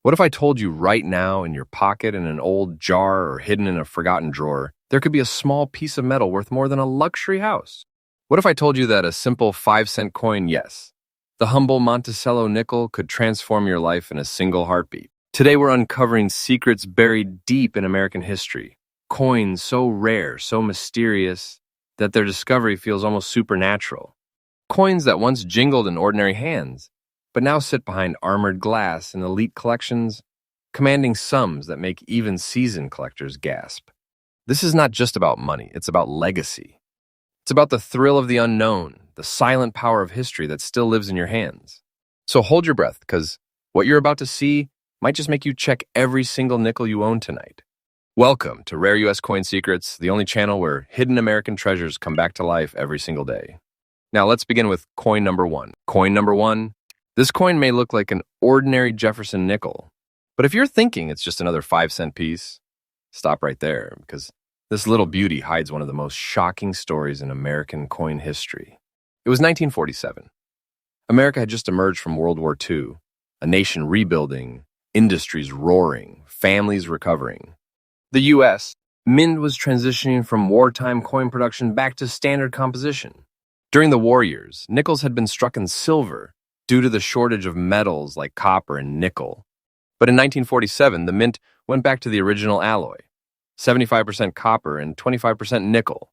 What if I told you right now, in your pocket, in an old jar, or hidden in a forgotten drawer, there could be a small piece of metal worth more than a luxury house? What if I told you that a simple 5-cent coin, yes, the humble Monticello nickel, could transform your life in a single heartbeat? Today we're uncovering secrets buried deep in American history. Coins so rare, so mysterious, that their discovery feels almost supernatural. Coins that once jingled in ordinary hands, but now sit behind armored glass in elite collections, commanding sums that make even seasoned collectors gasp. This is not just about money, it's about legacy. It's about the thrill of the unknown, the silent power of history that still lives in your hands. So hold your breath, because what you're about to see might just make you check every single nickel you own tonight. Welcome to Rare U.S. Coin Secrets, the only channel where hidden American treasures come back to life every single day. Now let's begin with coin number one. Coin number one. This coin may look like an ordinary Jefferson nickel, but if you're thinking it's just another 5-cent piece, stop right there, because this little beauty hides one of the most shocking stories in American coin history. It was 1947. America had just emerged from World War II, a nation rebuilding, industries roaring, families recovering. The U.S. Mint was transitioning from wartime coin production back to standard composition. During the war years, nickels had been struck in silver due to the shortage of metals like copper and nickel. But in 1947, the mint went back to the original alloy, 75% copper and 25% nickel.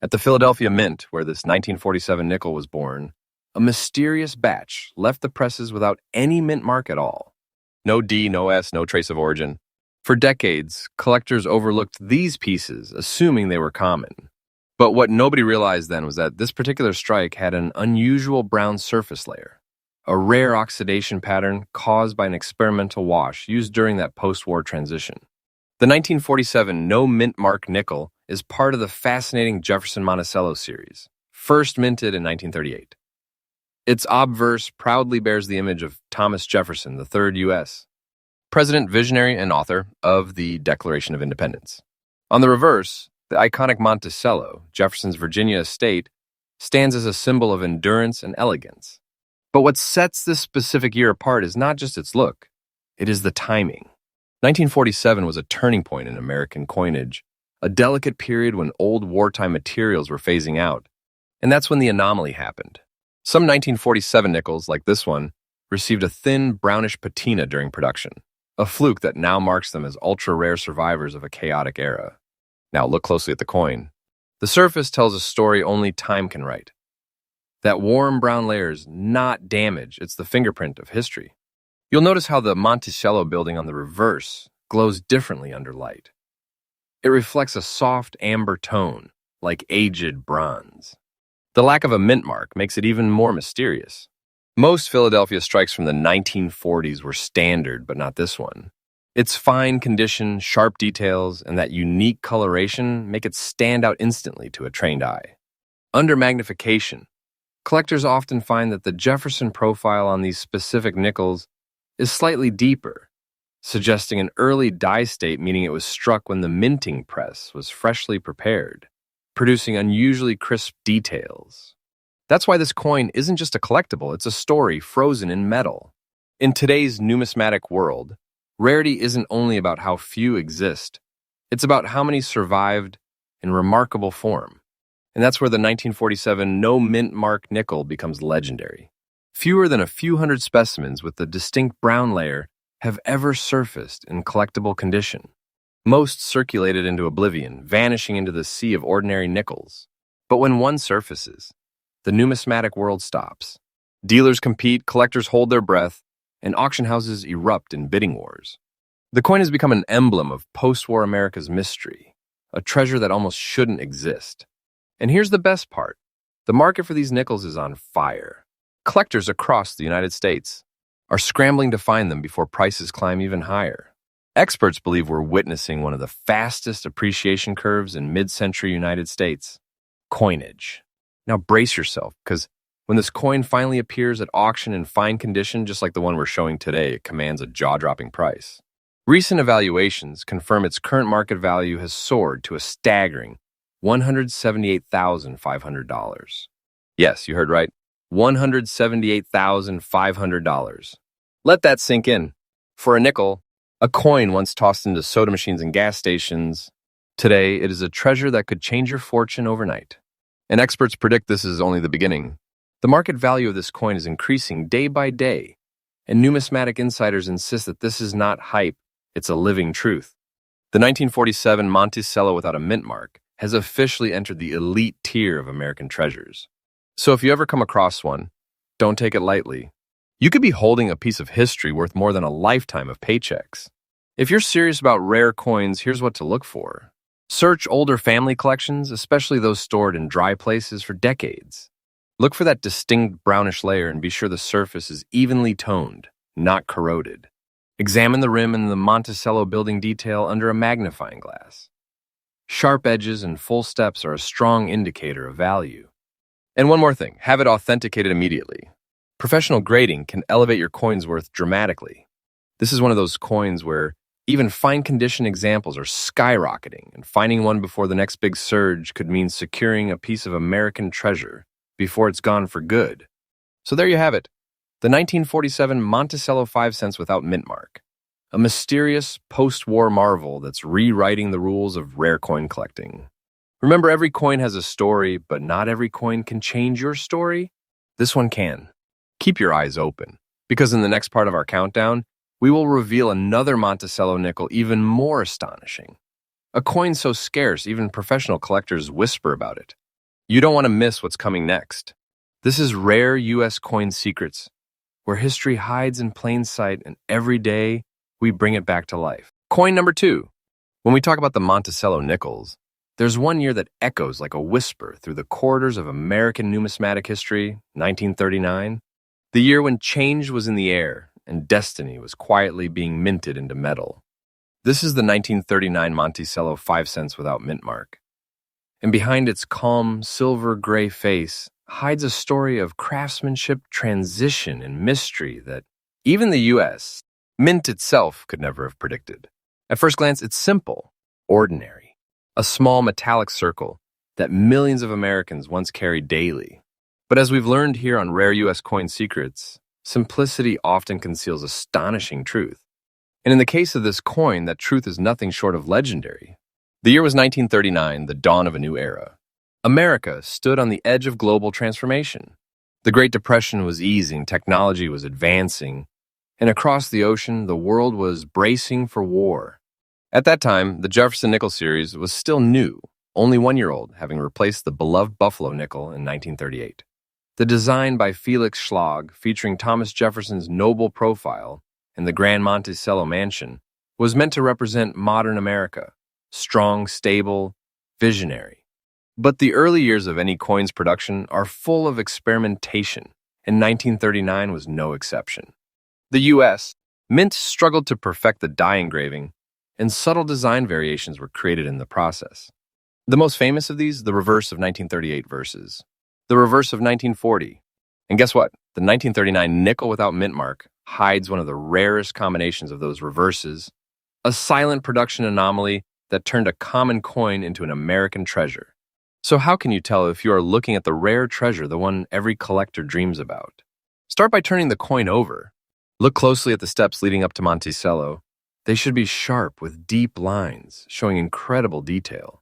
At the Philadelphia Mint, where this 1947 nickel was born, a mysterious batch left the presses without any mint mark at all. No D, no S, no trace of origin. For decades, collectors overlooked these pieces, assuming they were common. But what nobody realized then was that this particular strike had an unusual brown surface layer, a rare oxidation pattern caused by an experimental wash used during that post-war transition. The 1947 no mint mark nickel is part of the fascinating Jefferson Monticello series, first minted in 1938. Its obverse proudly bears the image of Thomas Jefferson, the third U.S. President, visionary, and author of the Declaration of Independence. On the reverse, the iconic Monticello, Jefferson's Virginia estate, stands as a symbol of endurance and elegance. But what sets this specific year apart is not just its look, it is the timing. 1947 was a turning point in American coinage, a delicate period when old wartime materials were phasing out. And that's when the anomaly happened. Some 1947 nickels, like this one, received a thin, brownish patina during production, a fluke that now marks them as ultra-rare survivors of a chaotic era. Now look closely at the coin. The surface tells a story only time can write. That warm brown layer is not damage, it's the fingerprint of history. You'll notice how the Monticello building on the reverse glows differently under light. It reflects a soft amber tone, like aged bronze. The lack of a mint mark makes it even more mysterious. Most Philadelphia strikes from the 1940s were standard, but not this one. Its fine condition, sharp details, and that unique coloration make it stand out instantly to a trained eye. Under magnification, collectors often find that the Jefferson profile on these specific nickels is slightly deeper, suggesting an early die state, meaning it was struck when the minting press was freshly prepared, producing unusually crisp details. That's why this coin isn't just a collectible, it's a story frozen in metal. In today's numismatic world, rarity isn't only about how few exist, it's about how many survived in remarkable form. And that's where the 1947 no mint mark nickel becomes legendary. Fewer than a few hundred specimens with the distinct brown layer have ever surfaced in collectible condition. Most circulated into oblivion, vanishing into the sea of ordinary nickels. But when one surfaces, the numismatic world stops. Dealers compete, collectors hold their breath, and auction houses erupt in bidding wars. The coin has become an emblem of post-war America's mystery, a treasure that almost shouldn't exist. And here's the best part. The market for these nickels is on fire. Collectors across the United States are scrambling to find them before prices climb even higher. Experts believe we're witnessing one of the fastest appreciation curves in mid-century United States. Coinage. Now brace yourself, because when this coin finally appears at auction in fine condition, just like the one we're showing today, it commands a jaw-dropping price. Recent evaluations confirm its current market value has soared to a staggering $178,500. Yes, you heard right. $178,500. Let that sink in. For a nickel, a coin once tossed into soda machines and gas stations, today it is a treasure that could change your fortune overnight. And experts predict this is only the beginning. The market value of this coin is increasing day by day, and numismatic insiders insist that this is not hype, it's a living truth. The 1947 Monticello without a mint mark has officially entered the elite tier of American treasures. So if you ever come across one, don't take it lightly. You could be holding a piece of history worth more than a lifetime of paychecks. If you're serious about rare coins, here's what to look for. Search older family collections, especially those stored in dry places for decades. Look for that distinct brownish layer and be sure the surface is evenly toned, not corroded. Examine the rim and the Monticello building detail under a magnifying glass. Sharp edges and full steps are a strong indicator of value. And one more thing, have it authenticated immediately. Professional grading can elevate your coin's worth dramatically. This is one of those coins where even fine condition examples are skyrocketing, and finding one before the next big surge could mean securing a piece of American treasure before it's gone for good. So there you have it, the 1947 Monticello 5 cents without mint mark, a mysterious post-war marvel that's rewriting the rules of rare coin collecting. Remember, every coin has a story, but not every coin can change your story. This one can. Keep your eyes open, because in the next part of our countdown, we will reveal another Monticello nickel even more astonishing. A coin so scarce, even professional collectors whisper about it. You don't want to miss what's coming next. This is Rare U.S. Coin Secrets, where history hides in plain sight, and every day we bring it back to life. Coin number 2. When we talk about the Monticello nickels, there's one year that echoes like a whisper through the corridors of American numismatic history, 1939. The year when change was in the air and destiny was quietly being minted into metal. This is the 1939 Monticello 5 cents without mint mark. And behind its calm, silver-gray face hides a story of craftsmanship, transition, and mystery that even the U.S., mint itself, could never have predicted. At first glance, it's simple, ordinary. A small metallic circle that millions of Americans once carried daily. But as we've learned here on Rare U.S. Coin Secrets, simplicity often conceals astonishing truth. And in the case of this coin, that truth is nothing short of legendary. The year was 1939, the dawn of a new era. America stood on the edge of global transformation. The Great Depression was easing, technology was advancing, and across the ocean, the world was bracing for war. At that time, the Jefferson Nickels series was still new, only 1 year old, having replaced the beloved Buffalo nickel in 1938. The design by Felix Schlag, featuring Thomas Jefferson's noble profile in the Grand Monticello mansion, was meant to represent modern America, strong, stable, visionary. But the early years of any coin's production are full of experimentation, and 1939 was no exception. The U.S. Mint struggled to perfect the die engraving, and subtle design variations were created in the process. The most famous of these, the reverse of 1938 verses, the reverse of 1940. And guess what? The 1939 nickel without mint mark hides one of the rarest combinations of those reverses, a silent production anomaly that turned a common coin into an American treasure. So how can you tell if you are looking at the rare treasure, the one every collector dreams about? Start by turning the coin over. Look closely at the steps leading up to Monticello. They should be sharp with deep lines, showing incredible detail.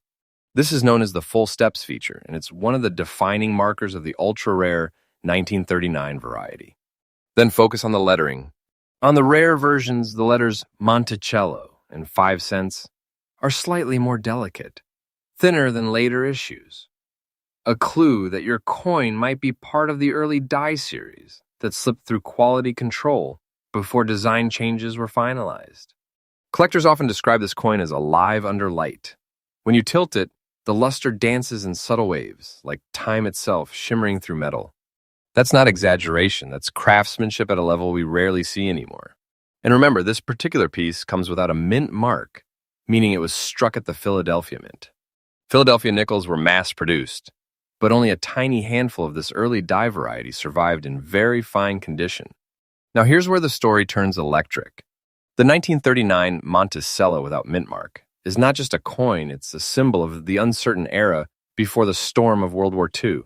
This is known as the full steps feature, and it's one of the defining markers of the ultra-rare 1939 variety. Then focus on the lettering. On the rare versions, the letters Monticello and 5 cents are slightly more delicate, thinner than later issues. A clue that your coin might be part of the early die series that slipped through quality control before design changes were finalized. Collectors often describe this coin as alive under light. When you tilt it, the luster dances in subtle waves, like time itself shimmering through metal. That's not exaggeration, that's craftsmanship at a level we rarely see anymore. And remember, this particular piece comes without a mint mark, meaning it was struck at the Philadelphia Mint. Philadelphia nickels were mass-produced, but only a tiny handful of this early die variety survived in very fine condition. Now here's where the story turns electric. The 1939 Monticello without mint mark is not just a coin, it's a symbol of the uncertain era before the storm of World War II.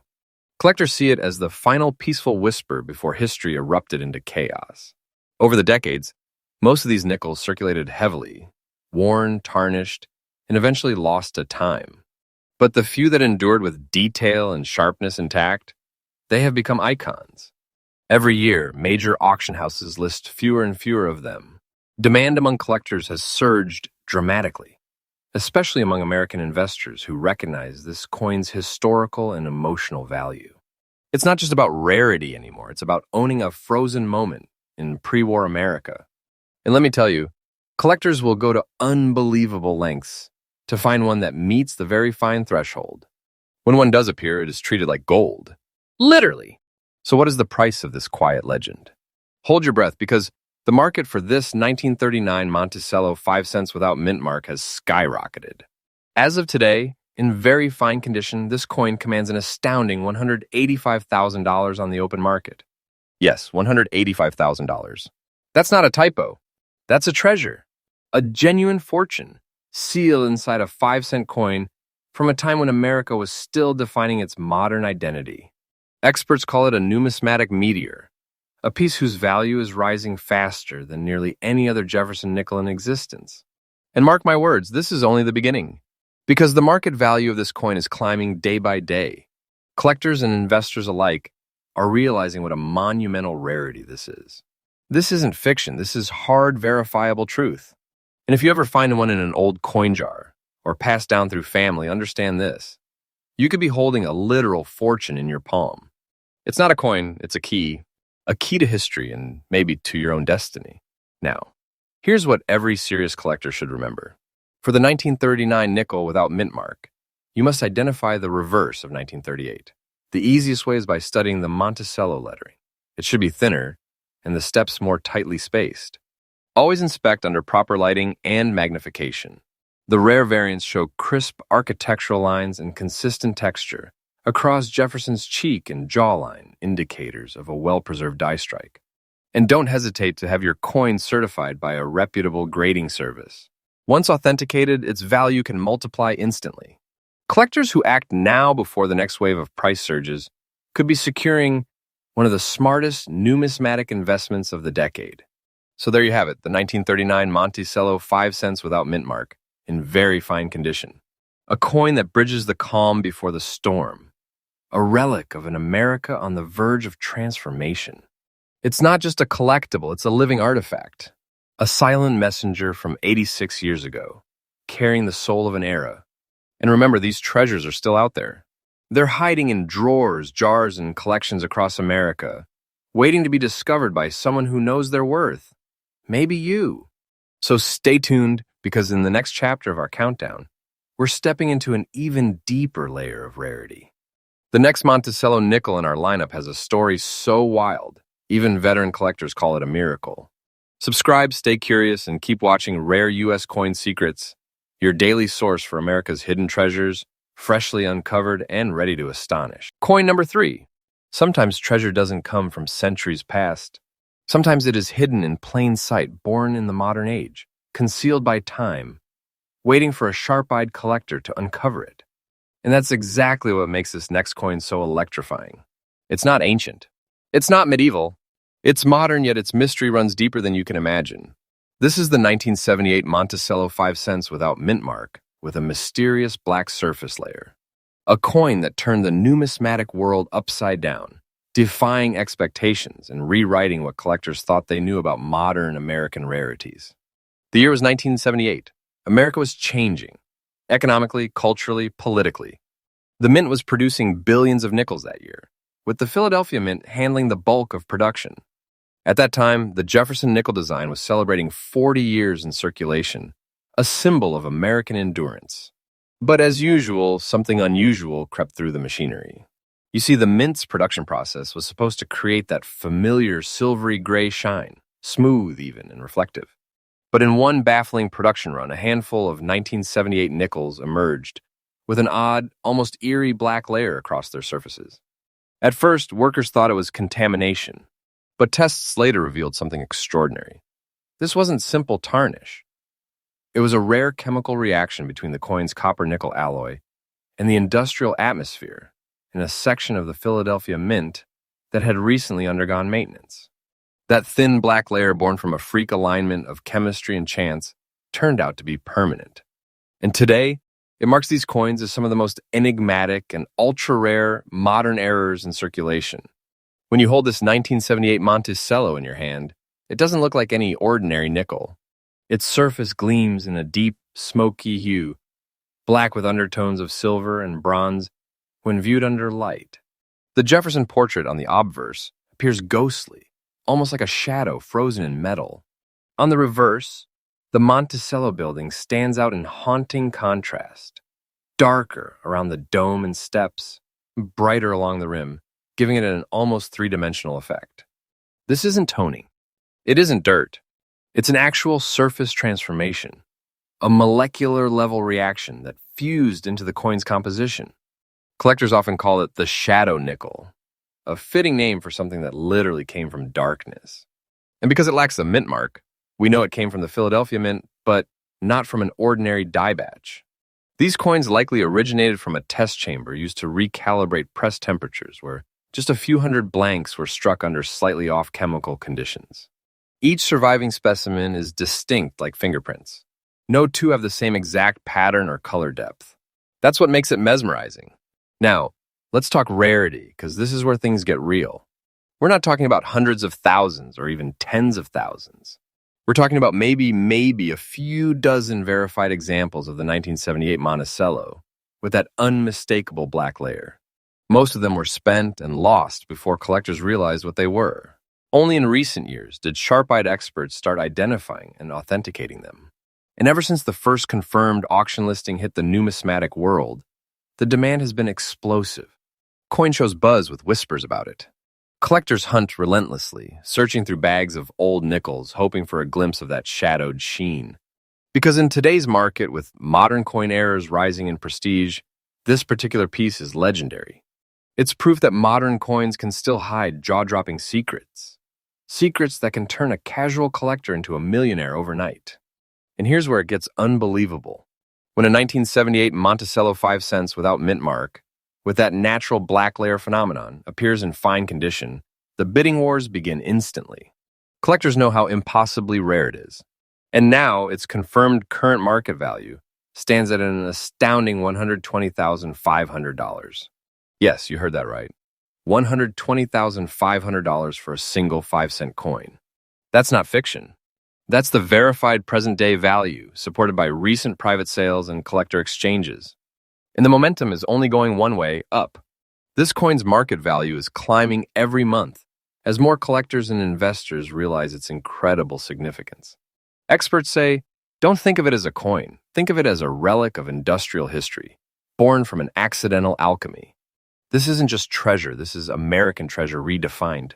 Collectors see it as the final peaceful whisper before history erupted into chaos. Over the decades, Most of these nickels circulated heavily, worn, tarnished, and eventually lost to time. But the few that endured with detail and sharpness intact, they have become icons. Every year, major auction houses list fewer and fewer of them. Demand among collectors has surged dramatically, especially among American investors who recognize this coin's historical and emotional value. It's not just about rarity anymore, it's about owning a frozen moment in pre-war America. And let me tell you, collectors will go to unbelievable lengths to find one that meets the very fine threshold. When one does appear, it is treated like gold. Literally. So what is the price of this quiet legend? Hold your breath, because the market for this 1939 Monticello 5 cents without mint mark has skyrocketed. As of today, in very fine condition, this coin commands an astounding $185,000 on the open market. Yes, $185,000. That's not a typo. That's a treasure, a genuine fortune, sealed inside a 5-cent coin from a time when America was still defining its modern identity. Experts call it a numismatic meteor, a piece whose value is rising faster than nearly any other Jefferson nickel in existence. And mark my words, this is only the beginning, because the market value of this coin is climbing day by day. Collectors and investors alike are realizing what a monumental rarity this is. This isn't fiction, this is hard, verifiable truth. And if you ever find one in an old coin jar or passed down through family, understand this. You could be holding a literal fortune in your palm. It's not a coin, it's a key to history and maybe to your own destiny. Now, here's what every serious collector should remember. For the 1939 nickel without mint mark, you must identify the reverse of 1938. The easiest way is by studying the Monticello lettering. It should be thinner and the steps more tightly spaced. Always inspect under proper lighting and magnification. The rare variants show crisp architectural lines and consistent texture across Jefferson's cheek and jawline, indicators of a well-preserved die strike. And don't hesitate to have your coin certified by a reputable grading service. Once authenticated, its value can multiply instantly. Collectors who act now before the next wave of price surges could be securing one of the smartest numismatic investments of the decade. So there you have it, the 1939 Monticello 5 cents without mint mark, in very fine condition. A coin that bridges the calm before the storm. A relic of an America on the verge of transformation. It's not just a collectible, it's a living artifact. A silent messenger from 86 years ago, carrying the soul of an era. And remember, these treasures are still out there. They're hiding in drawers, jars, and collections across America, waiting to be discovered by someone who knows their worth. Maybe you. So stay tuned, because in the next chapter of our countdown, we're stepping into an even deeper layer of rarity. The next Monticello nickel in our lineup has a story so wild, even veteran collectors call it a miracle. Subscribe, stay curious, and keep watching Rare U.S. Coin Secrets, your daily source for America's hidden treasures, freshly uncovered and ready to astonish. Coin number 3. Sometimes treasure doesn't come from centuries past. Sometimes it is hidden in plain sight, born in the modern age, concealed by time, waiting for a sharp-eyed collector to uncover it. And that's exactly what makes this next coin so electrifying. It's not ancient. It's not medieval. It's modern, yet its mystery runs deeper than you can imagine. This is the 1978 Monticello 5 cents without mint mark, with a mysterious black surface layer. A coin that turned the numismatic world upside down, defying expectations and rewriting what collectors thought they knew about modern American rarities. The year was 1978. America was changing. Economically, culturally, politically. The mint was producing billions of nickels that year, with the Philadelphia Mint handling the bulk of production. At that time, the Jefferson nickel design was celebrating 40 years in circulation, a symbol of American endurance. But as usual, something unusual crept through the machinery. You see, the mint's production process was supposed to create that familiar silvery gray shine, smooth even and reflective. But in one baffling production run, a handful of 1978 nickels emerged with an odd, almost eerie black layer across their surfaces. At first, workers thought it was contamination, but tests later revealed something extraordinary. This wasn't simple tarnish. It was a rare chemical reaction between the coin's copper-nickel alloy and the industrial atmosphere in a section of the Philadelphia Mint that had recently undergone maintenance. That thin black layer born from a freak alignment of chemistry and chance turned out to be permanent. And today, it marks these coins as some of the most enigmatic and ultra-rare modern errors in circulation. When you hold this 1978 Monticello in your hand, it doesn't look like any ordinary nickel. Its surface gleams in a deep, smoky hue, black with undertones of silver and bronze when viewed under light. The Jefferson portrait on the obverse appears ghostly, almost like a shadow frozen in metal. On the reverse, the Monticello building stands out in haunting contrast, darker around the dome and steps, brighter along the rim, giving it an almost three-dimensional effect. This isn't toning. It isn't dirt. It's an actual surface transformation, a molecular-level reaction that fused into the coin's composition. Collectors often call it the shadow nickel, a fitting name for something that literally came from darkness. And because it lacks the mint mark, we know it came from the Philadelphia Mint, but not from an ordinary die batch. These coins likely originated from a test chamber used to recalibrate press temperatures, where just a few hundred blanks were struck under slightly off chemical conditions. Each surviving specimen is distinct like fingerprints. No two have the same exact pattern or color depth. That's what makes it mesmerizing. Now, let's talk rarity, because this is where things get real. We're not talking about hundreds of thousands or even tens of thousands. We're talking about maybe a few dozen verified examples of the 1978 Monticello with that unmistakable black layer. Most of them were spent and lost before collectors realized what they were. Only in recent years did sharp-eyed experts start identifying and authenticating them. And ever since the first confirmed auction listing hit the numismatic world, the demand has been explosive. Coin shows buzz with whispers about it. Collectors hunt relentlessly, searching through bags of old nickels, hoping for a glimpse of that shadowed sheen. Because in today's market, with modern coin errors rising in prestige, this particular piece is legendary. It's proof that modern coins can still hide jaw-dropping secrets. Secrets that can turn a casual collector into a millionaire overnight. And here's where it gets unbelievable. When a 1978 Monticello 5 cents without mint mark, with that natural black layer phenomenon, appears in fine condition, the bidding wars begin instantly. Collectors know how impossibly rare it is. And now its confirmed current market value stands at an astounding $120,500. Yes, you heard that right. $120,500 for a single 5-cent coin. That's not fiction. That's the verified present-day value, supported by recent private sales and collector exchanges. And the momentum is only going one way, up. This coin's market value is climbing every month as more collectors and investors realize its incredible significance. Experts say, don't think of it as a coin. Think of it as a relic of industrial history, born from an accidental alchemy. This isn't just treasure, this is American treasure redefined.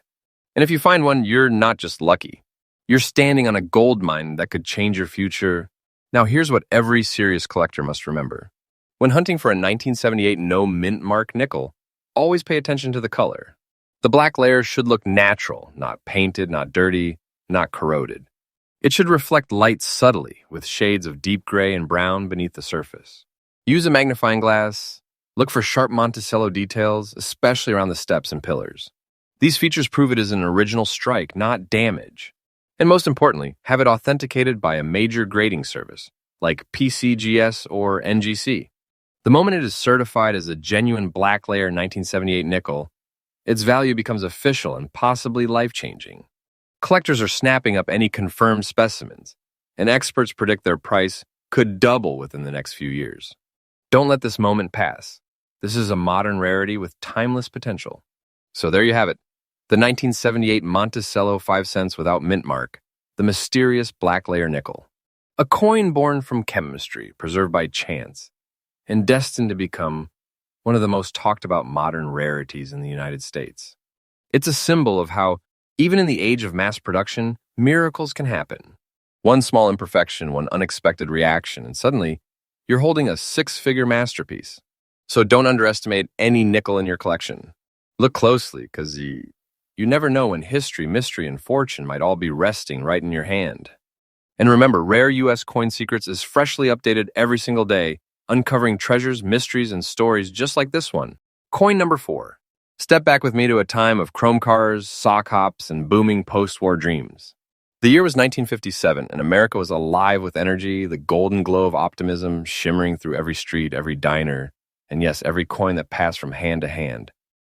And if you find one, you're not just lucky. You're standing on a gold mine that could change your future. Now here's what every serious collector must remember. When hunting for a 1978 no mint mark nickel, always pay attention to the color. The black layer should look natural, not painted, not dirty, not corroded. It should reflect light subtly, with shades of deep gray and brown beneath the surface. Use a magnifying glass. Look for sharp Monticello details, especially around the steps and pillars. These features prove it is an original strike, not damage. And most importantly, have it authenticated by a major grading service, like PCGS or NGC. The moment it is certified as a genuine black layer 1978 nickel, its value becomes official and possibly life-changing. Collectors are snapping up any confirmed specimens, and experts predict their price could double within the next few years. Don't let this moment pass. This is a modern rarity with timeless potential. So there you have it, the 1978 Monticello 5 cents without mint mark, the mysterious black layer nickel. A coin born from chemistry, preserved by chance, and destined to become one of the most talked about modern rarities in the United States. It's a symbol of how, even in the age of mass production, miracles can happen. One small imperfection, one unexpected reaction, and suddenly, you're holding a 6-figure masterpiece. So don't underestimate any nickel in your collection. Look closely, because you never know when history, mystery, and fortune might all be resting right in your hand. And remember, Rare U.S. Coin Secrets is freshly updated every single day, uncovering treasures, mysteries, and stories just like this one. Coin number 4. Step back with me to a time of chrome cars, sock hops, and booming post-war dreams. The year was 1957, and America was alive with energy, the golden glow of optimism shimmering through every street, every diner, and yes, every coin that passed from hand to hand.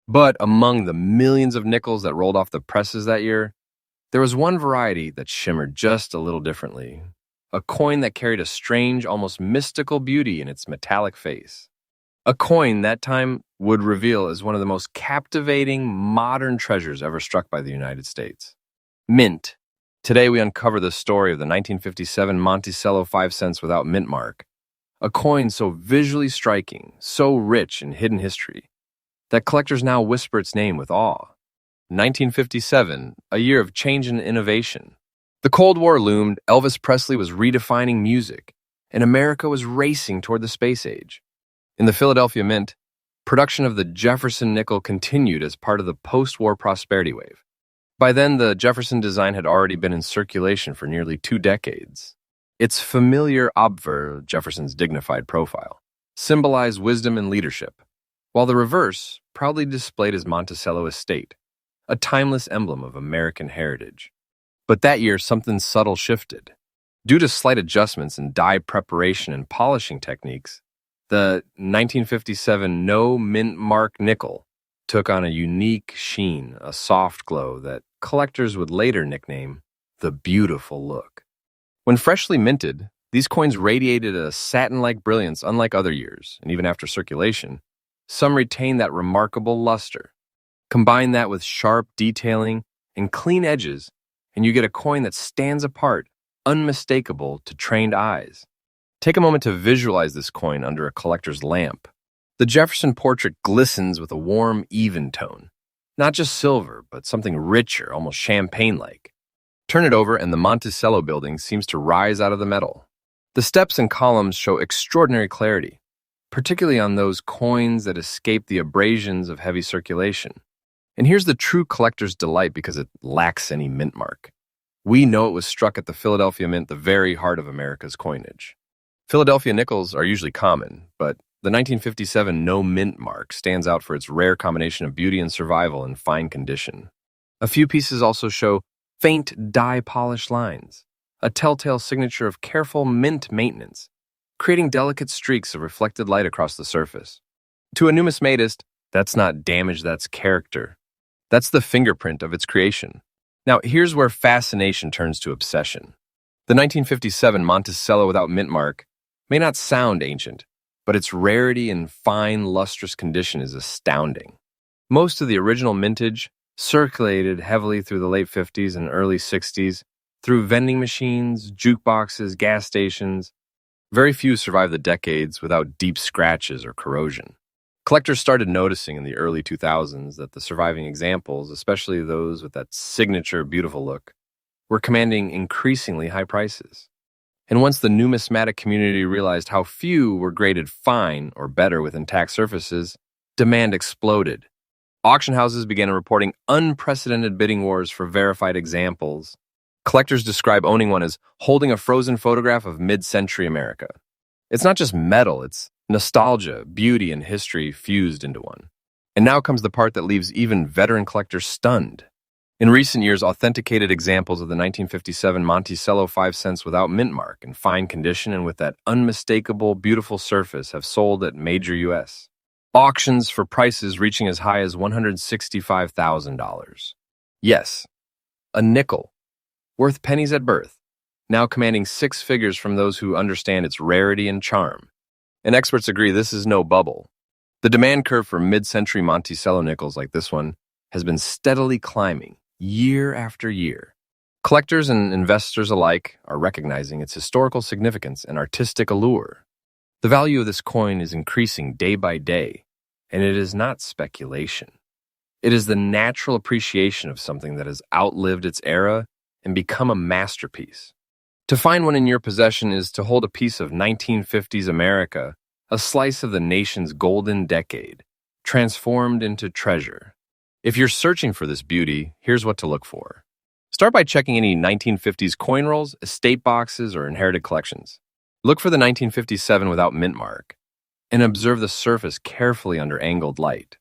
But among the millions of nickels that rolled off the presses that year, there was one variety that shimmered just a little differently. A coin that carried a strange, almost mystical beauty in its metallic face. A coin that time would reveal as one of the most captivating modern treasures ever struck by the United States. Mint. Today we uncover the story of the 1957 Monticello 5 cents without mint mark. A coin so visually striking, so rich in hidden history, that collectors now whisper its name with awe. 1957, a year of change and innovation. The Cold War loomed, Elvis Presley was redefining music, and America was racing toward the space age. In the Philadelphia Mint, production of the Jefferson nickel continued as part of the post-war prosperity wave. By then, the Jefferson design had already been in circulation for nearly 2 decades. Its familiar obverse, Jefferson's dignified profile, symbolized wisdom and leadership, while the reverse proudly displayed his Monticello estate, a timeless emblem of American heritage. But that year, something subtle shifted. Due to slight adjustments in die preparation and polishing techniques, the 1957 no mint mark nickel took on a unique sheen, a soft glow that collectors would later nickname the beautiful look. When freshly minted, these coins radiated a satin-like brilliance unlike other years, and even after circulation, some retained that remarkable luster. Combine that with sharp detailing and clean edges, and you get a coin that stands apart, unmistakable to trained eyes. Take a moment to visualize this coin under a collector's lamp. The Jefferson portrait glistens with a warm, even tone. Not just silver, but something richer, almost champagne-like. Turn it over and the Monticello building seems to rise out of the metal. The steps and columns show extraordinary clarity, particularly on those coins that escape the abrasions of heavy circulation. And here's the true collector's delight because it lacks any mint mark. We know it was struck at the Philadelphia Mint, the very heart of America's coinage. Philadelphia nickels are usually common, but the 1957 no mint mark stands out for its rare combination of beauty and survival in fine condition. A few pieces also show faint dye-polished lines, a telltale signature of careful mint maintenance, creating delicate streaks of reflected light across the surface. To a numismatist, that's not damage, that's character. That's the fingerprint of its creation. Now, here's where fascination turns to obsession. The 1957 Monticello without mint mark may not sound ancient, but its rarity and fine, lustrous condition is astounding. Most of the original mintage circulated heavily through the late 50s and early 60s through vending machines, jukeboxes, gas stations. Very few survived the decades without deep scratches or corrosion. Collectors started noticing in the early 2000s that the surviving examples, especially those with that signature beautiful look, were commanding increasingly high prices. And once the numismatic community realized how few were graded fine or better with intact surfaces, demand exploded. Auction houses began reporting unprecedented bidding wars for verified examples. Collectors describe owning one as holding a frozen photograph of mid-century America. It's not just metal, it's nostalgia, beauty, and history fused into one. And now comes the part that leaves even veteran collectors stunned. In recent years, authenticated examples of the 1957 Monticello 5 cents without mint mark in fine condition and with that unmistakable, beautiful surface have sold at major U.S. auctions for prices reaching as high as $165,000. Yes, a nickel, worth pennies at birth, now commanding 6 figures from those who understand its rarity and charm. And experts agree this is no bubble. The demand curve for mid-century Monticello nickels like this one has been steadily climbing year after year. Collectors and investors alike are recognizing its historical significance and artistic allure. The value of this coin is increasing day by day, and it is not speculation. It is the natural appreciation of something that has outlived its era and become a masterpiece. To find one in your possession is to hold a piece of 1950s America, a slice of the nation's golden decade, transformed into treasure. If you're searching for this beauty, here's what to look for. Start by checking any 1950s coin rolls, estate boxes, or inherited collections. Look for the 1957 without mint mark, and observe the surface carefully under angled light.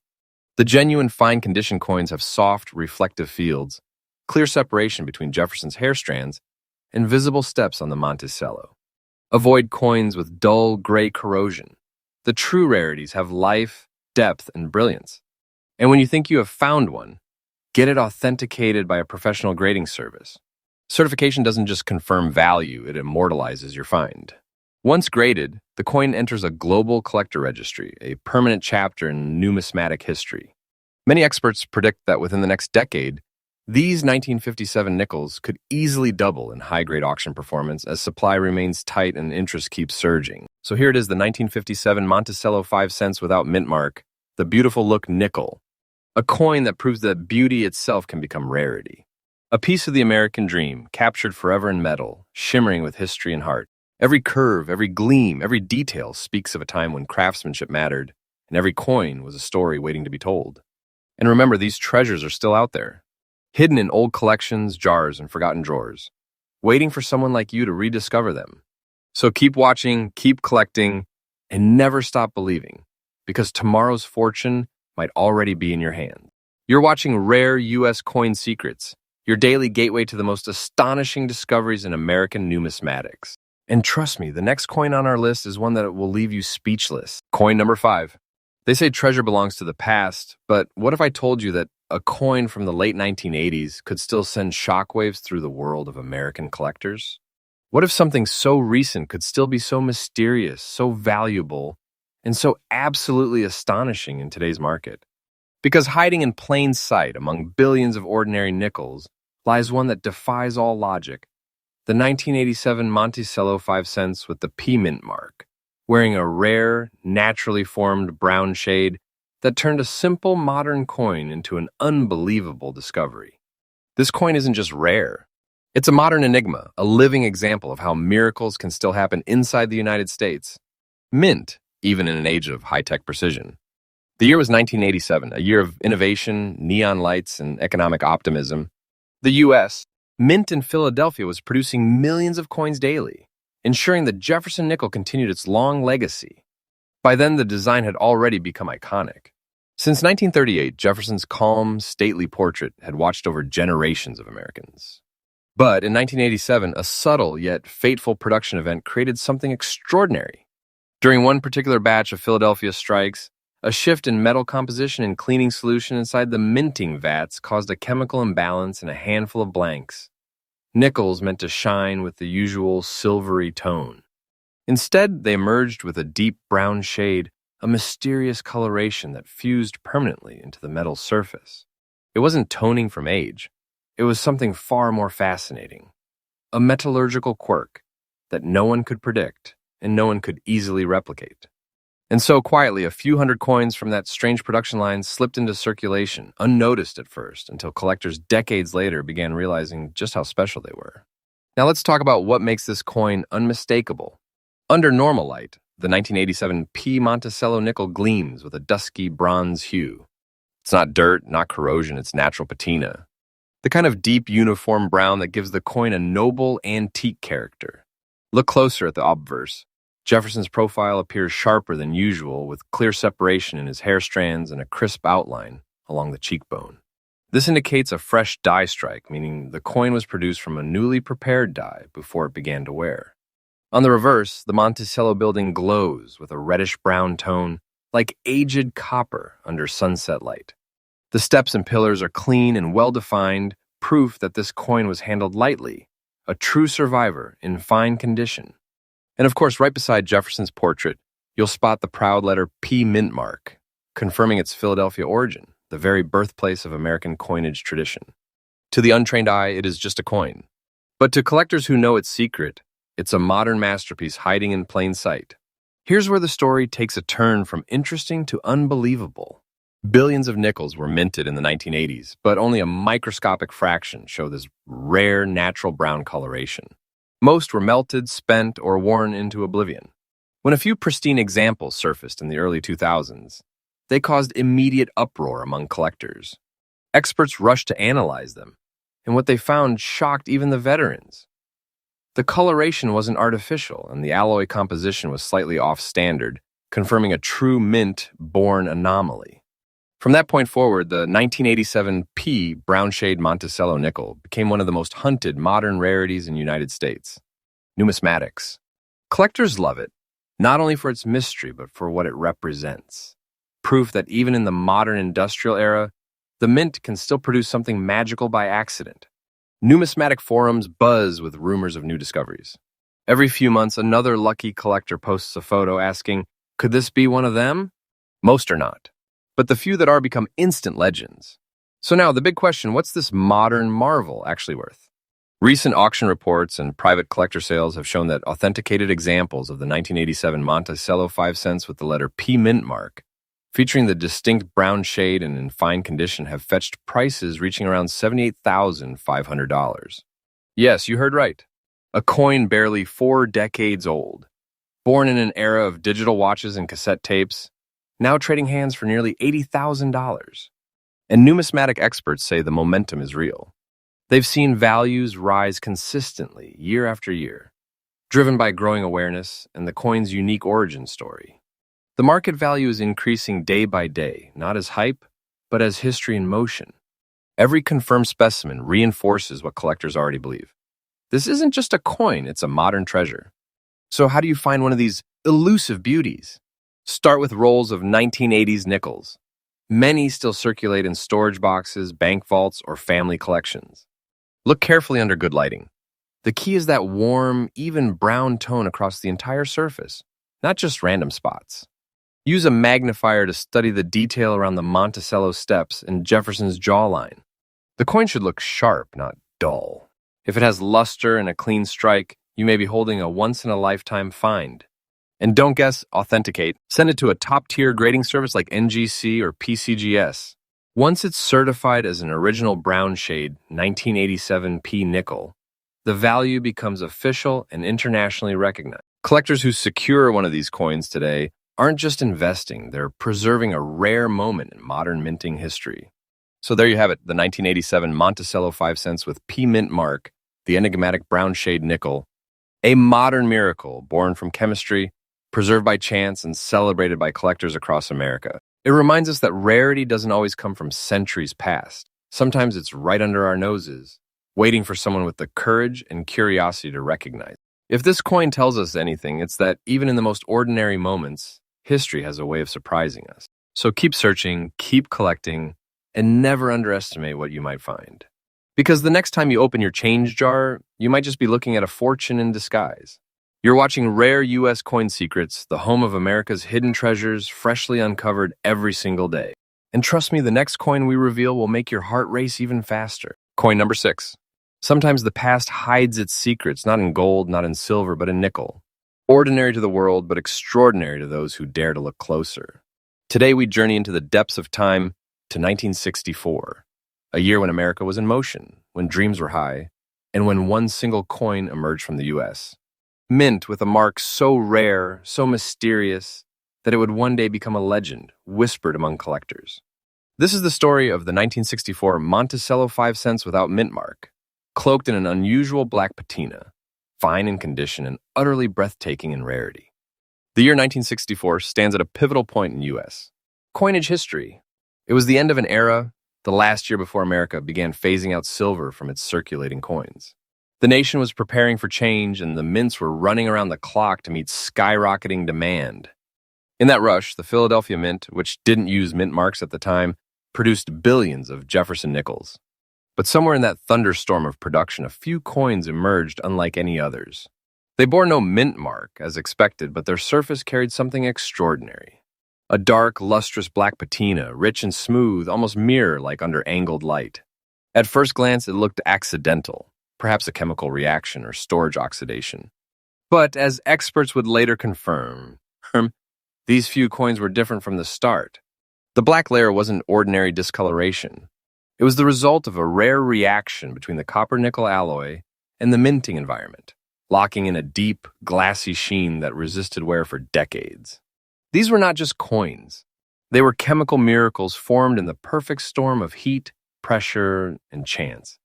The The genuine fine-condition coins have soft, reflective fields, clear separation between Jefferson's hair strands, and visible steps on the Monticello. Avoid coins with dull, gray corrosion. The true rarities have life, depth, and brilliance. And when you think you have found one, get it authenticated by a professional grading service. Certification doesn't just confirm value, it immortalizes your find. Once graded, the coin enters a global collector registry, a permanent chapter in numismatic history. Many experts predict that within the next decade, these 1957 nickels could easily double in high-grade auction performance as supply remains tight and interest keeps surging. So here it is, the 1957 Monticello 5 cents without mint mark, the beautiful look nickel, a coin that proves that beauty itself can become rarity. A piece of the American dream, captured forever in metal, shimmering with history and heart. Every curve, every gleam, every detail speaks of a time when craftsmanship mattered, and every coin was a story waiting to be told. And remember, these treasures are still out there, hidden in old collections, jars, and forgotten drawers, waiting for someone like you to rediscover them. So keep watching, keep collecting, and never stop believing, because tomorrow's fortune might already be in your hands. You're watching Rare U.S. Coin Secrets, your daily gateway to the most astonishing discoveries in American numismatics. And trust me, the next coin on our list is one that will leave you speechless. Coin number 5. They say treasure belongs to the past, but what if I told you that a coin from the late 1980s could still send shockwaves through the world of American collectors? What if something so recent could still be so mysterious, so valuable, and so absolutely astonishing in today's market? Because hiding in plain sight among billions of ordinary nickels lies one that defies all logic. The 1987 Monticello 5 cents with the P mint mark, wearing a rare, naturally formed brown shade that turned a simple modern coin into an unbelievable discovery. This coin isn't just rare. It's a modern enigma, a living example of how miracles can still happen inside the United States. Mint, even in an age of high-tech precision. The year was 1987, a year of innovation, neon lights, and economic optimism. The U.S., Mint in Philadelphia was producing millions of coins daily, ensuring that Jefferson Nickel continued its long legacy. By then, the design had already become iconic. Since 1938, Jefferson's calm, stately portrait had watched over generations of Americans. But in 1987, a subtle yet fateful production event created something extraordinary. During one particular batch of Philadelphia strikes, a shift in metal composition and cleaning solution inside the minting vats caused a chemical imbalance and a handful of blanks. Nickels meant to shine with the usual silvery tone. Instead, they emerged with a deep brown shade, a mysterious coloration that fused permanently into the metal surface. It wasn't toning from age. It was something far more fascinating. A metallurgical quirk that no one could predict and no one could easily replicate. And so quietly, a few hundred coins from that strange production line slipped into circulation, unnoticed at first, until collectors decades later began realizing just how special they were. Now let's talk about what makes this coin unmistakable. Under normal light, the 1987 P Monticello nickel gleams with a dusky bronze hue. It's not dirt, not corrosion, it's natural patina. The kind of deep uniform brown that gives the coin a noble, antique character. Look closer at the obverse. Jefferson's profile appears sharper than usual, with clear separation in his hair strands and a crisp outline along the cheekbone. This indicates a fresh die strike, meaning the coin was produced from a newly prepared die before it began to wear. On the reverse, the Monticello building glows with a reddish-brown tone, like aged copper under sunset light. The steps and pillars are clean and well-defined, proof that this coin was handled lightly, a true survivor in fine condition. And of course, right beside Jefferson's portrait, you'll spot the proud letter P mint mark, confirming its Philadelphia origin, the very birthplace of American coinage tradition. To the untrained eye, it is just a coin. But to collectors who know its secret, it's a modern masterpiece hiding in plain sight. Here's where the story takes a turn from interesting to unbelievable. Billions of nickels were minted in the 1980s, but only a microscopic fraction show this rare natural brown coloration. Most were melted, spent, or worn into oblivion. When a few pristine examples surfaced in the early 2000s, they caused immediate uproar among collectors. Experts rushed to analyze them, and what they found shocked even the veterans. The coloration wasn't artificial, and the alloy composition was slightly off-standard, confirming a true mint-born anomaly. From that point forward, the 1987 P brown shade Monticello nickel became one of the most hunted modern rarities in the United States. Numismatics. Collectors love it, not only for its mystery, but for what it represents. Proof that even in the modern industrial era, the mint can still produce something magical by accident. Numismatic forums buzz with rumors of new discoveries. Every few months, another lucky collector posts a photo asking, "Could this be one of them?" Most are not, but the few that are become instant legends. So now, the big question, what's this modern marvel actually worth? Recent auction reports and private collector sales have shown that authenticated examples of the 1987 Monticello 5 cents with the letter P mint mark, featuring the distinct brown shade and in fine condition, have fetched prices reaching around $78,500. Yes, you heard right. A coin barely 4 decades old, born in an era of digital watches and cassette tapes, now trading hands for nearly $80,000. And numismatic experts say the momentum is real. They've seen values rise consistently year after year, driven by growing awareness and the coin's unique origin story. The market value is increasing day by day, not as hype, but as history in motion. Every confirmed specimen reinforces what collectors already believe. This isn't just a coin, it's a modern treasure. So how do you find one of these elusive beauties? Start with rolls of 1980s nickels. Many still circulate in storage boxes, bank vaults, or family collections. Look carefully under good lighting. The key is that warm, even brown tone across the entire surface, not just random spots. Use a magnifier to study the detail around the Monticello steps and Jefferson's jawline. The coin should look sharp, not dull. If it has luster and a clean strike, you may be holding a once-in-a-lifetime find. And don't guess, authenticate. Send it to a top-tier grading service like NGC or PCGS. Once it's certified as an original brown shade 1987 P nickel, the value becomes official and internationally recognized. Collectors who secure one of these coins today aren't just investing, they're preserving a rare moment in modern minting history. So there you have it, the 1987 Monticello 5 cents with P mint mark, the enigmatic brown shade nickel, a modern miracle born from chemistry, preserved by chance, and celebrated by collectors across America. It reminds us that rarity doesn't always come from centuries past. Sometimes it's right under our noses, waiting for someone with the courage and curiosity to recognize. If this coin tells us anything, it's that even in the most ordinary moments, history has a way of surprising us. So keep searching, keep collecting, and never underestimate what you might find. Because the next time you open your change jar, you might just be looking at a fortune in disguise. You're watching Rare U.S. Coin Secrets, the home of America's hidden treasures, freshly uncovered every single day. And trust me, the next coin we reveal will make your heart race even faster. Coin number 6. Sometimes the past hides its secrets, not in gold, not in silver, but in nickel. Ordinary to the world, but extraordinary to those who dare to look closer. Today we journey into the depths of time to 1964, a year when America was in motion, when dreams were high, and when one single coin emerged from the U.S. Mint with a mark so rare, so mysterious, that it would one day become a legend, whispered among collectors. This is the story of the 1964 Monticello 5 cents without mint mark, cloaked in an unusual black patina, fine in condition and utterly breathtaking in rarity. The year 1964 stands at a pivotal point in U.S. coinage history. It was the end of an era, the last year before America began phasing out silver from its circulating coins. The nation was preparing for change, and the mints were running around the clock to meet skyrocketing demand. In that rush, the Philadelphia Mint, which didn't use mint marks at the time, produced billions of Jefferson Nickels. But somewhere in that thunderstorm of production, a few coins emerged unlike any others. They bore no mint mark, as expected, but their surface carried something extraordinary. A dark, lustrous black patina, rich and smooth, almost mirror-like under angled light. At first glance, it looked accidental, perhaps a chemical reaction or storage oxidation. But as experts would later confirm, these few coins were different from the start. The black layer wasn't ordinary discoloration. It was the result of a rare reaction between the copper-nickel alloy and the minting environment, locking in a deep, glassy sheen that resisted wear for decades. These were not just coins. They were chemical miracles formed in the perfect storm of heat, pressure, and chance.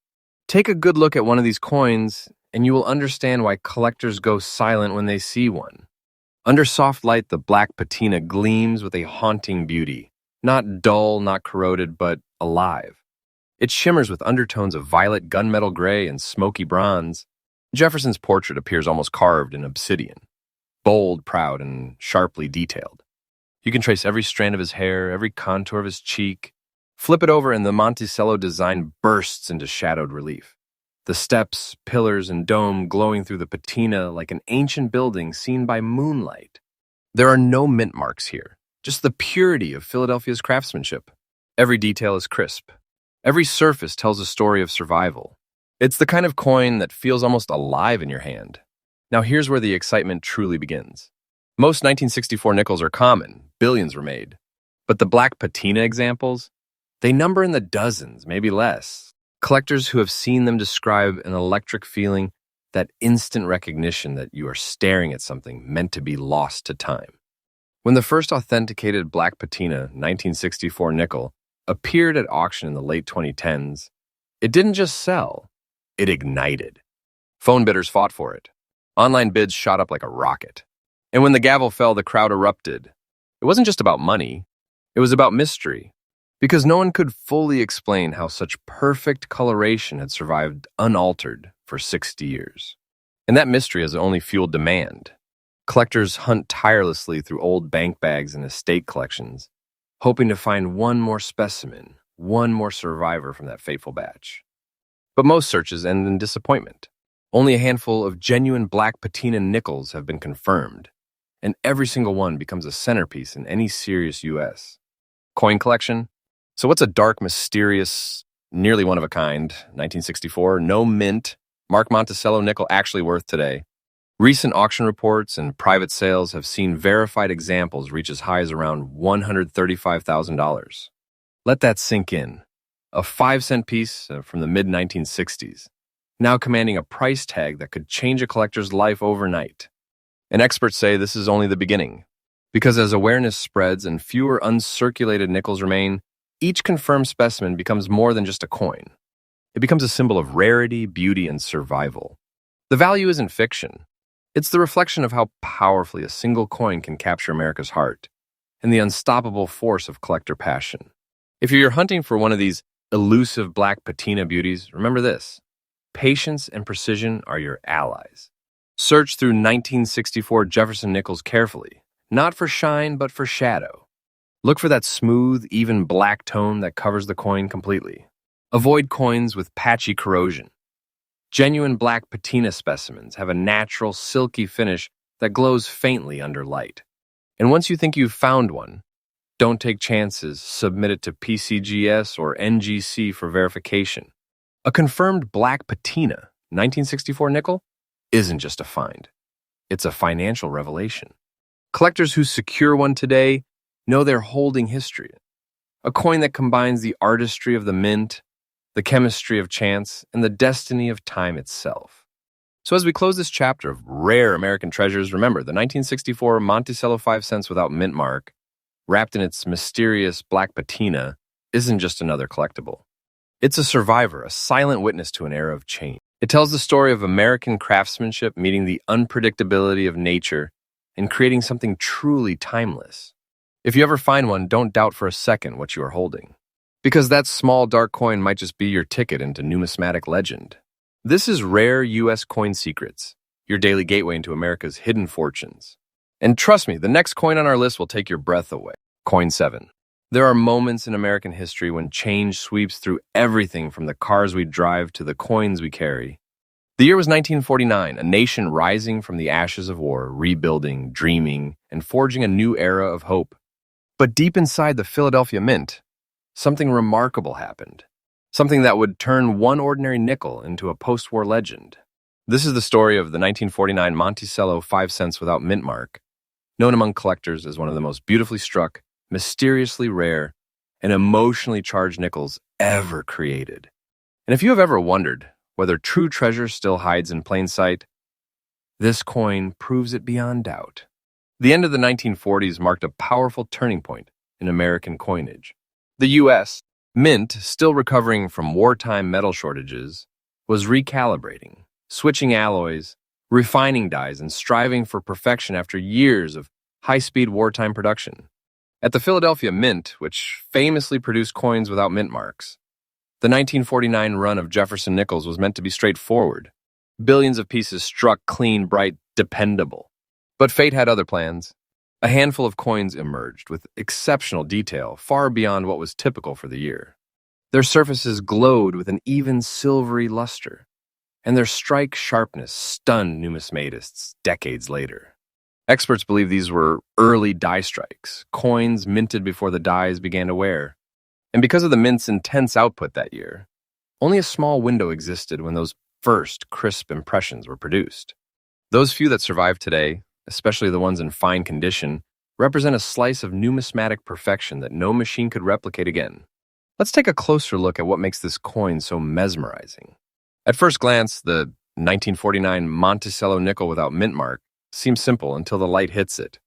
Take a good look at one of these coins, and you will understand why collectors go silent when they see one. Under soft light, the black patina gleams with a haunting beauty, Not dull, not corroded, but alive. It shimmers with undertones of violet gunmetal gray and smoky bronze. Jefferson's portrait appears almost carved in obsidian, bold, proud, and sharply detailed. You can trace every strand of his hair, every contour of his cheek. Flip it over and the Monticello design bursts into shadowed relief. The steps, pillars, and dome glowing through the patina like an ancient building seen by moonlight. There are no mint marks here, just the purity of Philadelphia's craftsmanship. Every detail is crisp. Every surface tells a story of survival. It's the kind of coin that feels almost alive in your hand. Now here's where the excitement truly begins. Most 1964 nickels are common, billions were made. But the black patina examples, they number in the dozens, maybe less. Collectors who have seen them describe an electric feeling, that instant recognition that you are staring at something meant to be lost to time. When the first authenticated black patina 1964 nickel appeared at auction in the late 2010s, it didn't just sell, it ignited. Phone bidders fought for it. Online bids shot up like a rocket. And when the gavel fell, the crowd erupted. It wasn't just about money, it was about mystery. Because no one could fully explain how such perfect coloration had survived unaltered for 60 years. And that mystery has only fueled demand. Collectors hunt tirelessly through old bank bags and estate collections, hoping to find one more specimen, one more survivor from that fateful batch. But most searches end in disappointment. Only a handful of genuine black patina nickels have been confirmed, and every single one becomes a centerpiece in any serious U.S. coin collection. So what's a dark, mysterious, nearly one-of-a-kind, 1964, no mint, Mark Monticello nickel actually worth today? Recent auction reports and private sales have seen verified examples reach as high as around $135,000. Let that sink in. A 5-cent piece from the mid-1960s, now commanding a price tag that could change a collector's life overnight. And experts say this is only the beginning, because as awareness spreads and fewer uncirculated nickels remain, each confirmed specimen becomes more than just a coin. It becomes a symbol of rarity, beauty, and survival. The value isn't fiction. It's the reflection of how powerfully a single coin can capture America's heart and the unstoppable force of collector passion. If you're hunting for one of these elusive black patina beauties, remember this: patience and precision are your allies. Search through 1964 Jefferson Nickels carefully, not for shine, but for shadow. Look for that smooth, even black tone that covers the coin completely. Avoid coins with patchy corrosion. Genuine black patina specimens have a natural, silky finish that glows faintly under light. And once you think you've found one, don't take chances. Submit it to PCGS or NGC for verification. A confirmed black patina 1964 nickel isn't just a find. It's a financial revelation. Collectors who secure one today know they're holding history. A coin that combines the artistry of the mint, the chemistry of chance, and the destiny of time itself. So as we close this chapter of rare American treasures, remember the 1964 Monticello 5 cents without mint mark, wrapped in its mysterious black patina, isn't just another collectible. It's a survivor, a silent witness to an era of change. It tells the story of American craftsmanship meeting the unpredictability of nature and creating something truly timeless. If you ever find one, don't doubt for a second what you are holding, because that small dark coin might just be your ticket into numismatic legend. This is Rare U.S. Coin Secrets, your daily gateway into America's hidden fortunes. And trust me, the next coin on our list will take your breath away. Coin 7. There are moments in American history when change sweeps through everything from the cars we drive to the coins we carry. The year was 1949, a nation rising from the ashes of war, rebuilding, dreaming, and forging a new era of hope. But deep inside the Philadelphia Mint, something remarkable happened. Something that would turn one ordinary nickel into a post-war legend. This is the story of the 1949 Monticello 5 cents without mint mark, known among collectors as one of the most beautifully struck, mysteriously rare, and emotionally charged nickels ever created. And if you have ever wondered whether true treasure still hides in plain sight, this coin proves it beyond doubt. The end of the 1940s marked a powerful turning point in American coinage. The U.S., Mint, still recovering from wartime metal shortages, was recalibrating, switching alloys, refining dyes, and striving for perfection after years of high-speed wartime production. At the Philadelphia Mint, which famously produced coins without mint marks, the 1949 run of Jefferson Nickels was meant to be straightforward. Billions of pieces struck clean, bright, dependable. But fate had other plans. A handful of coins emerged with exceptional detail, far beyond what was typical for the year. Their surfaces glowed with an even silvery luster, and their strike sharpness stunned numismatists decades later. Experts believe these were early die strikes, coins minted before the dies began to wear. And because of the mint's intense output that year, only a small window existed when those first crisp impressions were produced. Those few that survive today, especially the ones in fine condition, represent a slice of numismatic perfection that no machine could replicate again. Let's take a closer look at what makes this coin so mesmerizing. At first glance, the 1949 Monticello nickel without mint mark seems simple until the light hits it.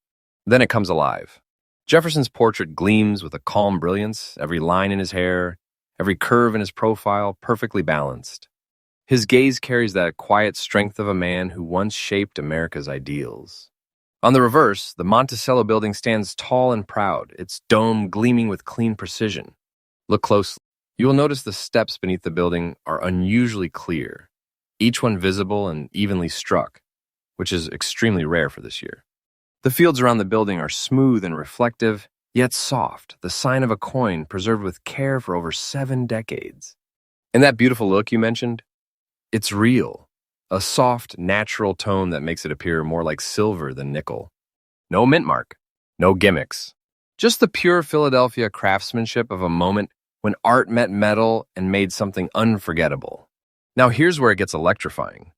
Then it comes alive. Jefferson's portrait gleams with a calm brilliance, every line in his hair, every curve in his profile perfectly balanced. His gaze carries that quiet strength of a man who once shaped America's ideals. On the reverse, the Monticello building stands tall and proud, its dome gleaming with clean precision. Look closely. You will notice the steps beneath the building are unusually clear, each one visible and evenly struck, which is extremely rare for this year. The fields around the building are smooth and reflective, yet soft, the sign of a coin preserved with care for over 7 decades. And that beautiful look you mentioned? It's real, a soft, natural tone that makes it appear more like silver than nickel. No mint mark, no gimmicks. Just the pure Philadelphia craftsmanship of a moment when art met metal and made something unforgettable. Now here's where it gets electrifying.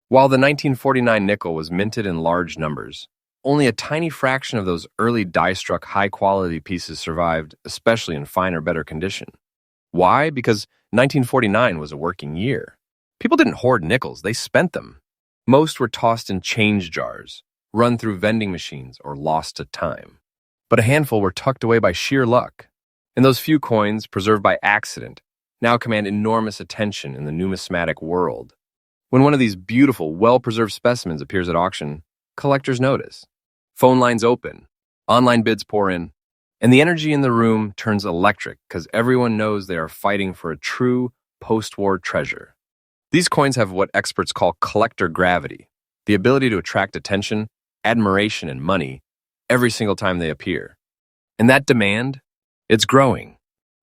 While the 1949 nickel was minted in large numbers, only a tiny fraction of those early die-struck high-quality pieces survived, especially in finer, better condition. Why? Because 1949 was a working year. People didn't hoard nickels, they spent them. Most were tossed in change jars, run through vending machines, or lost to time. But a handful were tucked away by sheer luck. And those few coins, preserved by accident, now command enormous attention in the numismatic world. When one of these beautiful, well-preserved specimens appears at auction, collectors notice. Phone lines open, online bids pour in, and the energy in the room turns electric because everyone knows they are fighting for a true post-war treasure. These coins have what experts call collector gravity, the ability to attract attention, admiration, and money every single time they appear. And that demand? It's growing,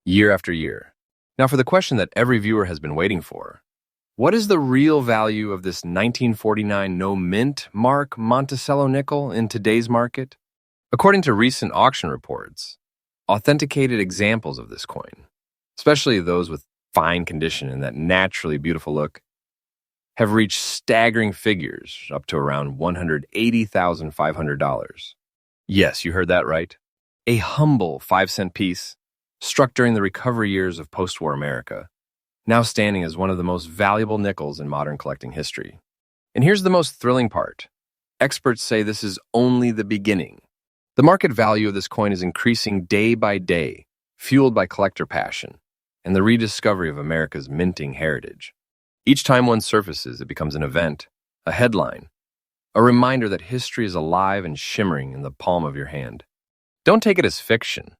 year after year. Now for the question that every viewer has been waiting for, what is the real value of this 1949 no mint mark Monticello nickel in today's market? According to recent auction reports, authenticated examples of this coin, especially those with fine condition and that naturally beautiful look, have reached staggering figures up to around $180,500. Yes, you heard that right. A humble 5-cent piece, struck during the recovery years of post-war America, now standing as one of the most valuable nickels in modern collecting history. And here's the most thrilling part. Experts say this is only the beginning. The market value of this coin is increasing day by day, fueled by collector passion and the rediscovery of America's minting heritage. Each time one surfaces, it becomes an event, a headline, a reminder that history is alive and shimmering in the palm of your hand. Don't take it as fiction.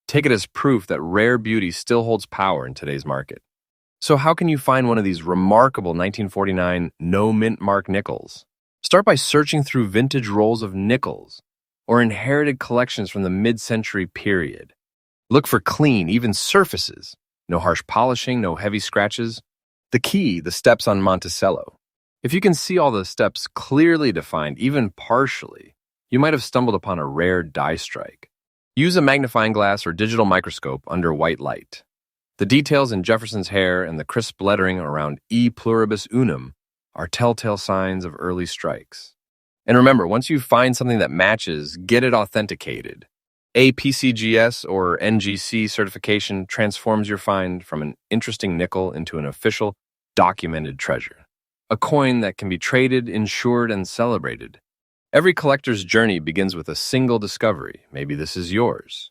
Take it as proof that rare beauty still holds power in today's market. So how can you find one of these remarkable 1949 no mint mark nickels? Start by searching through vintage rolls of nickels or inherited collections from the mid-century period. Look for clean, even surfaces. No harsh polishing, no heavy scratches. The key, the steps on Monticello. If you can see all the steps clearly defined, even partially, you might have stumbled upon a rare die strike. Use a magnifying glass or digital microscope under white light. The details in Jefferson's hair and the crisp lettering around E pluribus unum are telltale signs of early strikes. And remember, once you find something that matches, get it authenticated. A PCGS or NGC certification transforms your find from an interesting nickel into an official, documented treasure. A coin that can be traded, insured, and celebrated. Every collector's journey begins with a single discovery. Maybe this is yours.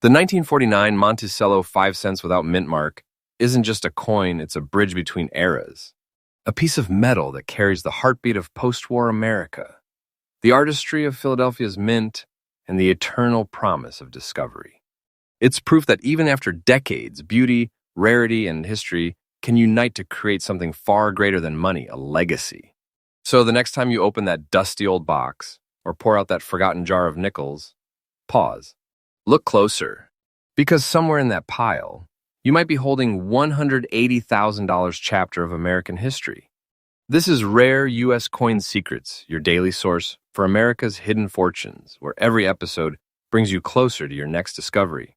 The 1949 Monticello 5 cents without mint mark isn't just a coin, it's a bridge between eras. A piece of metal that carries the heartbeat of post-war America. The artistry of Philadelphia's mint and the eternal promise of discovery. It's proof that even after decades, beauty, rarity, and history can unite to create something far greater than money, a legacy. So the next time you open that dusty old box or pour out that forgotten jar of nickels, pause. Look closer, because somewhere in that pile, you might be holding $180,000 chapter of American history. This is Rare U.S. Coin Secrets, your daily source for America's hidden fortunes, where every episode brings you closer to your next discovery.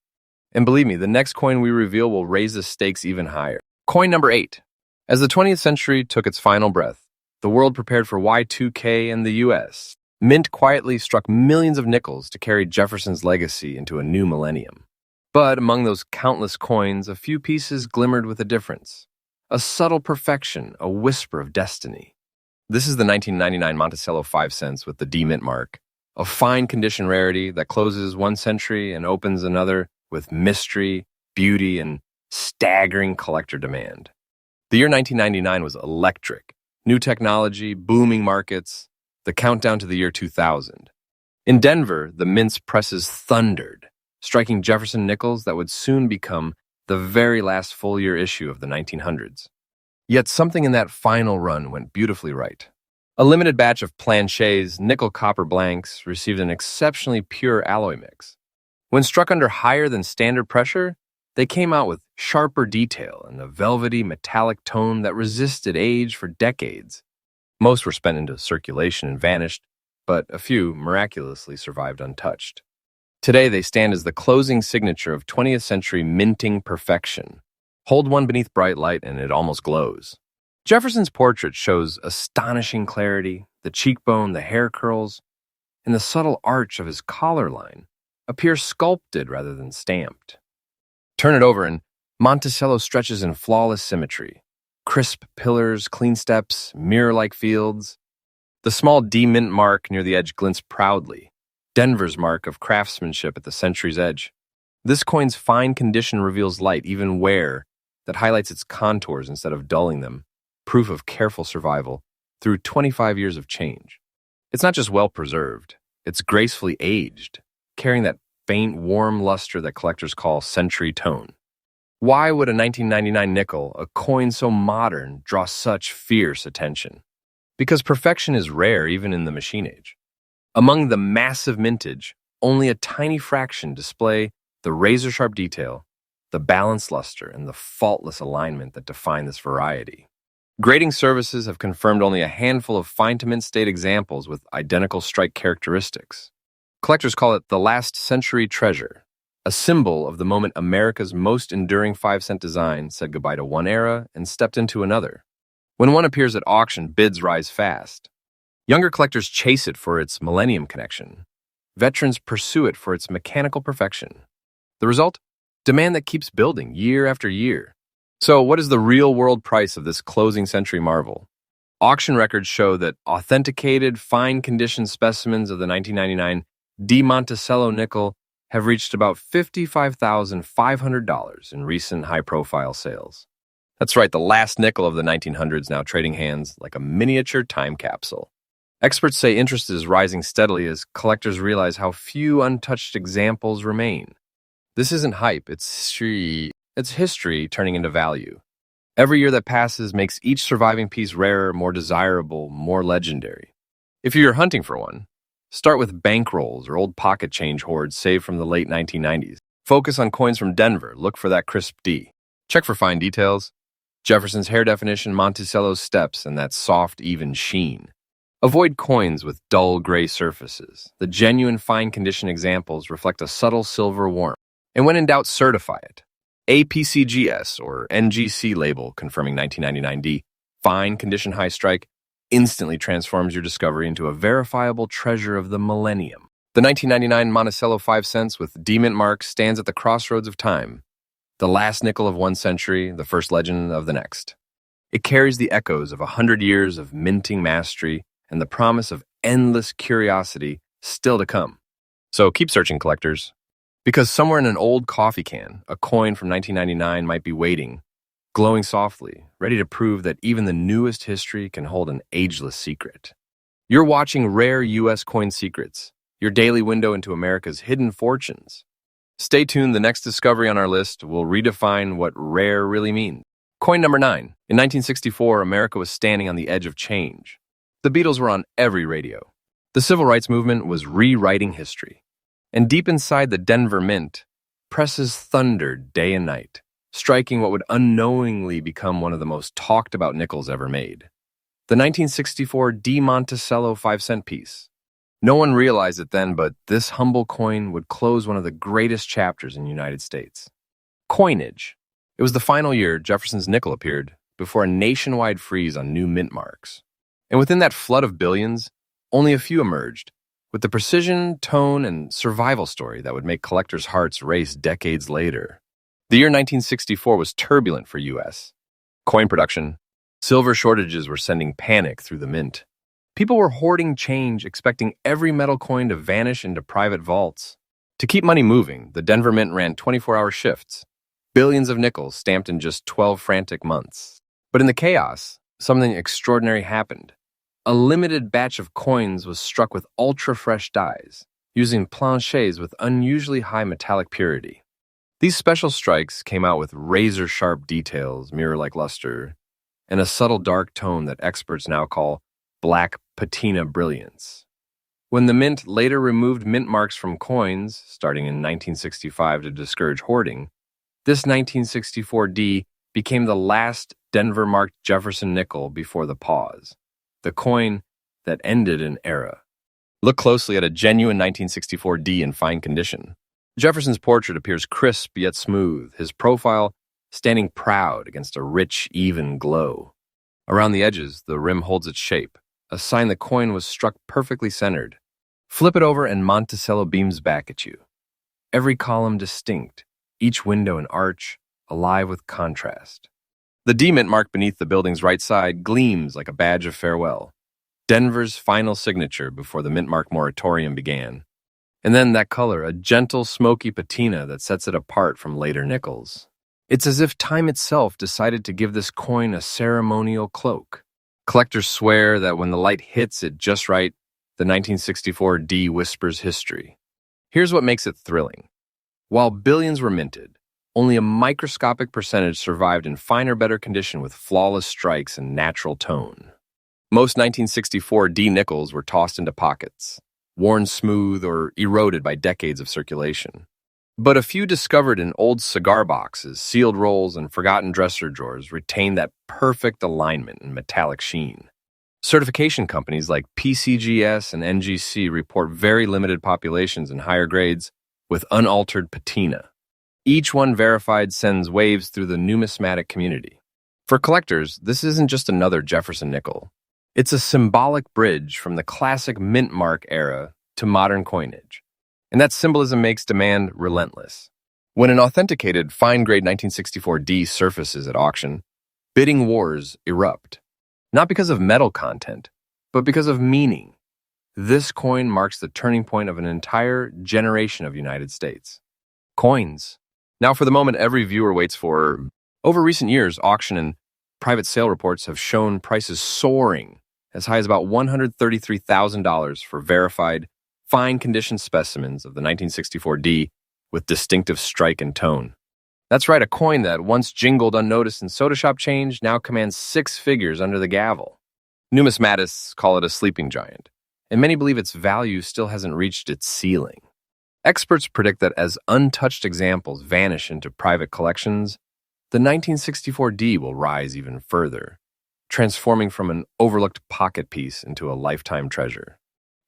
And believe me, the next coin we reveal will raise the stakes even higher. Coin number 8. As the 20th century took its final breath, the world prepared for Y2K and the U.S. Mint quietly struck millions of nickels to carry Jefferson's legacy into a new millennium. But among those countless coins, a few pieces glimmered with a difference. A subtle perfection, a whisper of destiny. This is the 1999 Monticello 5 cents with the D mint mark, a fine condition rarity that closes one century and opens another with mystery, beauty, and staggering collector demand. The year 1999 was electric. New technology, booming markets, the countdown to the year 2000. In Denver, the mint's presses thundered, striking Jefferson Nickels that would soon become the very last full-year issue of the 1900s. Yet something in that final run went beautifully right. A limited batch of planchets, nickel-copper blanks, received an exceptionally pure alloy mix. When struck under higher than standard pressure, they came out with sharper detail and a velvety metallic tone that resisted age for decades. Most were spent into circulation and vanished, but a few miraculously survived untouched. Today, they stand as the closing signature of 20th century minting perfection. Hold one beneath bright light and it almost glows. Jefferson's portrait shows astonishing clarity. The cheekbone, the hair curls, and the subtle arch of his collar line appear sculpted rather than stamped. Turn it over and Monticello stretches in flawless symmetry. Crisp pillars, clean steps, mirror-like fields. The small D mint mark near the edge glints proudly. Denver's mark of craftsmanship at the century's edge. This coin's fine condition reveals light, even wear, that highlights its contours instead of dulling them, proof of careful survival through 25 years of change. It's not just well-preserved, it's gracefully aged, carrying that faint, warm luster that collectors call century tone. Why would a 1999 nickel, a coin so modern, draw such fierce attention? Because perfection is rare even in the machine age. Among the massive mintage, only a tiny fraction display the razor-sharp detail, the balanced luster, and the faultless alignment that define this variety. Grading services have confirmed only a handful of fine-to-mint state examples with identical strike characteristics. Collectors call it the last century treasure, a symbol of the moment America's most enduring 5-cent design said goodbye to one era and stepped into another. When one appears at auction, bids rise fast. Younger collectors chase it for its millennium connection. Veterans pursue it for its mechanical perfection. The result? Demand that keeps building year after year. So what is the real-world price of this closing century marvel? Auction records show that authenticated, fine-condition specimens of the 1999 D Monticello nickel have reached about $55,500 in recent high-profile sales. That's right, the last nickel of the 1900s now trading hands like a miniature time capsule. Experts say interest is rising steadily as collectors realize how few untouched examples remain. This isn't hype, it's history turning into value. Every year that passes makes each surviving piece rarer, more desirable, more legendary. If you're hunting for one, start with bankrolls or old pocket change hoards saved from the late 1990s. Focus on coins from Denver, look for that crisp D. Check for fine details. Jefferson's hair definition, Monticello's steps, and that soft, even sheen. Avoid coins with dull gray surfaces. The genuine fine condition examples reflect a subtle silver warmth. And when in doubt, certify it. APCGS or NGC label confirming 1999D, fine condition high strike, instantly transforms your discovery into a verifiable treasure of the millennium. The 1999 Monticello 5 cents with D mint mark stands at the crossroads of time. The last nickel of one century, the first legend of the next. It carries the echoes of 100 years of minting mastery and the promise of endless curiosity still to come. So keep searching, collectors. Because somewhere in an old coffee can, a coin from 1999 might be waiting, glowing softly, ready to prove that even the newest history can hold an ageless secret. You're watching Rare U.S. Coin Secrets, your daily window into America's hidden fortunes. Stay tuned, the next discovery on our list will redefine what rare really means. Coin number 9. In 1964, America was standing on the edge of change. The Beatles were on every radio. The civil rights movement was rewriting history. And deep inside the Denver Mint, presses thundered day and night, striking what would unknowingly become one of the most talked about nickels ever made. The 1964 Monticello 5-cent piece. No one realized it then, but this humble coin would close one of the greatest chapters in the United States. Coinage. It was the final year Jefferson's nickel appeared before a nationwide freeze on new mint marks. And within that flood of billions, only a few emerged, with the precision, tone, and survival story that would make collectors' hearts race decades later. The year 1964 was turbulent for U.S. coin production. Silver shortages were sending panic through the mint. People were hoarding change, expecting every metal coin to vanish into private vaults. To keep money moving, the Denver Mint ran 24-hour shifts, billions of nickels stamped in just 12 frantic months. But in the chaos, something extraordinary happened. A limited batch of coins was struck with ultra-fresh dyes, using planchets with unusually high metallic purity. These special strikes came out with razor-sharp details, mirror-like luster, and a subtle dark tone that experts now call black patina brilliance. When the mint later removed mint marks from coins, starting in 1965 to discourage hoarding, this 1964 D became the last Denver-marked Jefferson nickel before the pause, the coin that ended an era. Look closely at a genuine 1964 D in fine condition. Jefferson's portrait appears crisp yet smooth, his profile standing proud against a rich, even glow. Around the edges, the rim holds its shape, a sign the coin was struck perfectly centered. Flip it over and Monticello beams back at you. Every column distinct, each window an arch, alive with contrast. The D mint mark beneath the building's right side gleams like a badge of farewell, Denver's final signature before the mint mark moratorium began. And then that color, a gentle, smoky patina that sets it apart from later nickels. It's as if time itself decided to give this coin a ceremonial cloak. Collectors swear that when the light hits it just right, the 1964 D whispers history. Here's what makes it thrilling. While billions were minted, only a microscopic percentage survived in finer, better condition with flawless strikes and natural tone. Most 1964 D nickels were tossed into pockets, worn smooth or eroded by decades of circulation. But a few discovered in old cigar boxes, sealed rolls, and forgotten dresser drawers retained that perfect alignment and metallic sheen. Certification companies like PCGS and NGC report very limited populations in higher grades with unaltered patina. Each one verified sends waves through the numismatic community. For collectors, this isn't just another Jefferson nickel. It's a symbolic bridge from the classic mint mark era to modern coinage. And that symbolism makes demand relentless. When an authenticated, fine-grade 1964 D surfaces at auction, bidding wars erupt. Not because of metal content, but because of meaning. This coin marks the turning point of an entire generation of United States. Coins. Now for the moment every viewer waits for. Over recent years, auction and private sale reports have shown prices soaring as high as about $133,000 for verified, fine-condition specimens of the 1964 D with distinctive strike and tone. That's right, a coin that once jingled unnoticed in soda shop change now commands 6 figures under the gavel. Numismatists call it a sleeping giant, and many believe its value still hasn't reached its ceiling. Experts predict that as untouched examples vanish into private collections, the 1964 D will rise even further, transforming from an overlooked pocket piece into a lifetime treasure.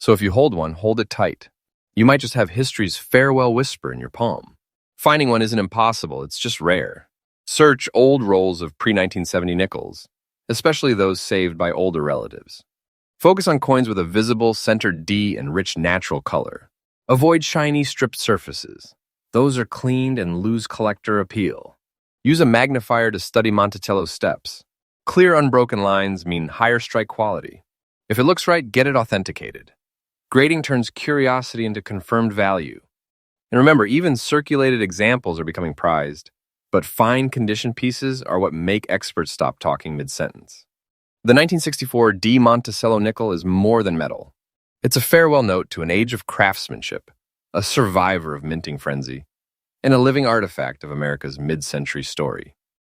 So if you hold one, hold it tight. You might just have history's farewell whisper in your palm. Finding one isn't impossible, it's just rare. Search old rolls of pre-1970 nickels, especially those saved by older relatives. Focus on coins with a visible, centered D and rich natural color. Avoid shiny, stripped surfaces. Those are cleaned and lose collector appeal. Use a magnifier to study Monticello's steps. Clear, unbroken lines mean higher strike quality. If it looks right, get it authenticated. Grading turns curiosity into confirmed value. And remember, even circulated examples are becoming prized, but fine condition pieces are what make experts stop talking mid-sentence. The 1964 D Monticello nickel is more than metal. It's a farewell note to an age of craftsmanship, a survivor of minting frenzy, and a living artifact of America's mid-century story.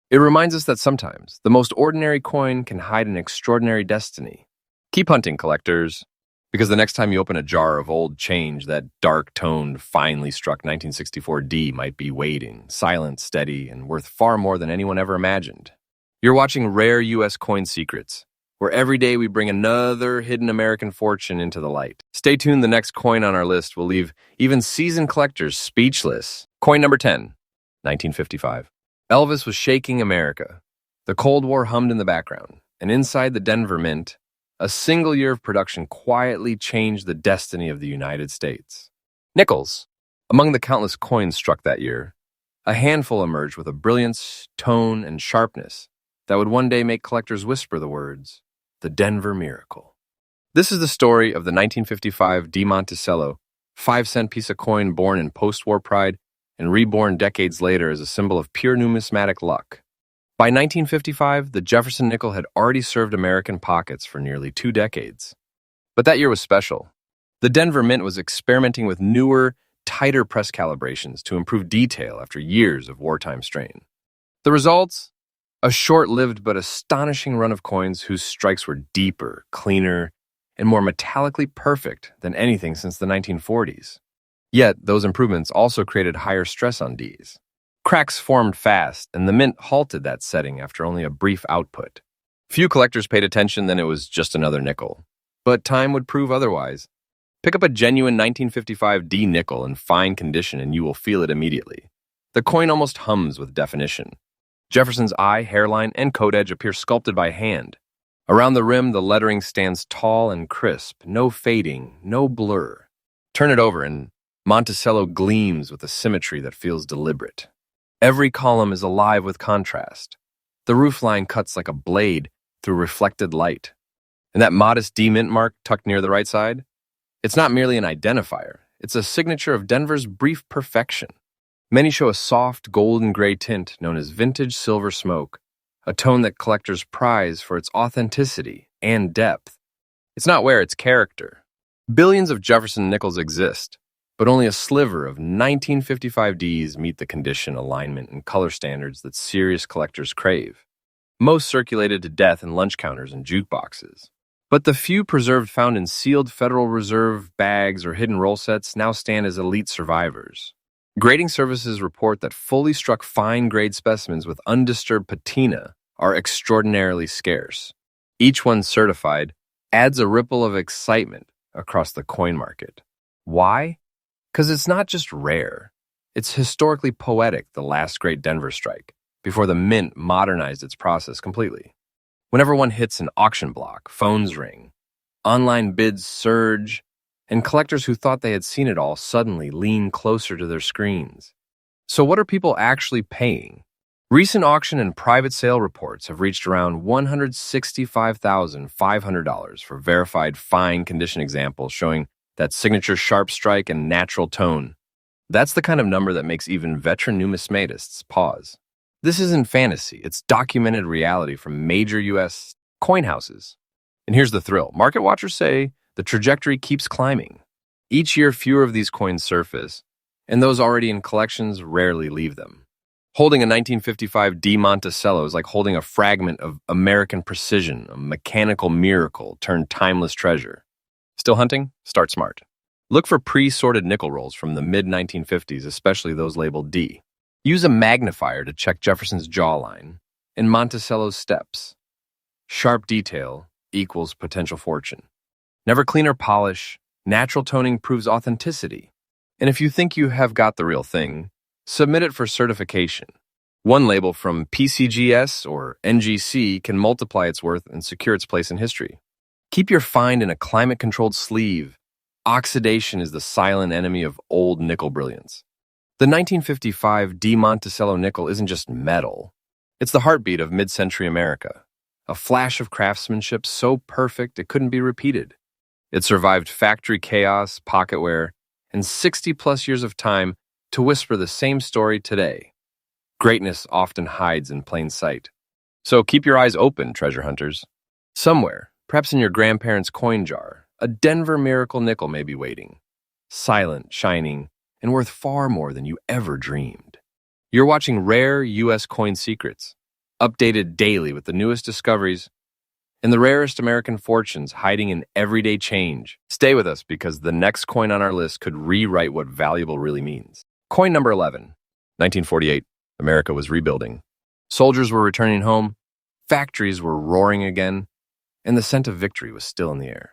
It reminds us that sometimes the most ordinary coin can hide an extraordinary destiny. Keep hunting, collectors, because the next time you open a jar of old change, that dark-toned, finely struck 1964 D might be waiting, silent, steady, and worth far more than anyone ever imagined. You're watching Rare U.S. Coin Secrets, where every day we bring another hidden American fortune into the light. Stay tuned, the next coin on our list will leave even seasoned collectors speechless. Coin number 10, 1955. Elvis was shaking America. The Cold War hummed in the background, and inside the Denver Mint, a single year of production quietly changed the destiny of the United States. Nickels. Among the countless coins struck that year, a handful emerged with a brilliance, tone, and sharpness that would one day make collectors whisper the words, the Denver Miracle. This is the story of the 1955 D. Monticello, 5-cent piece of coin born in post-war pride and reborn decades later as a symbol of pure numismatic luck. By 1955, the Jefferson nickel had already served American pockets for nearly 2 decades. But that year was special. The Denver Mint was experimenting with newer, tighter press calibrations to improve detail after years of wartime strain. The results? A short-lived but astonishing run of coins whose strikes were deeper, cleaner, and more metallically perfect than anything since the 1940s. Yet, those improvements also created higher stress on Ds. Cracks formed fast, and the Mint halted that setting after only a brief output. Few collectors paid attention, then it was just another nickel. But time would prove otherwise. Pick up a genuine 1955 D nickel in fine condition and you will feel it immediately. The coin almost hums with definition. Jefferson's eye, hairline, and coat edge appear sculpted by hand. Around the rim, the lettering stands tall and crisp, no fading, no blur. Turn it over and Monticello gleams with a symmetry that feels deliberate. Every column is alive with contrast. The roofline cuts like a blade through reflected light. And that modest D mint mark tucked near the right side? It's not merely an identifier. It's a signature of Denver's brief perfection. Many show a soft golden gray tint known as vintage silver smoke, a tone that collectors prize for its authenticity and depth. It's not wear, it's character. Billions of Jefferson nickels exist, but only a sliver of 1955 Ds meet the condition, alignment, and color standards that serious collectors crave. Most circulated to death in lunch counters and jukeboxes. But the few preserved found in sealed Federal Reserve bags or hidden roll sets now stand as elite survivors. Grading services report that fully struck fine-grade specimens with undisturbed patina are extraordinarily scarce. Each one certified adds a ripple of excitement across the coin market. Why? Because it's not just rare. It's historically poetic, the last great Denver strike, before the Mint modernized its process completely. Whenever one hits an auction block, phones ring, online bids surge, and collectors who thought they had seen it all suddenly lean closer to their screens. So what are people actually paying? Recent auction and private sale reports have reached around $165,500 for verified fine condition examples showing that signature sharp strike and natural tone. That's the kind of number that makes even veteran numismatists pause. This isn't fantasy, it's documented reality from major U.S. coin houses. And here's the thrill. Market watchers say the trajectory keeps climbing. Each year, fewer of these coins surface, and those already in collections rarely leave them. Holding a 1955 D. Monticello is like holding a fragment of American precision, a mechanical miracle turned timeless treasure. Still hunting? Start smart. Look for pre-sorted nickel rolls from the mid-1950s, especially those labeled D. Use a magnifier to check Jefferson's jawline and Monticello's steps. Sharp detail equals potential fortune. Never clean or polish. Natural toning proves authenticity. And if you think you have got the real thing, submit it for certification. One label from PCGS or NGC can multiply its worth and secure its place in history. Keep your find in a climate-controlled sleeve. Oxidation is the silent enemy of old nickel brilliance. The 1955 D. Monticello nickel isn't just metal. It's the heartbeat of mid-century America. A flash of craftsmanship so perfect it couldn't be repeated. It survived factory chaos, pocket wear, and 60-plus years of time to whisper the same story today. Greatness often hides in plain sight. So keep your eyes open, treasure hunters. Somewhere, perhaps in your grandparents' coin jar, a Denver miracle nickel may be waiting, silent, shining, and worth far more than you ever dreamed. You're watching Rare U.S. Coin Secrets, updated daily with the newest discoveries and the rarest American fortunes hiding in everyday change. Stay with us because the next coin on our list could rewrite what valuable really means. Coin number 11, 1948. America was rebuilding. Soldiers were returning home, factories were roaring again, and the scent of victory was still in the air.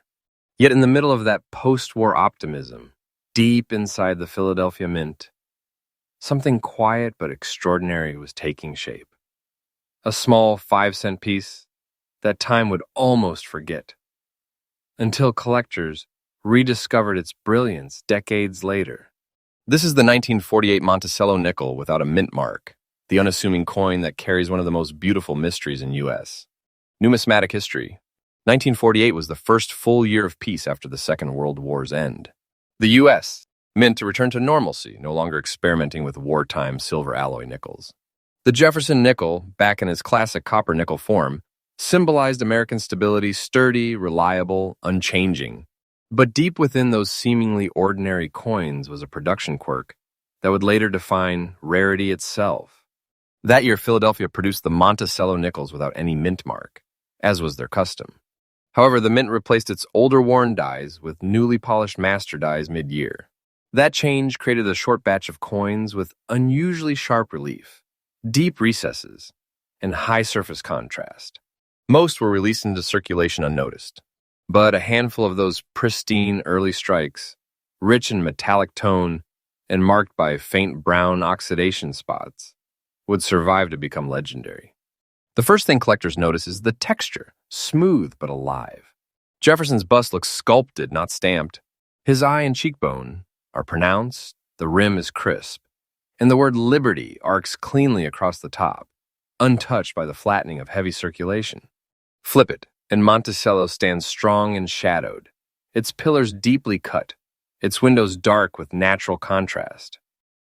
Yet in the middle of that post-war optimism, deep inside the Philadelphia Mint, something quiet but extraordinary was taking shape. A small 5-cent piece that time would almost forget, until collectors rediscovered its brilliance decades later. This is the 1948 Monticello nickel without a mint mark, the unassuming coin that carries one of the most beautiful mysteries in U.S. numismatic history. 1948 was the first full year of peace after the Second World War's end. The U.S. Mint to return to normalcy, no longer experimenting with wartime silver alloy nickels. The Jefferson nickel, back in its classic copper-nickel form, symbolized American stability, sturdy, reliable, unchanging. But deep within those seemingly ordinary coins was a production quirk that would later define rarity itself. That year, Philadelphia produced the Monticello nickels without any mint mark, as was their custom. However, the mint replaced its older worn dies with newly polished master dies mid-year. That change created a short batch of coins with unusually sharp relief, deep recesses, and high surface contrast. Most were released into circulation unnoticed, but a handful of those pristine early strikes, rich in metallic tone and marked by faint brown oxidation spots, would survive to become legendary. The first thing collectors notice is the texture, smooth but alive. Jefferson's bust looks sculpted, not stamped. His eye and cheekbone are pronounced, the rim is crisp, and the word Liberty arcs cleanly across the top, untouched by the flattening of heavy circulation. Flip it, and Monticello stands strong and shadowed, its pillars deeply cut, its windows dark with natural contrast.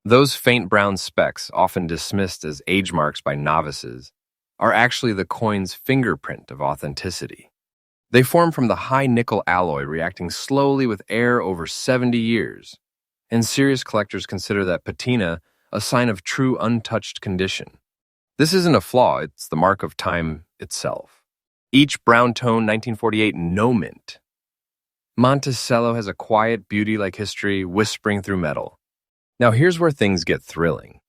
Those faint brown specks, often dismissed as age marks by novices, are actually the coin's fingerprint of authenticity. They form from the high nickel alloy reacting slowly with air over 70 years, and serious collectors consider that patina a sign of true untouched condition. This isn't a flaw, it's the mark of time itself. Each brown tone 1948 no mint. Monticello has a quiet beauty like history whispering through metal. Now here's where things get thrilling.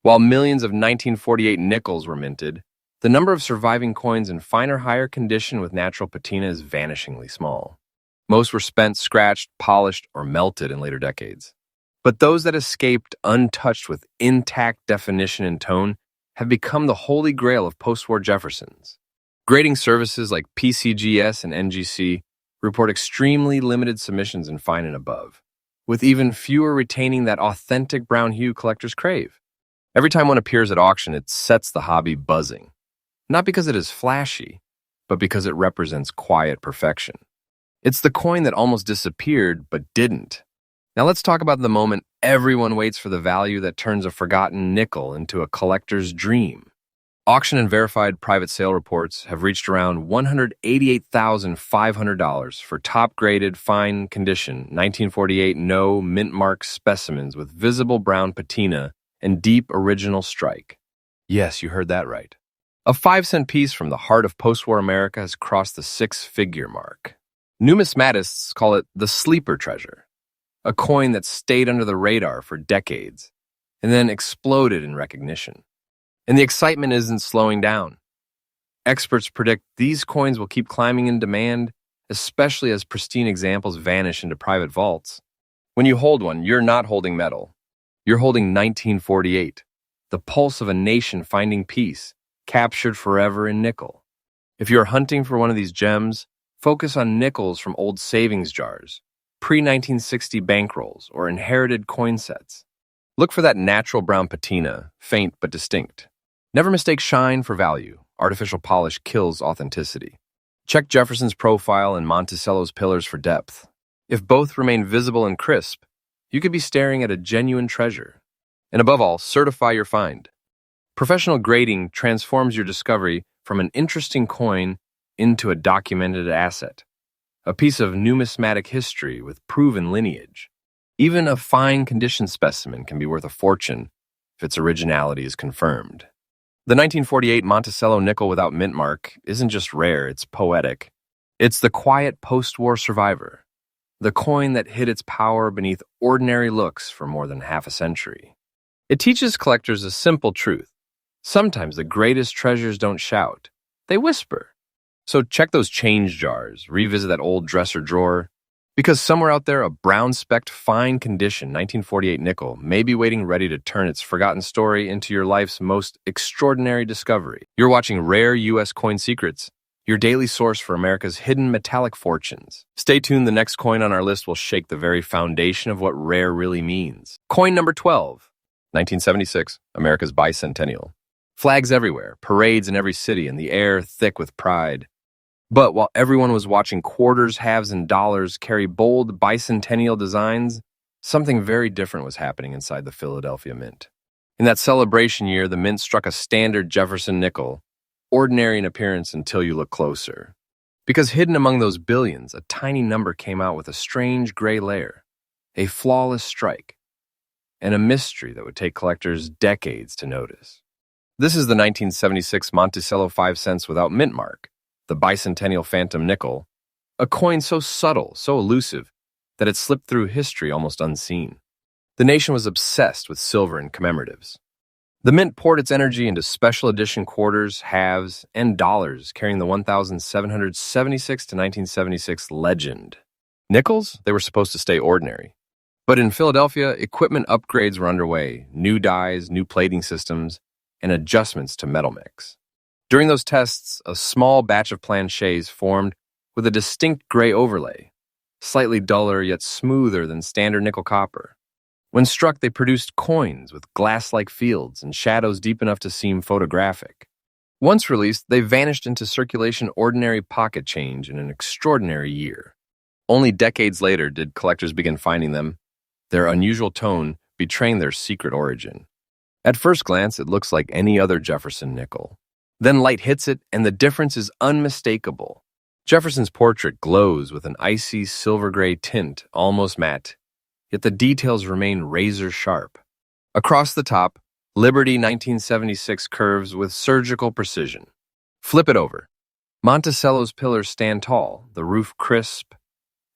While millions of 1948 nickels were minted, the number of surviving coins in finer, higher condition with natural patina is vanishingly small. Most were spent, scratched, polished, or melted in later decades. But those that escaped untouched with intact definition and tone have become the holy grail of post-war Jeffersons. Grading services like PCGS and NGC report extremely limited submissions in fine and above, with even fewer retaining that authentic brown hue collectors crave. Every time one appears at auction, it sets the hobby buzzing. Not because it is flashy, but because it represents quiet perfection. It's the coin that almost disappeared, but didn't. Now let's talk about the moment everyone waits for, the value that turns a forgotten nickel into a collector's dream. Auction and verified private sale reports have reached around $188,500 for top-graded, fine condition 1948 no mint mark specimens with visible brown patina and deep original strike. Yes, you heard that right. A 5-cent piece from the heart of post-war America has crossed the 6-figure mark. Numismatists call it the sleeper treasure, a coin that stayed under the radar for decades and then exploded in recognition. And the excitement isn't slowing down. Experts predict these coins will keep climbing in demand, especially as pristine examples vanish into private vaults. When you hold one, you're not holding metal. You're holding 1948, the pulse of a nation finding peace, captured forever in nickel. If you're hunting for one of these gems, focus on nickels from old savings jars, pre-1960 bankrolls, or inherited coin sets. Look for that natural brown patina, faint but distinct. Never mistake shine for value. Artificial polish kills authenticity. Check Jefferson's profile and Monticello's pillars for depth. If both remain visible and crisp, you could be staring at a genuine treasure. And above all, certify your find. Professional grading transforms your discovery from an interesting coin into a documented asset. a piece of numismatic history with proven lineage. Even a fine condition specimen can be worth a fortune if its originality is confirmed. The 1948 Monticello nickel without mint mark isn't just rare, it's poetic. It's the quiet post-war survivor, the coin that hid its power beneath ordinary looks for more than half a century. It teaches collectors a simple truth. Sometimes the greatest treasures don't shout, they whisper. So check those change jars, revisit that old dresser drawer, because somewhere out there a brown-specked, fine condition 1948 nickel may be waiting ready to turn its forgotten story into your life's most extraordinary discovery. You're watching Rare U.S. Coin Secrets, your daily source for America's hidden metallic fortunes. Stay tuned, the next coin on our list will shake the very foundation of what rare really means. Coin number 12, 1976, America's bicentennial. Flags everywhere, parades in every city, and the air thick with pride. But while everyone was watching quarters, halves, and dollars carry bold bicentennial designs, something very different was happening inside the Philadelphia Mint. In that celebration year, the Mint struck a standard Jefferson nickel, ordinary in appearance until you look closer. Because hidden among those billions, a tiny number came out with a strange gray layer, a flawless strike, and a mystery that would take collectors decades to notice. This is the 1976 Monticello 5 cents without mint mark, the bicentennial phantom nickel, a coin so subtle, so elusive, that it slipped through history almost unseen. The nation was obsessed with silver and commemoratives. The Mint poured its energy into special edition quarters, halves, and dollars carrying the 1776 to 1976 legend. Nickels, they were supposed to stay ordinary. But in Philadelphia, equipment upgrades were underway, new dies, new plating systems, and adjustments to metal mix. During those tests, a small batch of planchets formed with a distinct gray overlay, slightly duller yet smoother than standard nickel copper. When struck, they produced coins with glass-like fields and shadows deep enough to seem photographic. Once released, they vanished into circulation ordinary pocket change in an extraordinary year. Only decades later did collectors begin finding them, their unusual tone betraying their secret origin. At first glance, it looks like any other Jefferson nickel. Then light hits it, and the difference is unmistakable. Jefferson's portrait glows with an icy silver-gray tint, almost matte, yet the details remain razor-sharp. Across the top, Liberty 1976 curves with surgical precision. Flip it over. Monticello's pillars stand tall, the roof crisp,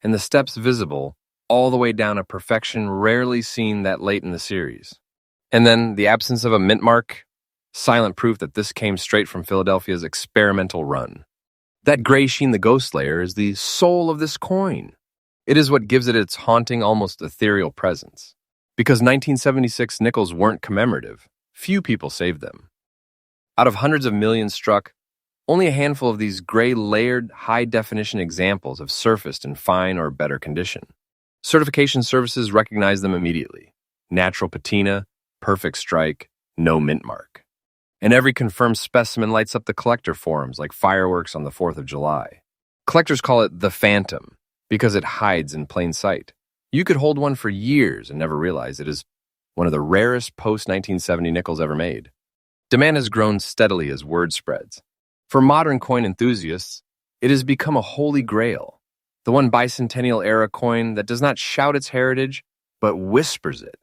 and the steps visible all the way down a perfection rarely seen that late in the series. And then the absence of a mint mark, silent proof that this came straight from Philadelphia's experimental run. That gray sheen, the ghost layer, is the soul of this coin. It is what gives it its haunting, almost ethereal presence. Because 1976 nickels weren't commemorative, few people saved them. Out of hundreds of millions struck, only a handful of these gray layered, high-definition examples have surfaced in fine or better condition. Certification services recognize them immediately. Natural patina, perfect strike, no mint mark. And every confirmed specimen lights up the collector forums like fireworks on the 4th of July. Collectors call it the Phantom because it hides in plain sight. You could hold one for years and never realize it is one of the rarest post-1970 nickels ever made. Demand has grown steadily as word spreads. For modern coin enthusiasts, it has become a holy grail, the one bicentennial-era coin that does not shout its heritage, but whispers it.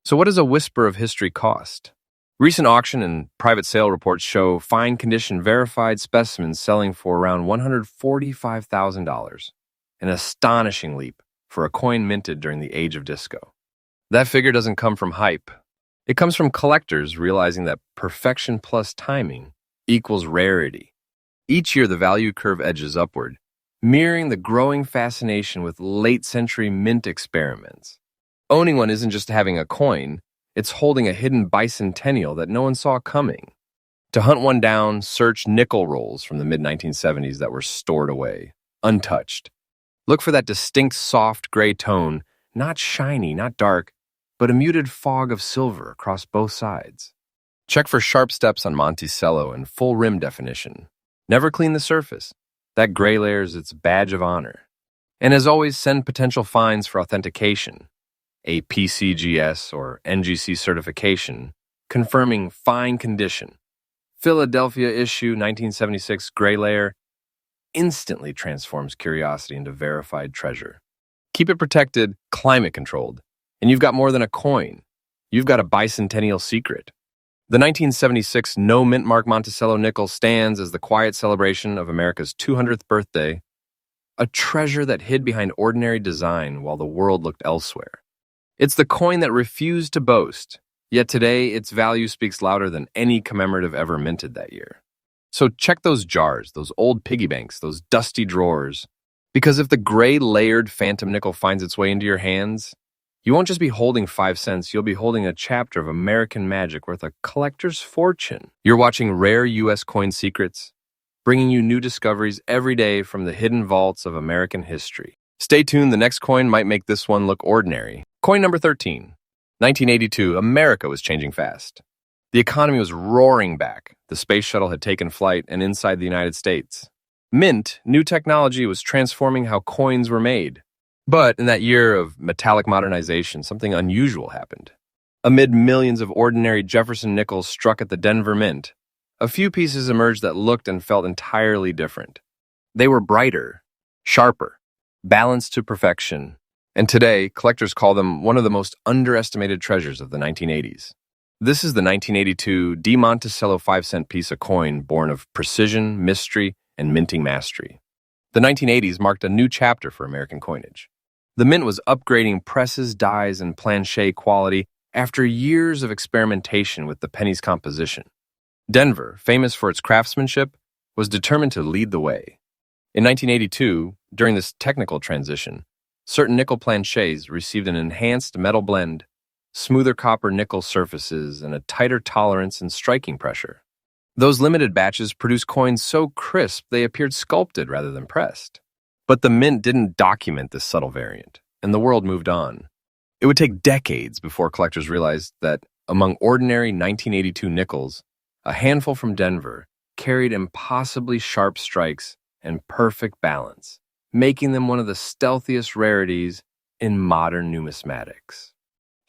So what does a whisper of history cost? Recent auction and private sale reports show fine condition verified specimens selling for around $145,000, an astonishing leap for a coin minted during the age of disco. That figure doesn't come from hype. It comes from collectors realizing that perfection plus timing equals rarity. Each year the value curve edges upward, mirroring the growing fascination with late-century mint experiments. Owning one isn't just having a coin, it's holding a hidden bicentennial that no one saw coming. To hunt one down, search nickel rolls from the mid-1970s that were stored away, untouched. Look for that distinct soft gray tone, not shiny, not dark, but a muted fog of silver across both sides. Check for sharp steps on Monticello and full rim definition. Never clean the surface. That gray layer is its badge of honor. And as always, send potential finds for authentication. A PCGS or NGC certification, confirming fine condition. Philadelphia issue 1976 gray layer, instantly transforms curiosity into verified treasure. Keep it protected, climate controlled, and you've got more than a coin. You've got a bicentennial secret. The 1976 no mint mark Monticello nickel stands as the quiet celebration of America's 200th birthday, a treasure that hid behind ordinary design while the world looked elsewhere. It's the coin that refused to boast, yet today its value speaks louder than any commemorative ever minted that year. So check those jars, those old piggy banks, those dusty drawers, because if the gray layered phantom nickel finds its way into your hands, you won't just be holding 5 cents, you'll be holding a chapter of American magic worth a collector's fortune. You're watching Rare U.S. Coin Secrets, bringing you new discoveries every day from the hidden vaults of American history. Stay tuned, the next coin might make this one look ordinary. Coin number 13. 1982, America was changing fast. The economy was roaring back. The space shuttle had taken flight, and inside the United States, mint, new technology, was transforming how coins were made. But in that year of metallic modernization, something unusual happened. Amid millions of ordinary Jefferson Nickels struck at the Denver Mint, a few pieces emerged that looked and felt entirely different. They were brighter, sharper, balanced to perfection, and today, collectors call them one of the most underestimated treasures of the 1980s. This is the 1982 Monticello 5-cent piece of coin born of precision, mystery, and minting mastery. The 1980s marked a new chapter for American coinage. The mint was upgrading presses, dies, and planche quality after years of experimentation with the penny's composition. Denver, famous for its craftsmanship, was determined to lead the way. In 1982, during this technical transition, certain nickel planches received an enhanced metal blend, smoother copper-nickel surfaces, and a tighter tolerance and striking pressure. Those limited batches produced coins so crisp they appeared sculpted rather than pressed. But the mint didn't document this subtle variant, and the world moved on. It would take decades before collectors realized that among ordinary 1982 nickels, a handful from Denver carried impossibly sharp strikes and perfect balance, making them one of the stealthiest rarities in modern numismatics.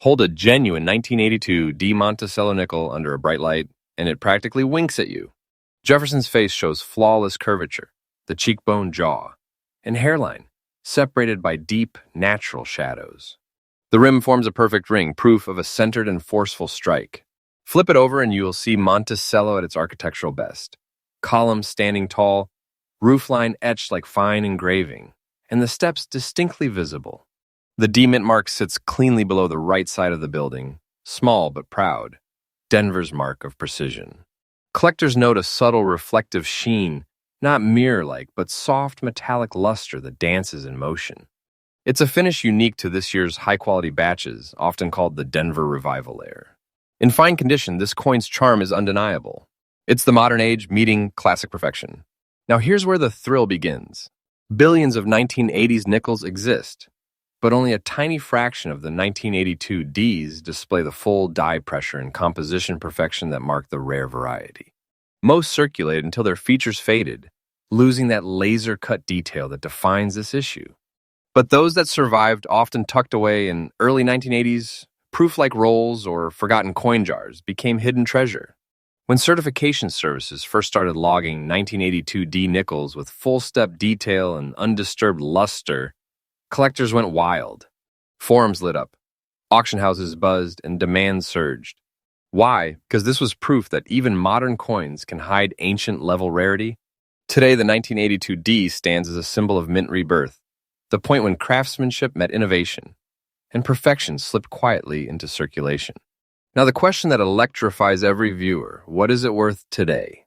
Hold a genuine 1982 Monticello nickel under a bright light, and it practically winks at you. Jefferson's face shows flawless curvature, the cheekbone jaw, and hairline, separated by deep, natural shadows. The rim forms a perfect ring, proof of a centered and forceful strike. Flip it over and you will see Monticello at its architectural best. Columns standing tall, roofline etched like fine engraving, and the steps distinctly visible. The D mint mark sits cleanly below the right side of the building, small but proud, Denver's mark of precision. Collectors note a subtle reflective sheen, not mirror-like, but soft metallic luster that dances in motion. It's a finish unique to this year's high-quality batches, often called the Denver Revival layer. In fine condition, this coin's charm is undeniable. It's the modern age meeting classic perfection. Now here's where the thrill begins. Billions of 1980s nickels exist, but only a tiny fraction of the 1982 Ds display the full die pressure and composition perfection that mark the rare variety. Most circulate until their features faded, losing that laser-cut detail that defines this issue. But those that survived, often tucked away in early 1980s, proof-like rolls or forgotten coin jars, became hidden treasure. When certification services first started logging 1982 D nickels with full-step detail and undisturbed luster, collectors went wild. Forums lit up, auction houses buzzed, and demand surged. Why? Because this was proof that even modern coins can hide ancient-level rarity. Today, the 1982 D stands as a symbol of mint rebirth, the point when craftsmanship met innovation, and perfection slipped quietly into circulation. Now, the question that electrifies every viewer, what is it worth today?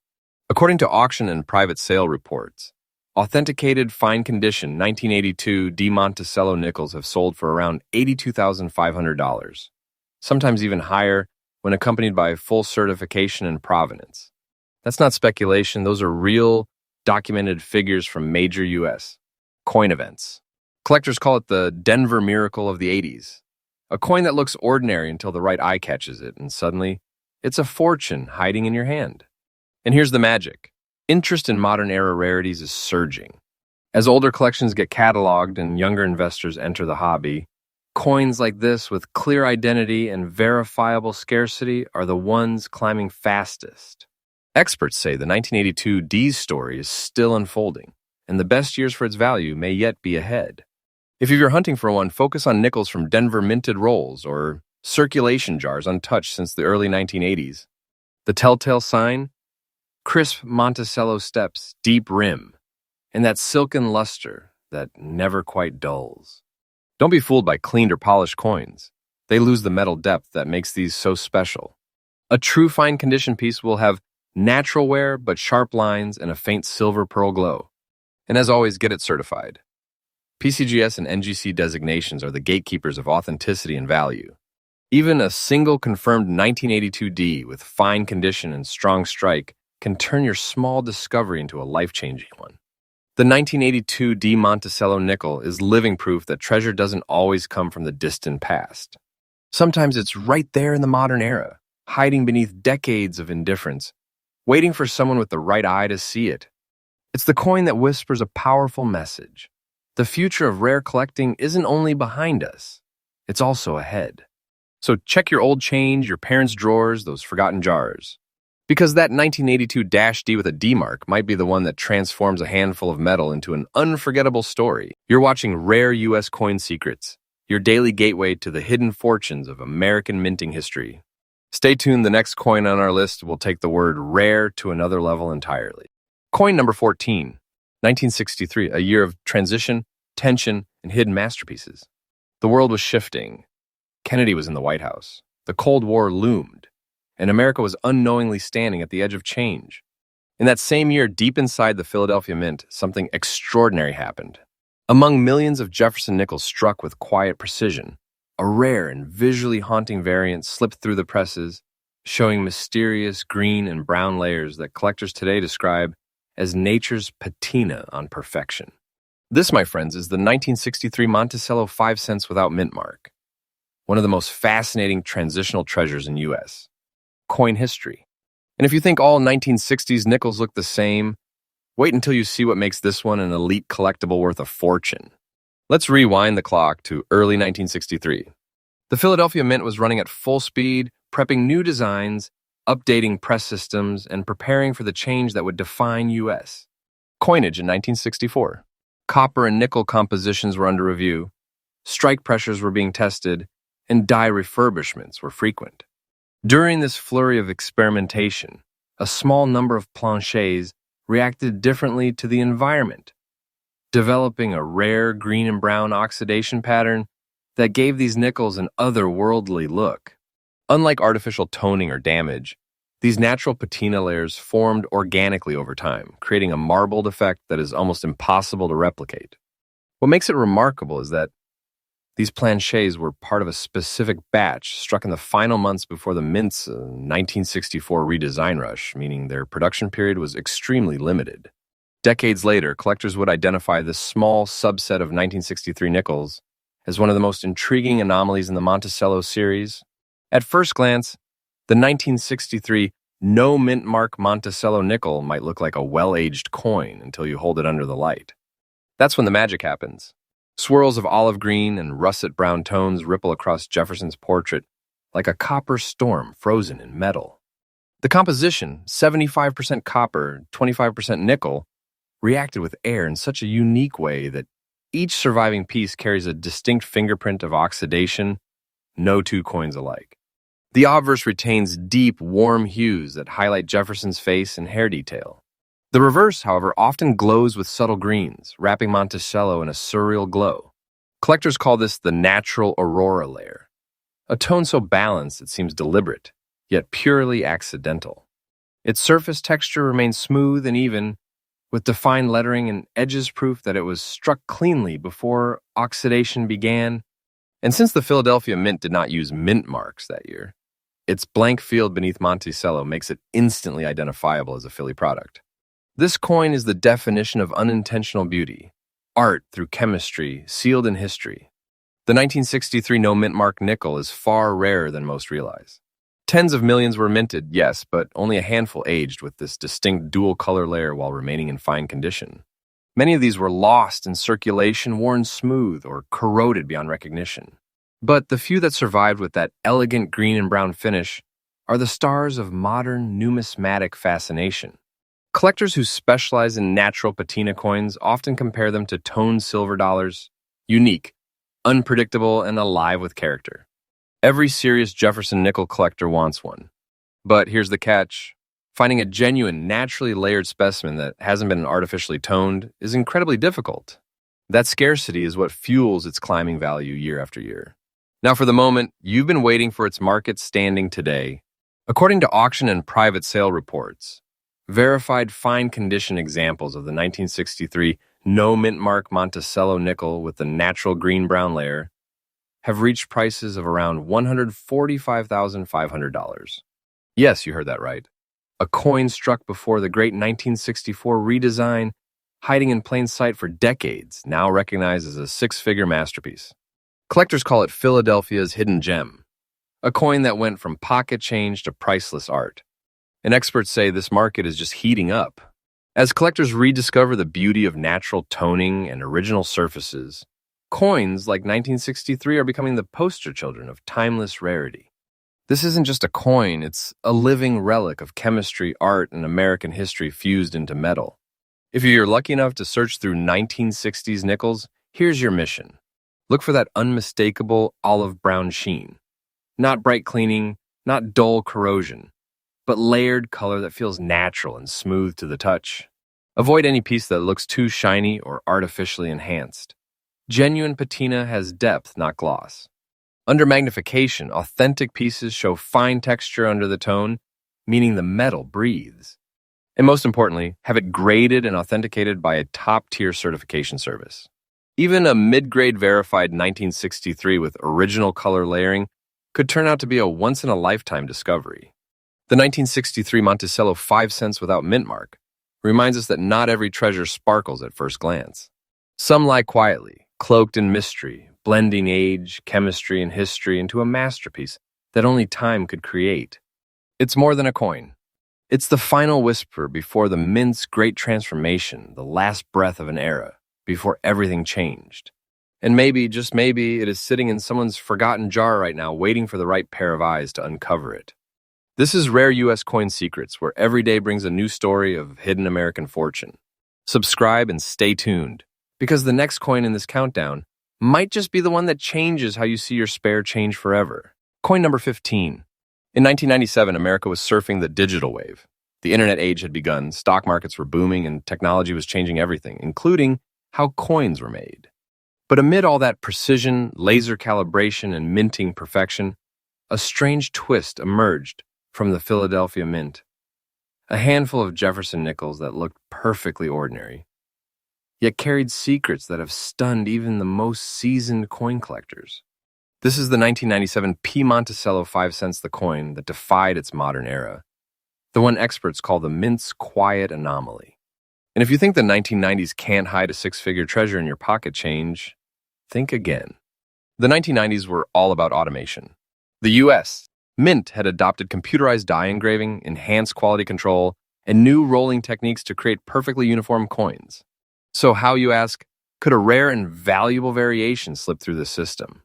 According to auction and private sale reports, authenticated, fine-condition 1982 Monticello nickels have sold for around $82,500, sometimes even higher when accompanied by full certification and provenance. That's not speculation, those are real, documented figures from major U.S. coin events. Collectors call it the Denver miracle of the 80s, a coin that looks ordinary until the right eye catches it, and suddenly, it's a fortune hiding in your hand. And here's the magic. Interest in modern-era rarities is surging. As older collections get cataloged and younger investors enter the hobby, coins like this with clear identity and verifiable scarcity are the ones climbing fastest. Experts say the 1982 D's story is still unfolding. and the best years for its value may yet be ahead. If you're hunting for one, focus on nickels from Denver minted rolls or circulation jars untouched since the early 1980s. The telltale sign? Crisp Monticello steps, deep rim, and that silken luster that never quite dulls. Don't be fooled by cleaned or polished coins. They lose the metal depth that makes these so special. A true fine condition piece will have natural wear but sharp lines and a faint silver pearl glow. And as always, get it certified. PCGS and NGC designations are the gatekeepers of authenticity and value. Even a single confirmed 1982D with fine condition and strong strike can turn your small discovery into a life-changing one. The 1982D Monticello nickel is living proof that treasure doesn't always come from the distant past. Sometimes it's right there in the modern era, hiding beneath decades of indifference, waiting for someone with the right eye to see it. It's the coin that whispers a powerful message. The future of rare collecting isn't only behind us, it's also ahead. So check your old change, your parents' drawers, those forgotten jars. Because that 1982-D with a D mark might be the one that transforms a handful of metal into an unforgettable story. You're watching Rare U.S. Coin Secrets, your daily gateway to the hidden fortunes of American minting history. Stay tuned, the next coin on our list will take the word rare to another level entirely. Coin number 14, 1963, a year of transition, tension, and hidden masterpieces. The world was shifting. Kennedy was in the White House. The Cold War loomed, and America was unknowingly standing at the edge of change. In that same year, deep inside the Philadelphia Mint, something extraordinary happened. Among millions of Jefferson Nickels struck with quiet precision, a rare and visually haunting variant slipped through the presses, showing mysterious green and brown layers that collectors today describe as nature's patina on perfection. This, my friends, is the 1963 Monticello 5 cents without mint mark, one of the most fascinating transitional treasures in U.S. coin history. And if you think all 1960s nickels look the same, wait until you see what makes this one an elite collectible worth a fortune. Let's rewind the clock to early 1963. The Philadelphia Mint was running at full speed, prepping new designs, updating press systems, and preparing for the change that would define U.S. coinage in 1964. Copper and nickel compositions were under review, strike pressures were being tested, and die refurbishments were frequent. During this flurry of experimentation, a small number of planchets reacted differently to the environment, developing a rare green and brown oxidation pattern that gave these nickels an otherworldly look. Unlike artificial toning or damage, these natural patina layers formed organically over time, creating a marbled effect that is almost impossible to replicate. What makes it remarkable is that these planchets were part of a specific batch struck in the final months before the Mint's 1964 redesign rush, meaning their production period was extremely limited. Decades later, collectors would identify this small subset of 1963 nickels as one of the most intriguing anomalies in the Monticello series. At first glance, the 1963 no mint mark Monticello nickel might look like a well-aged coin until you hold it under the light. That's when the magic happens. Swirls of olive green and russet brown tones ripple across Jefferson's portrait like a copper storm frozen in metal. The composition, 75% copper, 25% nickel, reacted with air in such a unique way that each surviving piece carries a distinct fingerprint of oxidation, no two coins alike. The obverse retains deep, warm hues that highlight Jefferson's face and hair detail. The reverse, however, often glows with subtle greens, wrapping Monticello in a surreal glow. Collectors call this the natural aurora layer, a tone so balanced it seems deliberate, yet purely accidental. Its surface texture remains smooth and even, with defined lettering and edges proof that it was struck cleanly before oxidation began. And since the Philadelphia Mint did not use mint marks that year, its blank field beneath Monticello makes it instantly identifiable as a Philly product. This coin is the definition of unintentional beauty, art through chemistry, sealed in history. The 1963 no mint mark nickel is far rarer than most realize. Tens of millions were minted, yes, but only a handful aged with this distinct dual color layer while remaining in fine condition. Many of these were lost in circulation, worn smooth, or corroded beyond recognition. But the few that survived with that elegant green and brown finish are the stars of modern numismatic fascination. Collectors who specialize in natural patina coins often compare them to toned silver dollars, unique, unpredictable, and alive with character. Every serious Jefferson nickel collector wants one. But here's the catch. Finding a genuine, naturally layered specimen that hasn't been artificially toned is incredibly difficult. That scarcity is what fuels its climbing value year after year. Now, for the moment you've been waiting for its market standing today. According to auction and private sale reports, verified fine condition examples of the 1963 no mint mark Monticello nickel with the natural green-brown layer have reached prices of around $145,500. Yes, you heard that right. A coin struck before the great 1964 redesign, hiding in plain sight for decades, now recognized as a six-figure masterpiece. Collectors call it Philadelphia's hidden gem, a coin that went from pocket change to priceless art. And experts say this market is just heating up. As collectors rediscover the beauty of natural toning and original surfaces, coins like 1963 are becoming the poster children of timeless rarity. This isn't just a coin, it's a living relic of chemistry, art, and American history fused into metal. If you're lucky enough to search through 1960s nickels, here's your mission. Look for that unmistakable olive brown sheen. Not bright cleaning, not dull corrosion, but layered color that feels natural and smooth to the touch. Avoid any piece that looks too shiny or artificially enhanced. Genuine patina has depth, not gloss. Under magnification, authentic pieces show fine texture under the tone, meaning the metal breathes. And most importantly, have it graded and authenticated by a top-tier certification service. Even a mid-grade verified 1963 with original color layering could turn out to be a once-in-a-lifetime discovery. The 1963 Monticello 5 cents without mint mark reminds us that not every treasure sparkles at first glance. Some lie quietly, cloaked in mystery, blending age, chemistry, and history into a masterpiece that only time could create. It's more than a coin. It's the final whisper before the mint's great transformation, the last breath of an era, before everything changed. And maybe, just maybe, it is sitting in someone's forgotten jar right now, waiting for the right pair of eyes to uncover it. This is Rare U.S. Coin Secrets, where every day brings a new story of hidden American fortune. Subscribe and stay tuned, because the next coin in this countdown might just be the one that changes how you see your spare change forever. Coin number 15. In 1997, America was surfing the digital wave. The internet age had begun, stock markets were booming, and technology was changing everything, including how coins were made. But amid all that precision, laser calibration, and minting perfection, a strange twist emerged from the Philadelphia Mint. A handful of Jefferson nickels that looked perfectly ordinary, yet carried secrets that have stunned even the most seasoned coin collectors. This is the 1997 P. Monticello 5 cents the coin that defied its modern era, the one experts call the Mint's quiet anomaly. And if you think the 1990s can't hide a six-figure treasure in your pocket change, think again. The 1990s were all about automation. The U.S. Mint had adopted computerized die engraving, enhanced quality control, and new rolling techniques to create perfectly uniform coins. So how, you ask, could a rare and valuable variation slip through the system?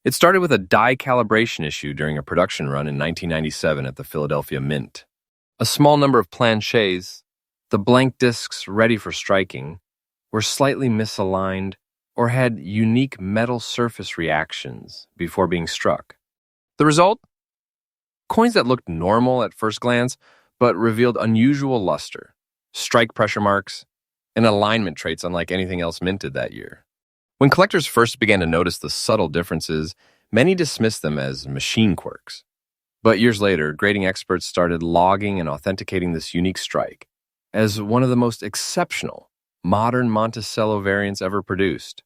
It started with a die calibration issue during a production run in 1997 at the Philadelphia Mint. A small number of planchets, the blank discs ready for striking, were slightly misaligned or had unique metal surface reactions before being struck. The result? Coins that looked normal at first glance, but revealed unusual luster, strike pressure marks, and alignment traits unlike anything else minted that year. When collectors first began to notice the subtle differences, many dismissed them as machine quirks. But years later, grading experts started logging and authenticating this unique strike as one of the most exceptional modern Monticello variants ever produced.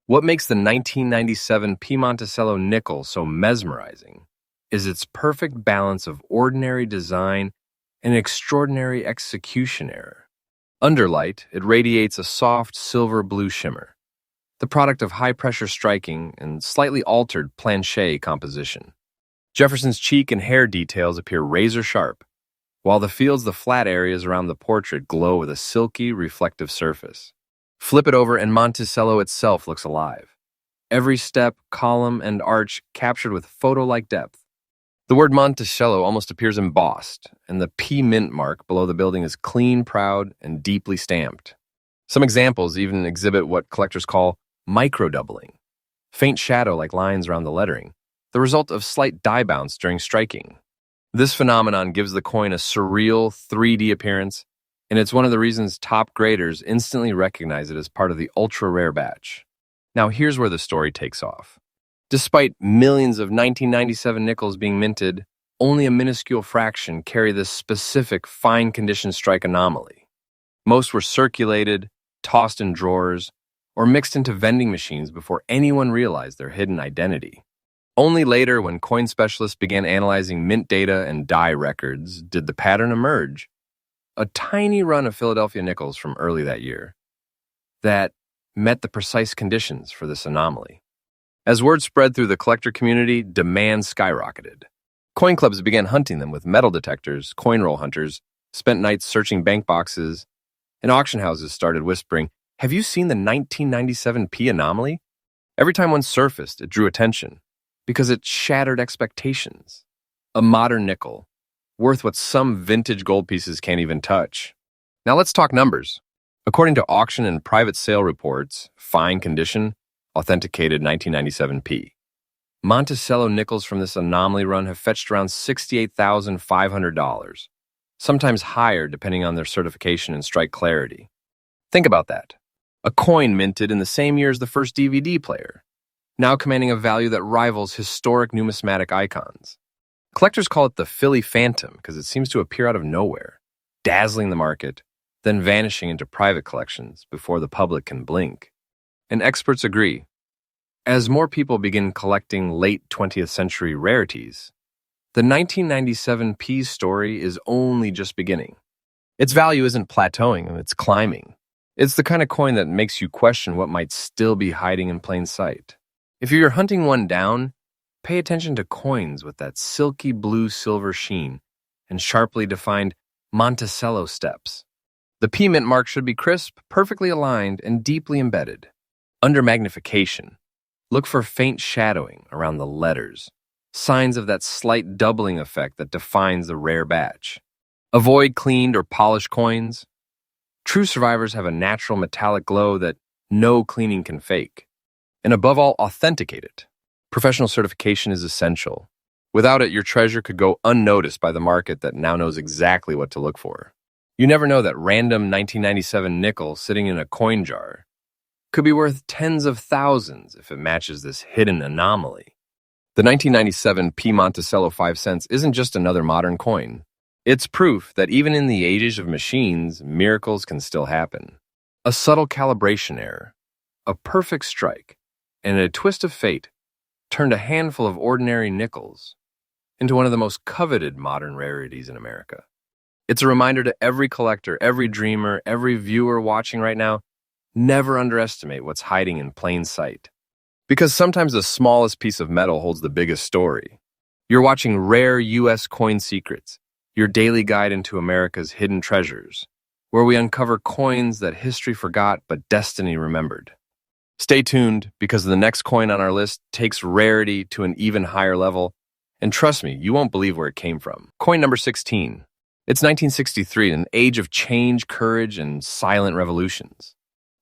What makes the 1997 P. Monticello nickel so mesmerizing is its perfect balance of ordinary design and extraordinary execution error. Under light, it radiates a soft silver-blue shimmer, the product of high-pressure striking and slightly altered planchet composition. Jefferson's cheek and hair details appear razor-sharp, while the flat areas around the portrait glow with a silky, reflective surface. Flip it over and Monticello itself looks alive. Every step, column, and arch captured with photo-like depth. The word Monticello almost appears embossed, and the P mint mark below the building is clean, proud, and deeply stamped. Some examples even exhibit what collectors call micro-doubling, faint shadow-like lines around the lettering, the result of slight die bounce during striking. This phenomenon gives the coin a surreal 3D appearance, and it's one of the reasons top graders instantly recognize it as part of the ultra-rare batch. Now here's where the story takes off. Despite millions of 1997 nickels being minted, only a minuscule fraction carry this specific fine-condition strike anomaly. Most were circulated, tossed in drawers, or mixed into vending machines before anyone realized their hidden identity. Only later, when coin specialists began analyzing mint data and die records, did the pattern emerge. A tiny run of Philadelphia nickels from early that year that met the precise conditions for this anomaly. As word spread through the collector community, demand skyrocketed. Coin clubs began hunting them with metal detectors, coin roll hunters spent nights searching bank boxes, and auction houses started whispering, "Have you seen the 1997 P anomaly?" Every time one surfaced, it drew attention because it shattered expectations. A modern nickel, worth what some vintage gold pieces can't even touch. Now let's talk numbers. According to auction and private sale reports, fine condition, authenticated 1997 P. Monticello nickels from this anomaly run have fetched around $68,500, sometimes higher depending on their certification and strike clarity. Think about that. A coin minted in the same year as the first DVD player, now commanding a value that rivals historic numismatic icons. Collectors call it the Philly Phantom because it seems to appear out of nowhere, dazzling the market, then vanishing into private collections before the public can blink. And experts agree. As more people begin collecting late 20th century rarities, the 1997 P story is only just beginning. Its value isn't plateauing, it's climbing. It's the kind of coin that makes you question what might still be hiding in plain sight. If you're hunting one down, pay attention to coins with that silky blue-silver sheen and sharply defined Monticello steps. The P mint mark should be crisp, perfectly aligned, and deeply embedded. Under magnification, look for faint shadowing around the letters, signs of that slight doubling effect that defines the rare batch. Avoid cleaned or polished coins. True survivors have a natural metallic glow that no cleaning can fake. And above all, authenticate it. Professional certification is essential. Without it, your treasure could go unnoticed by the market that now knows exactly what to look for. You never know that random 1997 nickel sitting in a coin jar could be worth tens of thousands if it matches this hidden anomaly. The 1997 P Monticello 5 cents isn't just another modern coin. It's proof that even in the age of machines, miracles can still happen. A subtle calibration error, a perfect strike, and a twist of fate turned a handful of ordinary nickels into one of the most coveted modern rarities in America. It's a reminder to every collector, every dreamer, every viewer watching right now, never underestimate what's hiding in plain sight. Because sometimes the smallest piece of metal holds the biggest story. You're watching Rare U.S. Coin Secrets, your daily guide into America's hidden treasures, where we uncover coins that history forgot but destiny remembered. Stay tuned, because the next coin on our list takes rarity to an even higher level, and trust me, you won't believe where it came from. Coin number 16. It's 1963, an age of change, courage, and silent revolutions.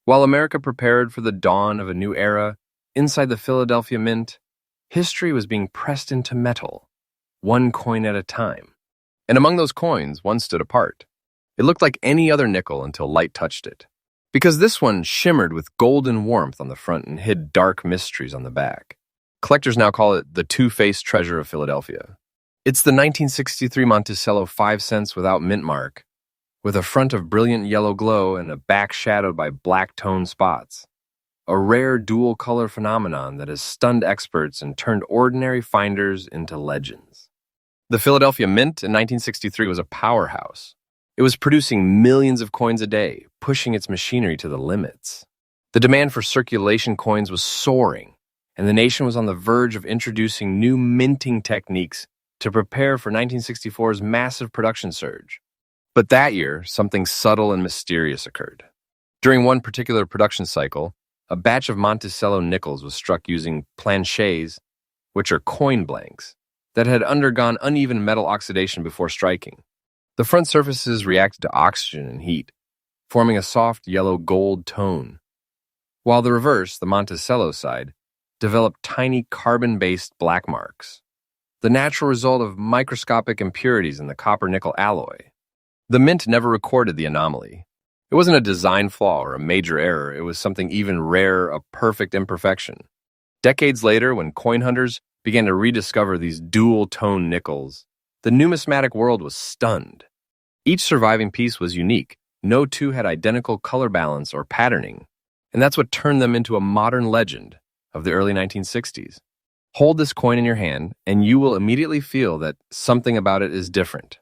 While America prepared for the dawn of a new era, inside the Philadelphia Mint, history was being pressed into metal, one coin at a time. And among those coins, one stood apart. It looked like any other nickel until light touched it, because this one shimmered with golden warmth on the front and hid dark mysteries on the back. Collectors now call it the two-faced treasure of Philadelphia. It's the 1963 Monticello 5 cents without mint mark, with a front of brilliant yellow glow and a back shadowed by black tone spots. A rare dual-color phenomenon that has stunned experts and turned ordinary finders into legends. The Philadelphia Mint in 1963 was a powerhouse. It was producing millions of coins a day, pushing its machinery to the limits. The demand for circulation coins was soaring, and the nation was on the verge of introducing new minting techniques to prepare for 1964's massive production surge. But that year, something subtle and mysterious occurred. During one particular production cycle, a batch of Monticello nickels was struck using planchets, which are coin blanks, that had undergone uneven metal oxidation before striking. The front surfaces reacted to oxygen and heat, forming a soft yellow gold tone, while the reverse, the Monticello side, developed tiny carbon-based black marks, the natural result of microscopic impurities in the copper-nickel alloy. The mint never recorded the anomaly. It wasn't a design flaw or a major error, it was something even rarer, a perfect imperfection. Decades later, when coin hunters began to rediscover these dual-tone nickels, the numismatic world was stunned. Each surviving piece was unique. No two had identical color balance or patterning, and that's what turned them into a modern legend of the early 1960s. Hold this coin in your hand, and you will immediately feel that something about it is different.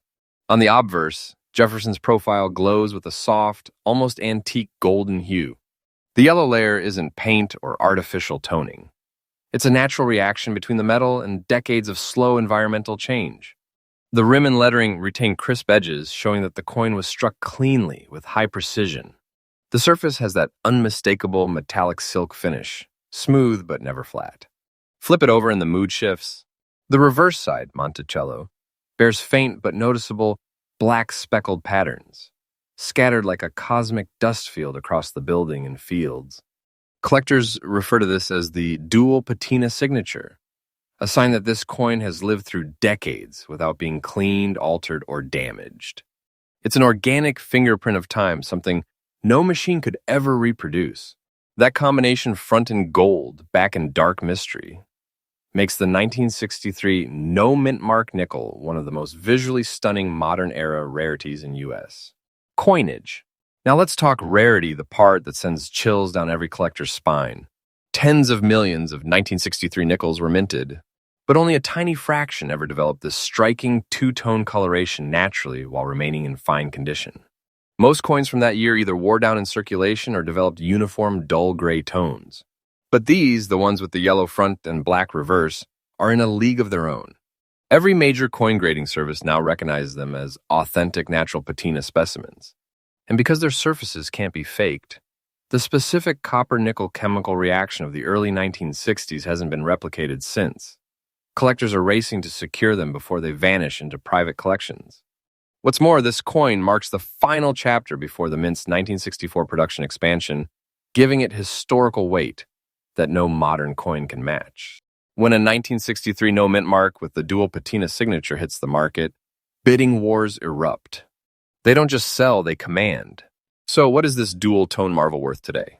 On the obverse, Jefferson's profile glows with a soft, almost antique golden hue. The yellow layer isn't paint or artificial toning. It's a natural reaction between the metal and decades of slow environmental change. The rim and lettering retain crisp edges, showing that the coin was struck cleanly with high precision. The surface has that unmistakable metallic silk finish, smooth but never flat. Flip it over and the mood shifts. The reverse side, Monticello, bears faint but noticeable black speckled patterns, scattered like a cosmic dust field across the building and fields. Collectors refer to this as the dual patina signature, a sign that this coin has lived through decades without being cleaned, altered, or damaged. It's an organic fingerprint of time, something no machine could ever reproduce. That combination front in gold, back in dark mystery, makes the 1963 no mint mark nickel one of the most visually stunning modern-era rarities in U.S. Coinage. Now let's talk rarity, the part that sends chills down every collector's spine. Tens of millions of 1963 nickels were minted, but only a tiny fraction ever developed this striking two-tone coloration naturally while remaining in fine condition. Most coins from that year either wore down in circulation or developed uniform dull gray tones. But these, the ones with the yellow front and black reverse, are in a league of their own. Every major coin grading service now recognizes them as authentic natural patina specimens. And because their surfaces can't be faked, the specific copper-nickel chemical reaction of the early 1960s hasn't been replicated since. Collectors are racing to secure them before they vanish into private collections. What's more, this coin marks the final chapter before the Mint's 1964 production expansion, giving it historical weight that no modern coin can match. When a 1963 no mint mark with the dual patina signature hits the market, bidding wars erupt. They don't just sell, they command. So what is this dual-tone marvel worth today?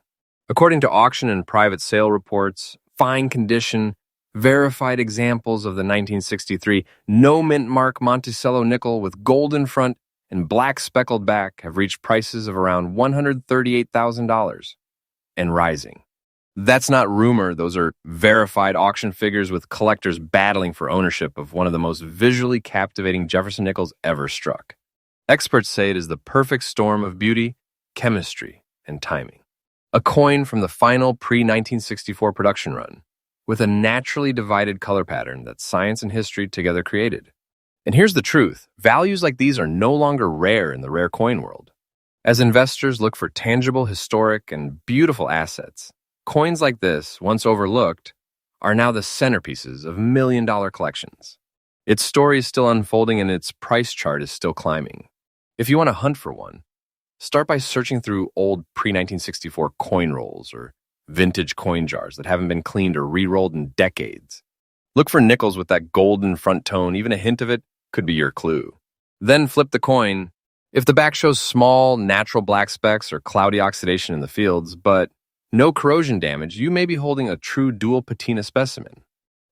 According to auction and private sale reports, fine condition, verified examples of the 1963 no mint mark Monticello nickel with golden front and black speckled back have reached prices of around $138,000 and rising. That's not rumor, those are verified auction figures with collectors battling for ownership of one of the most visually captivating Jefferson Nickels ever struck. Experts say it is the perfect storm of beauty, chemistry, and timing. A coin from the final pre-1964 production run, with a naturally divided color pattern that science and history together created. And here's the truth, values like these are no longer rare in the rare coin world. As investors look for tangible, historic, and beautiful assets, coins like this, once overlooked, are now the centerpieces of million-dollar collections. Its story is still unfolding and its price chart is still climbing. If you want to hunt for one, start by searching through old pre-1964 coin rolls or vintage coin jars that haven't been cleaned or re-rolled in decades. Look for nickels with that golden front tone, even a hint of it could be your clue. Then flip the coin. If the back shows small, natural black specks or cloudy oxidation in the fields, but no corrosion damage, you may be holding a true dual patina specimen.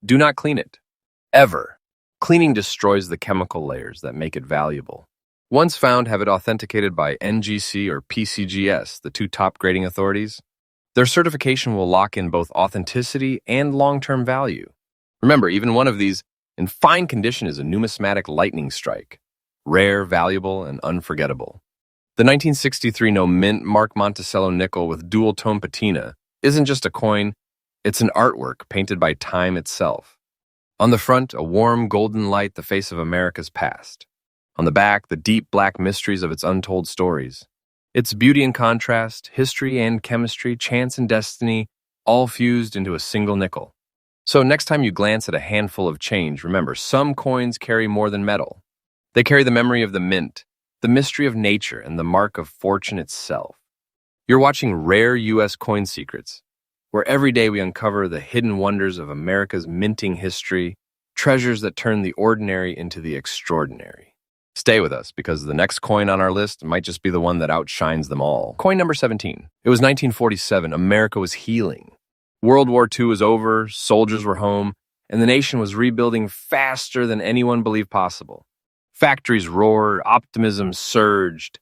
Do not clean it. Ever. Cleaning destroys the chemical layers that make it valuable. Once found, have it authenticated by NGC or PCGS, the two top grading authorities. Their certification will lock in both authenticity and long-term value. Remember, even one of these in fine condition is a numismatic lightning strike. Rare, valuable, and unforgettable. The 1963 no mint mark Monticello nickel with dual-tone patina isn't just a coin, it's an artwork painted by time itself. On the front, a warm golden light, the face of America's past. On the back, the deep black mysteries of its untold stories. Its beauty and contrast, history and chemistry, chance and destiny, all fused into a single nickel. So next time you glance at a handful of change, remember, some coins carry more than metal. They carry the memory of the mint, the mystery of nature, and the mark of fortune itself. You're watching Rare U.S. Coin Secrets, where every day we uncover the hidden wonders of America's minting history, treasures that turn the ordinary into the extraordinary. Stay with us, because the next coin on our list might just be the one that outshines them all. Coin number 17. It was 1947. America was healing. World War II was over, soldiers were home, and the nation was rebuilding faster than anyone believed possible. Factories roared, optimism surged,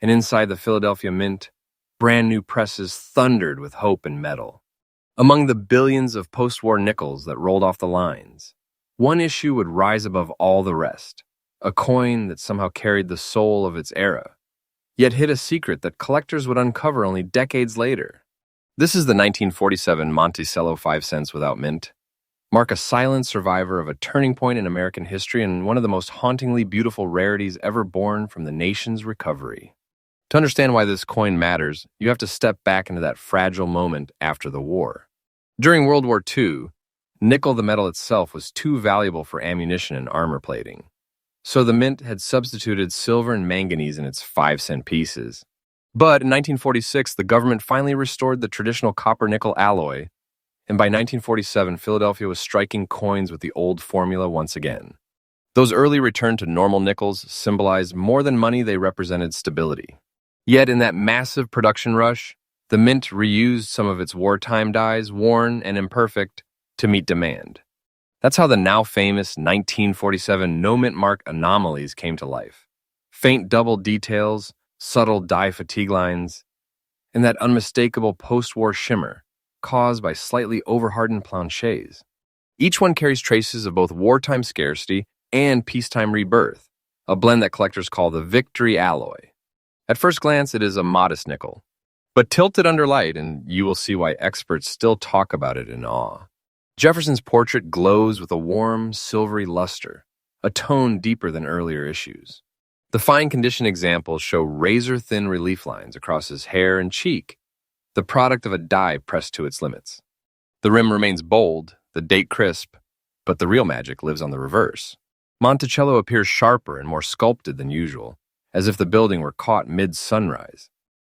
and inside the Philadelphia Mint, brand new presses thundered with hope and metal. Among the billions of post-war nickels that rolled off the lines, one issue would rise above all the rest, a coin that somehow carried the soul of its era, yet hid a secret that collectors would uncover only decades later. This is the 1947 Monticello 5 cents without mint. Mark a silent survivor of a turning point in American history and one of the most hauntingly beautiful rarities ever born from the nation's recovery. To understand why this coin matters, you have to step back into that fragile moment after the war. During World War II, nickel, the metal itself, was too valuable for ammunition and armor plating. So the mint had substituted silver and manganese in its 5-cent pieces. But in 1946, the government finally restored the traditional copper-nickel alloy, and by 1947, Philadelphia was striking coins with the old formula once again. Those early return to normal nickels symbolized more than money, they represented stability. Yet in that massive production rush, the mint reused some of its wartime dies, worn and imperfect, to meet demand. That's how the now famous 1947 no-mint mark anomalies came to life. Faint double details, subtle dye fatigue lines, and that unmistakable post-war shimmer caused by slightly overhardened planchets. Each one carries traces of both wartime scarcity and peacetime rebirth, a blend that collectors call the victory alloy. At first glance, it is a modest nickel, but tilt it under light and you will see why experts still talk about it in awe. Jefferson's portrait glows with a warm, silvery luster, a tone deeper than earlier issues. The fine condition examples show razor-thin relief lines across his hair and cheek, the product of a die pressed to its limits. The rim remains bold, the date crisp, but the real magic lives on the reverse. Monticello appears sharper and more sculpted than usual, as if the building were caught mid-sunrise.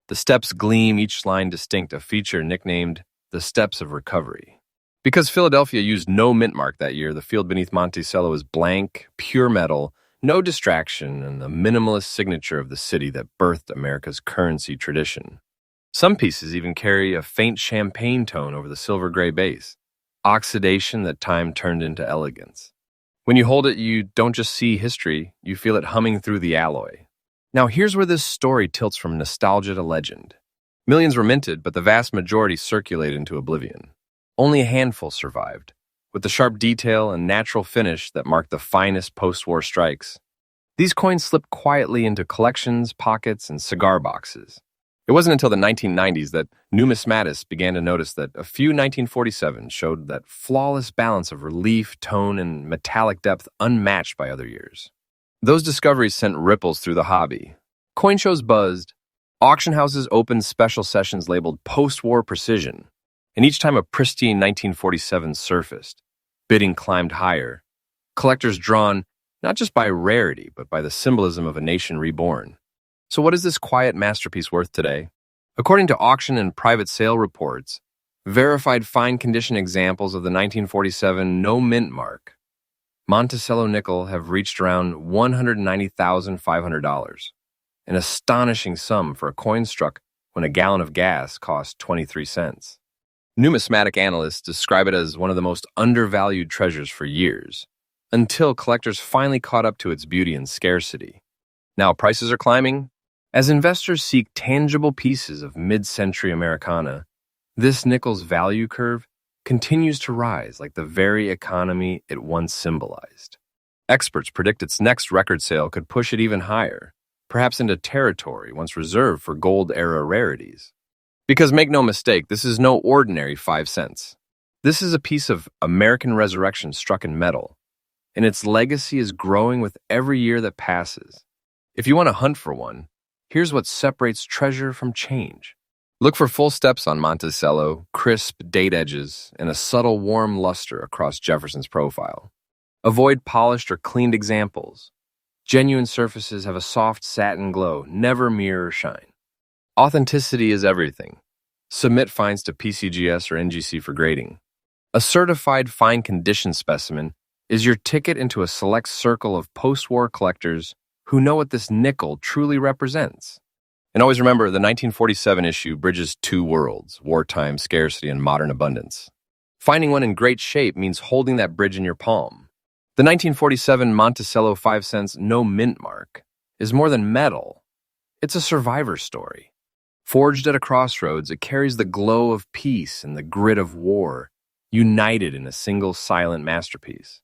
The steps gleam, each line distinct, a feature nicknamed the Steps of Recovery. Because Philadelphia used no mint mark that year, the field beneath Monticello is blank, pure metal, no distraction, and the minimalist signature of the city that birthed America's currency tradition. Some pieces even carry a faint champagne tone over the silver-gray base, oxidation that time turned into elegance. When you hold it, you don't just see history, you feel it humming through the alloy. Now here's where this story tilts from nostalgia to legend. Millions were minted, but the vast majority circulated into oblivion. Only a handful survived, with the sharp detail and natural finish that marked the finest post-war strikes. These coins slipped quietly into collections, pockets, and cigar boxes. It wasn't until the 1990s that numismatists began to notice that a few 1947s showed that flawless balance of relief, tone, and metallic depth unmatched by other years. Those discoveries sent ripples through the hobby. Coin shows buzzed, auction houses opened special sessions labeled post-war precision, and each time a pristine 1947 surfaced, bidding climbed higher, collectors drawn not just by rarity, but by the symbolism of a nation reborn. So what is this quiet masterpiece worth today? According to auction and private sale reports, verified fine condition examples of the 1947 no mint mark, Monticello nickel, have reached around $190,500, an astonishing sum for a coin struck when a gallon of gas cost 23 cents. Numismatic analysts describe it as one of the most undervalued treasures for years, until collectors finally caught up to its beauty and scarcity. Now prices are climbing. As investors seek tangible pieces of mid-century Americana, this nickel's value curve continues to rise like the very economy it once symbolized. Experts predict its next record sale could push it even higher, perhaps into territory once reserved for gold-era rarities. Because make no mistake, this is no ordinary 5 cents. This is a piece of American resurrection struck in metal, and its legacy is growing with every year that passes. If you want to hunt for one, here's what separates treasure from change. Look for full steps on Monticello, crisp date edges, and a subtle warm luster across Jefferson's profile. Avoid polished or cleaned examples. Genuine surfaces have a soft satin glow, never mirror shine. Authenticity is everything. Submit finds to PCGS or NGC for grading. A certified fine condition specimen is your ticket into a select circle of post-war collectors who know what this nickel truly represents. And always remember, the 1947 issue bridges two worlds, wartime scarcity and modern abundance. Finding one in great shape means holding that bridge in your palm. The 1947 Monticello 5 cents no mint mark is more than metal. It's a survivor story. Forged at a crossroads, it carries the glow of peace and the grit of war, united in a single silent masterpiece.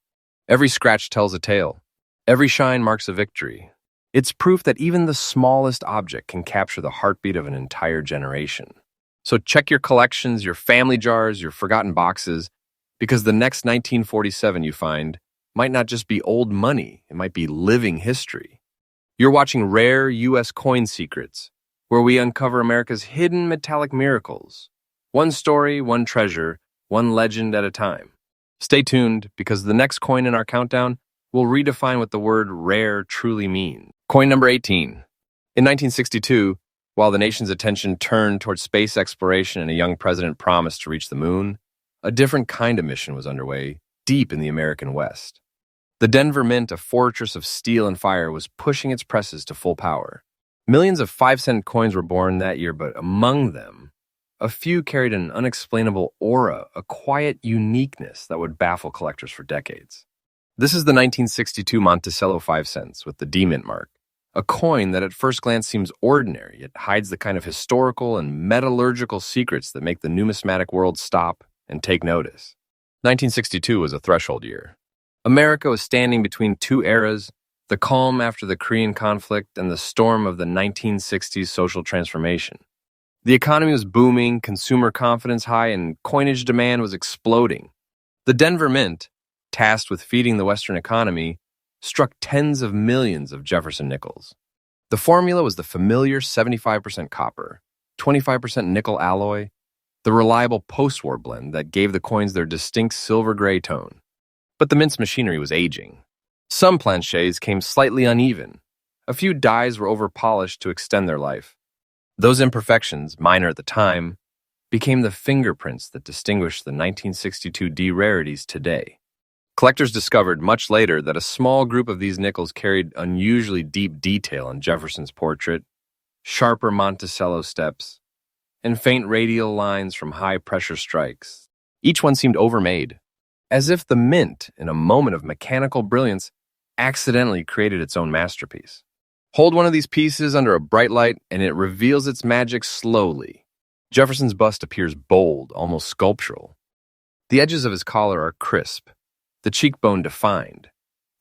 Every scratch tells a tale. Every shine marks a victory. It's proof that even the smallest object can capture the heartbeat of an entire generation. So check your collections, your family jars, your forgotten boxes, because the next 1947 you find might not just be old money, it might be living history. You're watching Rare U.S. Coin Secrets, where we uncover America's hidden metallic miracles. One story, one treasure, one legend at a time. Stay tuned, because the next coin in our countdown will redefine what the word rare truly means. Coin number 18. In 1962, while the nation's attention turned towards space exploration and a young president promised to reach the moon, a different kind of mission was underway, deep in the American West. The Denver Mint, a fortress of steel and fire, was pushing its presses to full power. Millions of 5-cent coins were born that year, but among them, a few carried an unexplainable aura, a quiet uniqueness that would baffle collectors for decades. This is the 1962 Monticello 5 cents with the D-Mint mark, a coin that at first glance seems ordinary, yet hides the kind of historical and metallurgical secrets that make the numismatic world stop and take notice. 1962 was a threshold year. America was standing between two eras, the calm after the Korean conflict and the storm of the 1960s social transformation. The economy was booming, consumer confidence high, and coinage demand was exploding. The Denver Mint, tasked with feeding the Western economy, struck tens of millions of Jefferson Nickels. The formula was the familiar 75% copper, 25% nickel alloy, the reliable post-war blend that gave the coins their distinct silver-gray tone. But the mint's machinery was aging. Some planchets came slightly uneven. A few dies were over-polished to extend their life. Those imperfections, minor at the time, became the fingerprints that distinguish the 1962 D rarities today. Collectors discovered much later that a small group of these nickels carried unusually deep detail in Jefferson's portrait, sharper Monticello steps, and faint radial lines from high-pressure strikes. Each one seemed overmade, as if the mint, in a moment of mechanical brilliance, accidentally created its own masterpiece. Hold one of these pieces under a bright light, and it reveals its magic slowly. Jefferson's bust appears bold, almost sculptural. The edges of his collar are crisp, the cheekbone defined,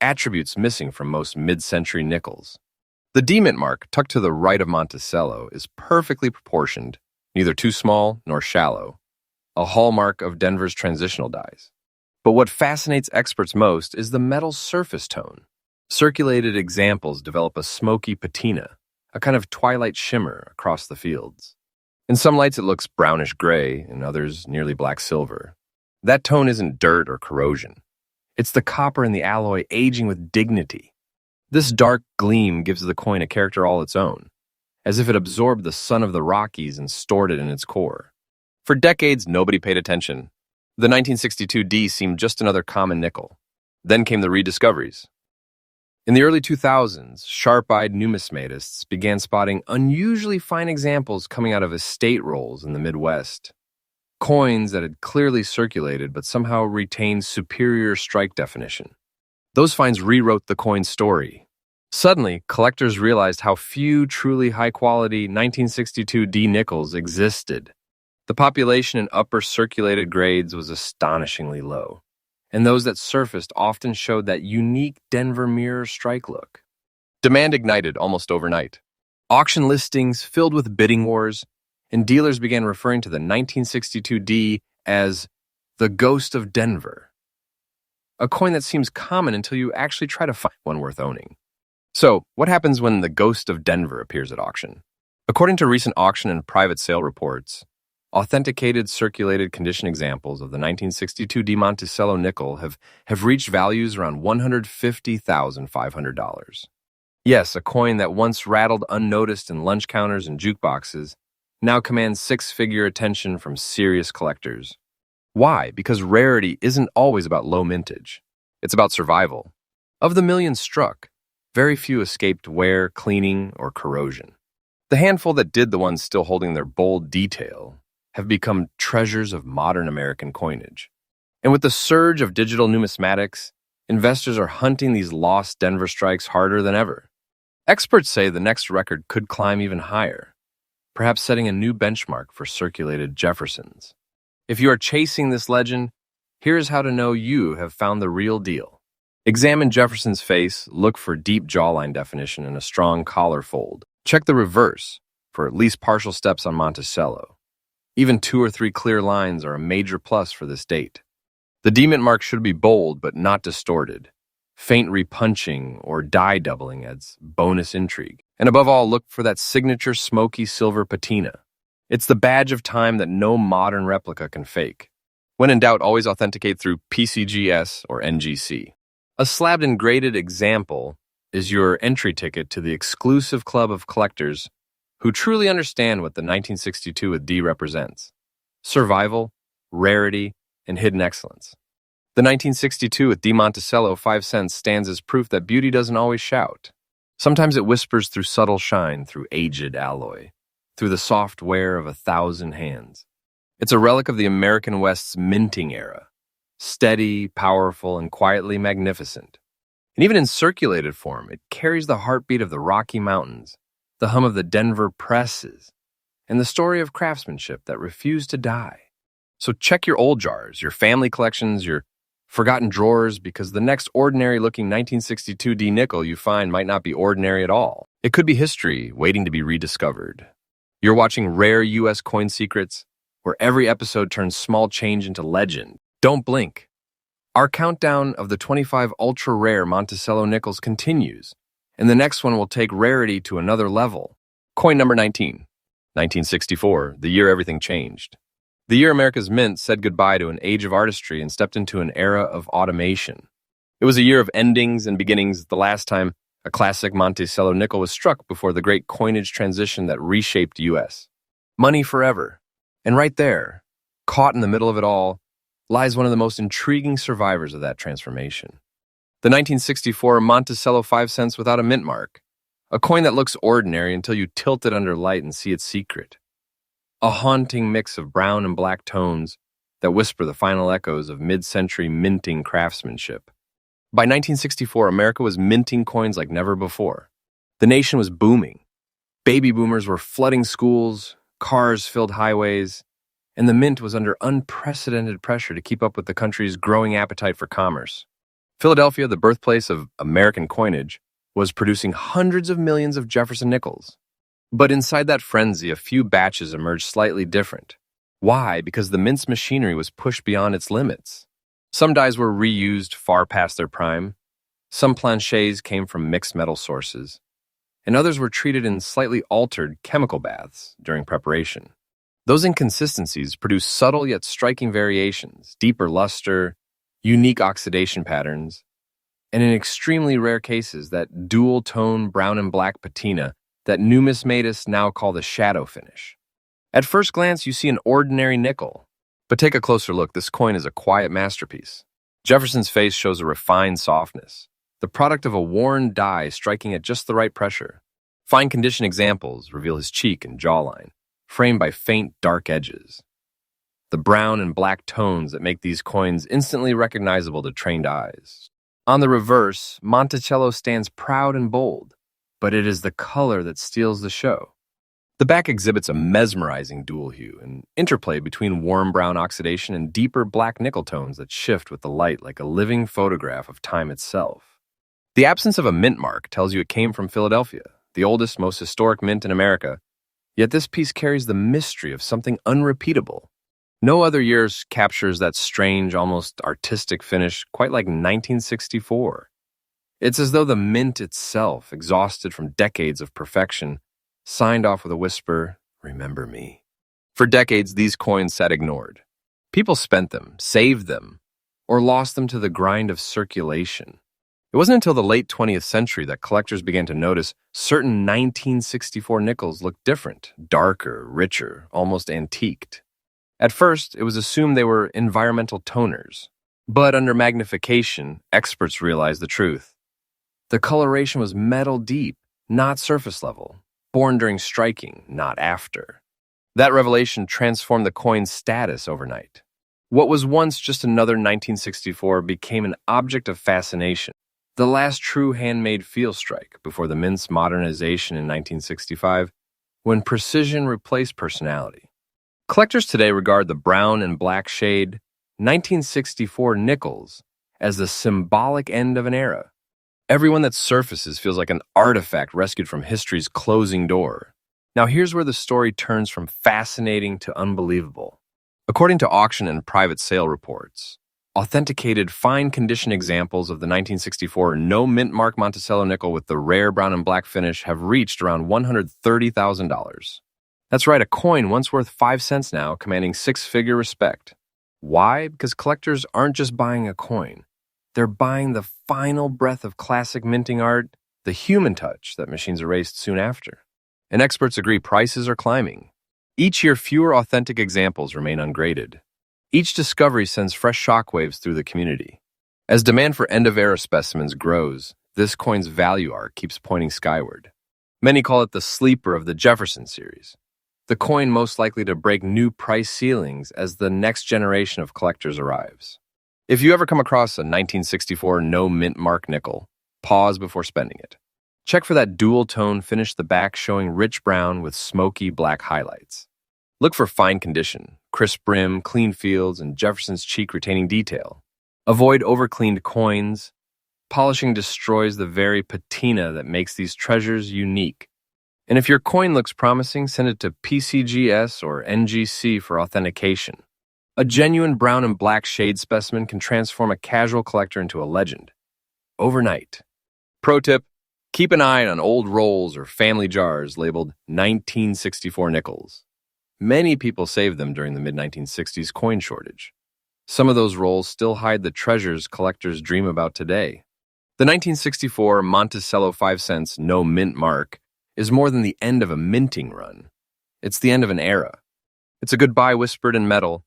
attributes missing from most mid-century nickels. The D-Mint mark, tucked to the right of Monticello, is perfectly proportioned, neither too small nor shallow, a hallmark of Denver's transitional dies. But what fascinates experts most is the metal's surface tone. Circulated examples develop a smoky patina, a kind of twilight shimmer across the fields. In some lights it looks brownish-gray, in others nearly black-silver. That tone isn't dirt or corrosion. It's the copper in the alloy aging with dignity. This dark gleam gives the coin a character all its own, as if it absorbed the sun of the Rockies and stored it in its core. For decades, nobody paid attention. The 1962 D seemed just another common nickel. Then came the rediscoveries. In the early 2000s, sharp-eyed numismatists began spotting unusually fine examples coming out of estate rolls in the Midwest. Coins that had clearly circulated but somehow retained superior strike definition. Those finds rewrote the coin's story. Suddenly, collectors realized how few truly high-quality 1962 D nickels existed. The population in upper circulated grades was astonishingly low, and those that surfaced often showed that unique Denver mirror strike look. Demand ignited almost overnight. Auction listings filled with bidding wars, and dealers began referring to the 1962 D as the Ghost of Denver, a coin that seems common until you actually try to find one worth owning. So, what happens when the Ghost of Denver appears at auction? According to recent auction and private sale reports, authenticated circulated condition examples of the 1962 Monticello nickel have reached values around $150,500. Yes, a coin that once rattled unnoticed in lunch counters and jukeboxes now commands six-figure attention from serious collectors. Why? Because rarity isn't always about low mintage. It's about survival. Of the millions struck, very few escaped wear, cleaning, or corrosion. The handful that did, the ones still holding their bold detail, have become treasures of modern American coinage. And with the surge of digital numismatics, investors are hunting these lost Denver strikes harder than ever. Experts say the next record could climb even higher, perhaps setting a new benchmark for circulated Jeffersons. If you are chasing this legend, here's how to know you have found the real deal. Examine Jefferson's face, look for deep jawline definition and a strong collar fold. Check the reverse for at least partial steps on Monticello. Even 2 or 3 clear lines are a major plus for this date. The demint mark should be bold but not distorted. Faint repunching or die doubling adds bonus intrigue. And above all, look for that signature smoky silver patina. It's the badge of time that no modern replica can fake. When in doubt, always authenticate through PCGS or NGC. A slabbed and graded example is your entry ticket to the exclusive club of collectors who truly understand what the 1962 with D represents: survival, rarity, and hidden excellence. The 1962 with D Monticello 5 cents stands as proof that beauty doesn't always shout. Sometimes it whispers through subtle shine, through aged alloy, through the soft wear of 1,000 hands. It's a relic of the American West's minting era, steady, powerful, and quietly magnificent. And even in circulated form, it carries the heartbeat of the Rocky Mountains, the hum of the Denver presses, and the story of craftsmanship that refused to die. So check your old jars, your family collections, your forgotten drawers, because the next ordinary-looking 1962 D nickel you find might not be ordinary at all. It could be history waiting to be rediscovered. You're watching Rare U.S. Coin Secrets, where every episode turns small change into legend. Don't blink. Our countdown of the 25 ultra-rare Monticello nickels continues, and the next one will take rarity to another level. Coin number 19, 1964, the year everything changed. The year America's mint said goodbye to an age of artistry and stepped into an era of automation. It was a year of endings and beginnings, the last time a classic Monticello nickel was struck before the great coinage transition that reshaped U.S. Money forever. And right there, caught in the middle of it all, lies one of the most intriguing survivors of that transformation. The 1964 Monticello 5 cents without a mint mark, a coin that looks ordinary until you tilt it under light and see its secret. A haunting mix of brown and black tones that whisper the final echoes of mid-century minting craftsmanship. By 1964, America was minting coins like never before. The nation was booming. Baby boomers were flooding schools, cars filled highways, and the mint was under unprecedented pressure to keep up with the country's growing appetite for commerce. Philadelphia, the birthplace of American coinage, was producing hundreds of millions of Jefferson Nickels. But inside that frenzy, a few batches emerged slightly different. Why? Because the mint's machinery was pushed beyond its limits. Some dies were reused far past their prime. Some planchets came from mixed metal sources, and others were treated in slightly altered chemical baths during preparation. Those inconsistencies produced subtle yet striking variations, deeper luster, unique oxidation patterns, and in extremely rare cases, that dual-tone brown and black patina that numismatists now call the shadow finish. At first glance, you see an ordinary nickel, but take a closer look. This coin is a quiet masterpiece. Jefferson's face shows a refined softness, the product of a worn die striking at just the right pressure. Fine condition examples reveal his cheek and jawline, framed by faint, dark edges. The brown and black tones that make these coins instantly recognizable to trained eyes. On the reverse, Monticello stands proud and bold, but it is the color that steals the show. The back exhibits a mesmerizing dual hue, an interplay between warm brown oxidation and deeper black nickel tones that shift with the light like a living photograph of time itself. The absence of a mint mark tells you it came from Philadelphia, the oldest, most historic mint in America, yet this piece carries the mystery of something unrepeatable. No other year captures that strange, almost artistic finish quite like 1964. It's as though the mint itself, exhausted from decades of perfection, signed off with a whisper, "Remember me." For decades, these coins sat ignored. People spent them, saved them, or lost them to the grind of circulation. It wasn't until the late 20th century that collectors began to notice certain 1964 nickels looked different, darker, richer, almost antiqued. At first, it was assumed they were environmental toners. But under magnification, experts realized the truth. The coloration was metal deep, not surface level, born during striking, not after. That revelation transformed the coin's status overnight. What was once just another 1964 became an object of fascination, the last true handmade field strike before the mint's modernization in 1965, when precision replaced personality. Collectors today regard the brown and black shade 1964 nickels as the symbolic end of an era. Everyone that surfaces feels like an artifact rescued from history's closing door. Now here's where the story turns from fascinating to unbelievable. According to auction and private sale reports, authenticated fine-condition examples of the 1964 no-mint mark Monticello nickel with the rare brown and black finish have reached around $130,000. That's right, a coin once worth 5 cents now, commanding six-figure respect. Why? Because collectors aren't just buying a coin. They're buying the final breath of classic minting art, the human touch that machines erased soon after. And experts agree prices are climbing. Each year, fewer authentic examples remain ungraded. Each discovery sends fresh shockwaves through the community. As demand for end-of-era specimens grows, this coin's value arc keeps pointing skyward. Many call it the sleeper of the Jefferson series, the coin most likely to break new price ceilings as the next generation of collectors arrives. If you ever come across a 1964 no-mint mark nickel, pause before spending it. Check for that dual-tone finish, the back showing rich brown with smoky black highlights. Look for fine condition, crisp brim, clean fields, and Jefferson's cheek retaining detail. Avoid overcleaned coins. Polishing destroys the very patina that makes these treasures unique. And if your coin looks promising, send it to PCGS or NGC for authentication. A genuine brown and black shade specimen can transform a casual collector into a legend. Overnight. Pro tip: keep an eye on old rolls or family jars labeled 1964 nickels. Many people saved them during the mid-1960s coin shortage. Some of those rolls still hide the treasures collectors dream about today. The 1964 Monticello 5 cents no mint mark is more than the end of a minting run. It's the end of an era. It's a goodbye whispered in metal,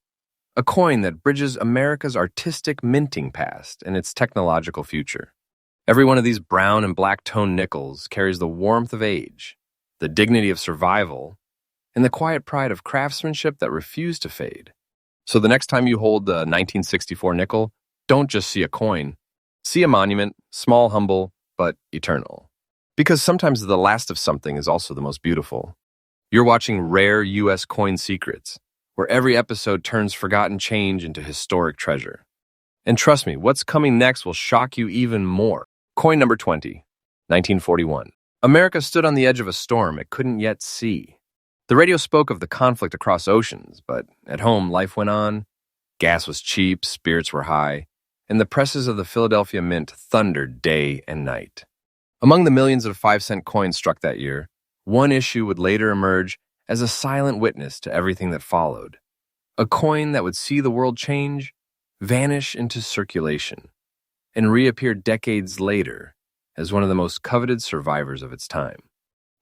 a coin that bridges America's artistic minting past and its technological future. Every one of these brown and black tone nickels carries the warmth of age, the dignity of survival, and the quiet pride of craftsmanship that refuse to fade. So the next time you hold the 1964 nickel, don't just see a coin. See a monument, small, humble, but eternal. Because sometimes the last of something is also the most beautiful. You're watching Rare U.S. Coin Secrets, where every episode turns forgotten change into historic treasure. And trust me, what's coming next will shock you even more. Coin number 20, 1941. America stood on the edge of a storm it couldn't yet see. The radio spoke of the conflict across oceans, but at home life went on. Gas was cheap, spirits were high, and the presses of the Philadelphia Mint thundered day and night. Among the millions of 5-cent coins struck that year, one issue would later emerge as a silent witness to everything that followed. A coin that would see the world change, vanish into circulation, and reappear decades later as one of the most coveted survivors of its time.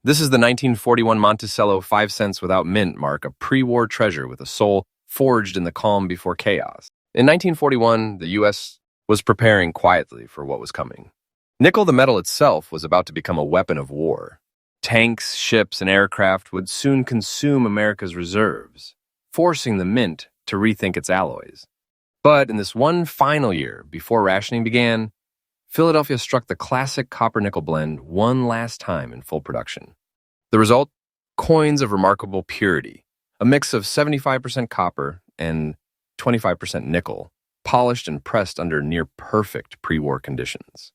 This is the 1941 Monticello 5 cents without mint mark, a pre-war treasure with a soul forged in the calm before chaos. In 1941, the U.S. was preparing quietly for what was coming. Nickel, the metal itself, was about to become a weapon of war. Tanks, ships, and aircraft would soon consume America's reserves, forcing the mint to rethink its alloys. But in this one final year, before rationing began, Philadelphia struck the classic copper-nickel blend one last time in full production. The result? Coins of remarkable purity, a mix of 75% copper and 25% nickel, polished and pressed under near-perfect pre-war conditions.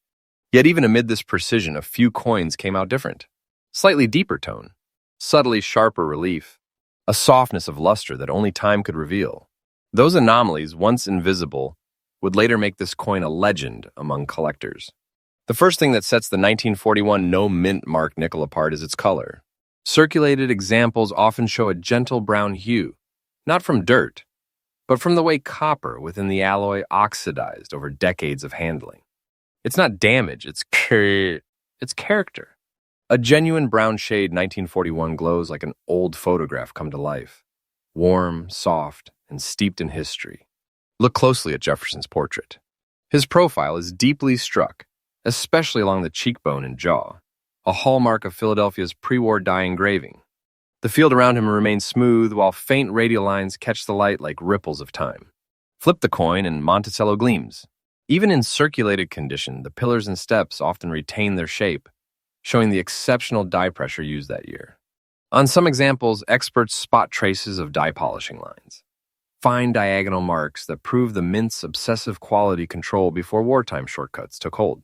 Yet even amid this precision, a few coins came out different. Slightly deeper tone, subtly sharper relief, a softness of luster that only time could reveal. Those anomalies, once invisible, would later make this coin a legend among collectors. The first thing that sets the 1941 no mint mark nickel apart is its color. Circulated examples often show a gentle brown hue, not from dirt, but from the way copper within the alloy oxidized over decades of handling. It's not damage, it's character. A genuine brown shade 1941 glows like an old photograph come to life, warm, soft, and steeped in history. Look closely at Jefferson's portrait. His profile is deeply struck, especially along the cheekbone and jaw, a hallmark of Philadelphia's pre-war dye engraving. The field around him remains smooth, while faint radial lines catch the light like ripples of time. Flip the coin and Monticello gleams. Even in circulated condition, the pillars and steps often retain their shape, showing the exceptional dye pressure used that year. On some examples, experts spot traces of dye polishing lines, fine diagonal marks that prove the mint's obsessive quality control before wartime shortcuts took hold.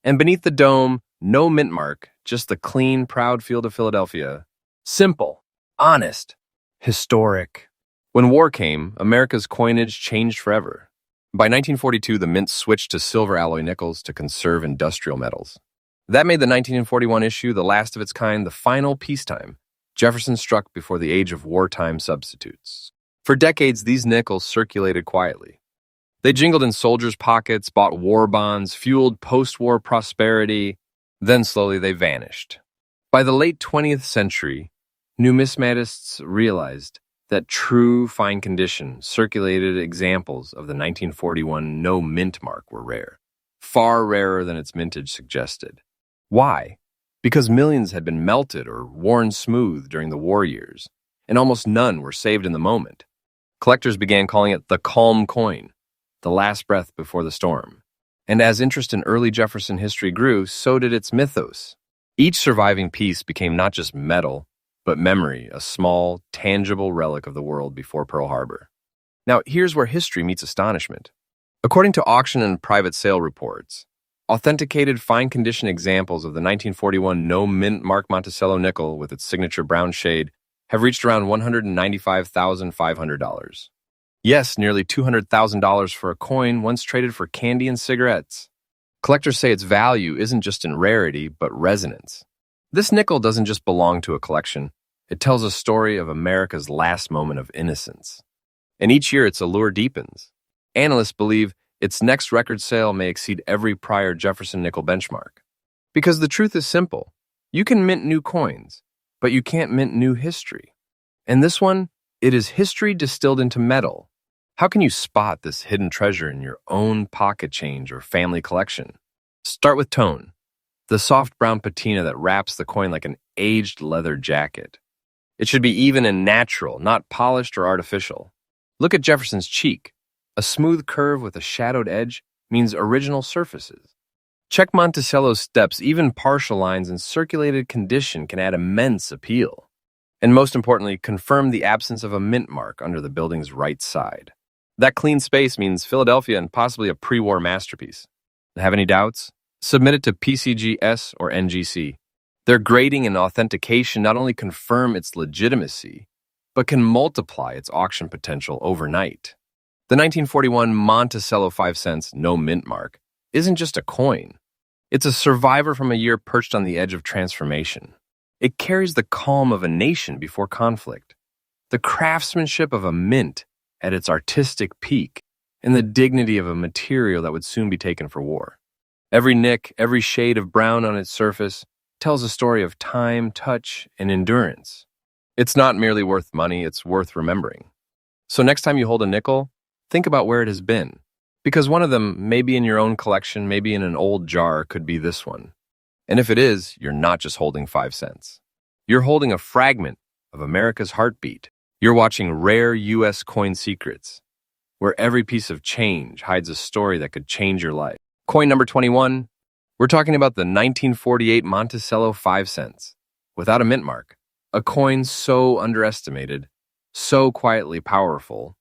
And beneath the dome, no mint mark, just the clean, proud field of Philadelphia. Simple, honest, historic. When war came, America's coinage changed forever. By 1942, the mint switched to silver alloy nickels to conserve industrial metals. That made the 1941 issue the last of its kind, the final peacetime. Jefferson struck before the age of wartime substitutes. For decades, these nickels circulated quietly. They jingled in soldiers' pockets, bought war bonds, fueled post-war prosperity. Then slowly they vanished. By the late 20th century, numismatists realized that true fine condition, circulated examples of the 1941 no mint mark were rare, far rarer than its mintage suggested. Why? Because millions had been melted or worn smooth during the war years, and almost none were saved in the moment. Collectors began calling it the calm coin, the last breath before the storm. And as interest in early Jefferson history grew, so did its mythos. Each surviving piece became not just metal, but memory, a small, tangible relic of the world before Pearl Harbor. Now, here's where history meets astonishment. According to auction and private sale reports, authenticated fine-condition examples of the 1941 no-mint mark Monticello nickel with its signature brown shade have reached around $195,500. Yes, nearly $200,000 for a coin once traded for candy and cigarettes. Collectors say its value isn't just in rarity, but resonance. This nickel doesn't just belong to a collection. It tells a story of America's last moment of innocence. And each year its allure deepens. Analysts believe its next record sale may exceed every prior Jefferson nickel benchmark. Because the truth is simple. You can mint new coins, but you can't mint new history. And this one, it is history distilled into metal. How can you spot this hidden treasure in your own pocket change or family collection? Start with tone, the soft brown patina that wraps the coin like an aged leather jacket. It should be even and natural, not polished or artificial. Look at Jefferson's cheek. A smooth curve with a shadowed edge means original surfaces. Check Monticello's steps, even partial lines in circulated condition can add immense appeal. And most importantly, confirm the absence of a mint mark under the building's right side. That clean space means Philadelphia and possibly a pre-war masterpiece. Have any doubts? Submit it to PCGS or NGC. Their grading and authentication not only confirm its legitimacy, but can multiply its auction potential overnight. The 1941 Monticello 5 cents no mint mark isn't just a coin. It's a survivor from a year perched on the edge of transformation. It carries the calm of a nation before conflict, the craftsmanship of a mint at its artistic peak, and the dignity of a material that would soon be taken for war. Every nick, every shade of brown on its surface tells a story of time, touch, and endurance. It's not merely worth money, it's worth remembering. So next time you hold a nickel, think about where it has been. Because one of them may be in your own collection, maybe in an old jar, could be this one. And if it is, you're not just holding 5 cents. You're holding a fragment of America's heartbeat. You're watching Rare U.S. Coin Secrets, where every piece of change hides a story that could change your life. Coin number 21, we're talking about the 1948 Monticello 5 cents, without a mint mark. A coin so underestimated, so quietly powerful,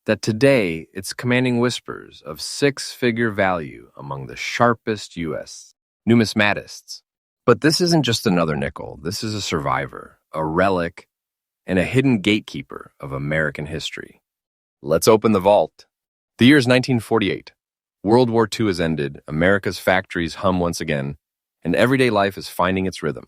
that today it's commanding whispers of six-figure value among the sharpest U.S. numismatists. But this isn't just another nickel. This is a survivor, a relic, and a hidden gatekeeper of American history. Let's open the vault. The year is 1948. World War II has ended, America's factories hum once again, and everyday life is finding its rhythm.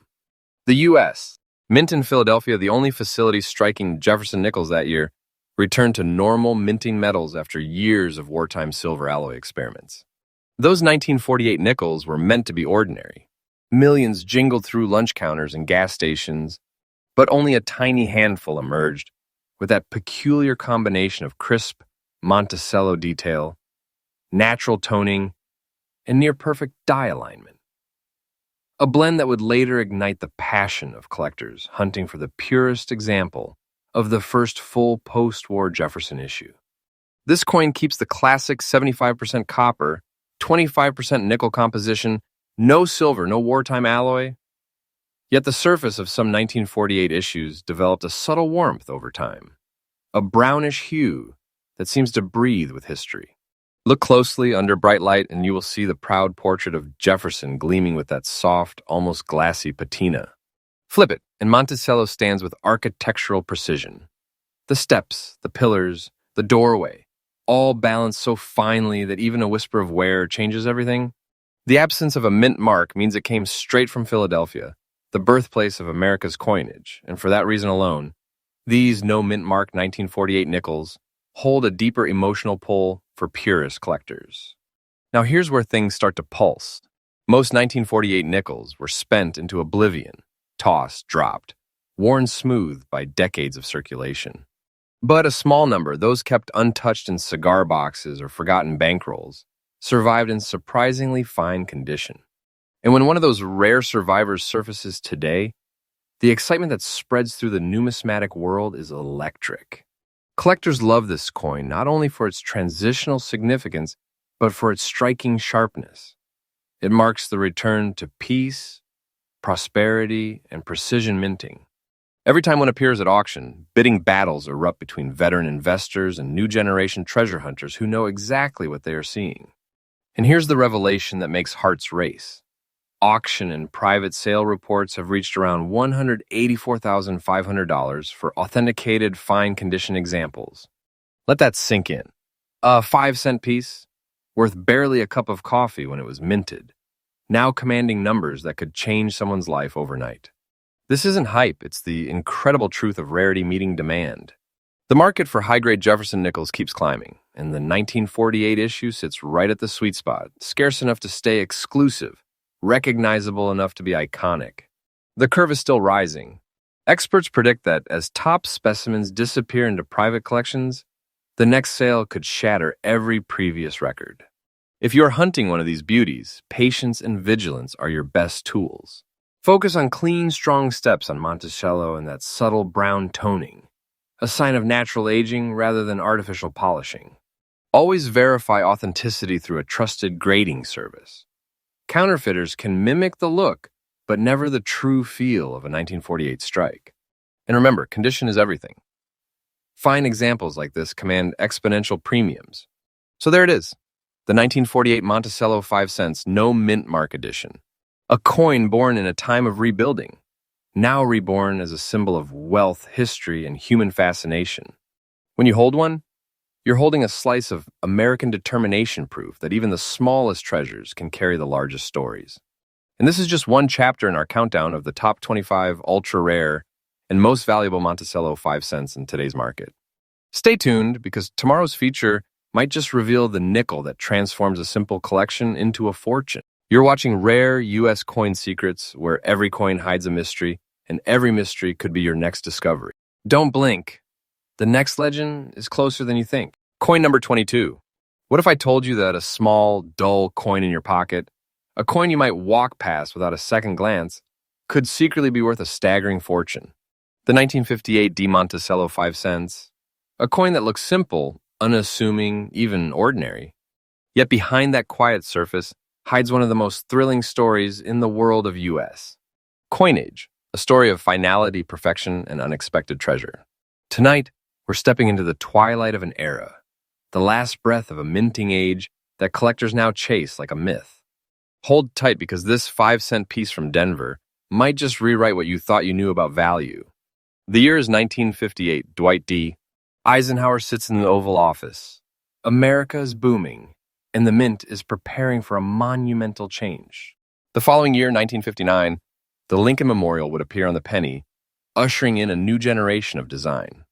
The U.S., Mint in Philadelphia, the only facility striking Jefferson Nickels that year, returned to normal minting metals after years of wartime silver alloy experiments. Those 1948 nickels were meant to be ordinary. Millions jingled through lunch counters and gas stations, but only a tiny handful emerged with that peculiar combination of crisp Monticello detail, natural toning, and near-perfect die alignment. A blend that would later ignite the passion of collectors hunting for the purest example of the first full post-war Jefferson issue. This coin keeps the classic 75% copper, 25% nickel composition, no silver, no wartime alloy. Yet the surface of some 1948 issues developed a subtle warmth over time, a brownish hue that seems to breathe with history. Look closely under bright light and you will see the proud portrait of Jefferson gleaming with that soft, almost glassy patina. Flip it, and Monticello stands with architectural precision. The steps, the pillars, the doorway, all balanced so finely that even a whisper of wear changes everything. The absence of a mint mark means it came straight from Philadelphia, the birthplace of America's coinage, and for that reason alone, these no mint mark 1948 nickels hold a deeper emotional pull for purist collectors. Now here's where things start to pulse. Most 1948 nickels were spent into oblivion, tossed, dropped, worn smooth by decades of circulation. But a small number, those kept untouched in cigar boxes or forgotten bankrolls, survived in surprisingly fine condition. And when one of those rare survivors surfaces today, the excitement that spreads through the numismatic world is electric. Collectors love this coin not only for its transitional significance, but for its striking sharpness. It marks the return to peace, prosperity, and precision minting. Every time one appears at auction, bidding battles erupt between veteran investors and new generation treasure hunters who know exactly what they are seeing. And here's the revelation that makes hearts race. Auction and private sale reports have reached around $184,500 for authenticated fine condition examples. Let that sink in. A 5-cent piece, worth barely a cup of coffee when it was minted, now commanding numbers that could change someone's life overnight. This isn't hype, it's the incredible truth of rarity meeting demand. The market for high-grade Jefferson nickels keeps climbing, and the 1948 issue sits right at the sweet spot, scarce enough to stay exclusive, recognizable enough to be iconic. The curve is still rising. Experts predict that as top specimens disappear into private collections, the next sale could shatter every previous record. If you're hunting one of these beauties, patience and vigilance are your best tools. Focus on clean, strong steps on Monticello and that subtle brown toning, a sign of natural aging rather than artificial polishing. Always verify authenticity through a trusted grading service. Counterfeiters can mimic the look, but never the true feel of a 1948 strike. And remember, condition is everything. Fine examples like this command exponential premiums. So there it is, the 1948 Monticello 5 cents no mint mark edition. A coin born in a time of rebuilding, now reborn as a symbol of wealth, history, and human fascination. When you hold one, you're holding a slice of American determination proof that even the smallest treasures can carry the largest stories. And this is just one chapter in our countdown of the top 25 ultra-rare and most valuable Monticello 5 cents in today's market. Stay tuned, because tomorrow's feature might just reveal the nickel that transforms a simple collection into a fortune. You're watching Rare U.S. Coin Secrets, where every coin hides a mystery, and every mystery could be your next discovery. Don't blink. The next legend is closer than you think. Coin number 22. What if I told you that a small, dull coin in your pocket, a coin you might walk past without a second glance, could secretly be worth a staggering fortune? The 1958 De Monticello 5 cents, a coin that looks simple, unassuming, even ordinary. Yet behind that quiet surface hides one of the most thrilling stories in the world of U.S. coinage, a story of finality, perfection, and unexpected treasure. Tonight, we're stepping into the twilight of an era, the last breath of a minting age that collectors now chase like a myth. Hold tight, because this 5-cent piece from Denver might just rewrite what you thought you knew about value. The year is 1958. Dwight D. Eisenhower sits in the Oval Office. America is booming, and the mint is preparing for a monumental change. The following year, 1959, the Lincoln Memorial would appear on the penny ushering in a new generation of design.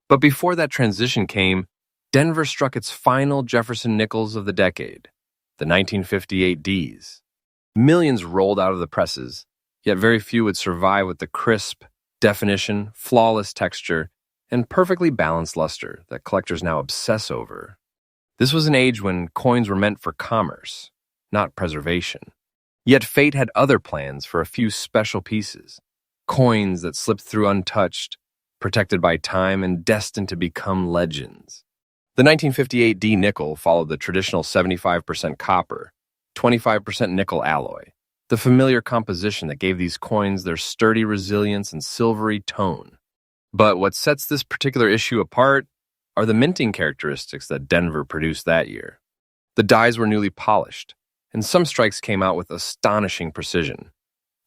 But before that transition came, Denver struck its final Jefferson Nickels of the decade, the 1958 Ds. Millions rolled out of the presses, yet very few would survive with the crisp definition, flawless texture, and perfectly balanced luster that collectors now obsess over. This was an age when coins were meant for commerce, not preservation. Yet fate had other plans for a few special pieces, coins that slipped through untouched, protected by time and destined to become legends. The 1958 D nickel followed the traditional 75% copper, 25% nickel alloy, the familiar composition that gave these coins their sturdy resilience and silvery tone. But what sets this particular issue apart are the minting characteristics that Denver produced that year. The dies were newly polished, and some strikes came out with astonishing precision.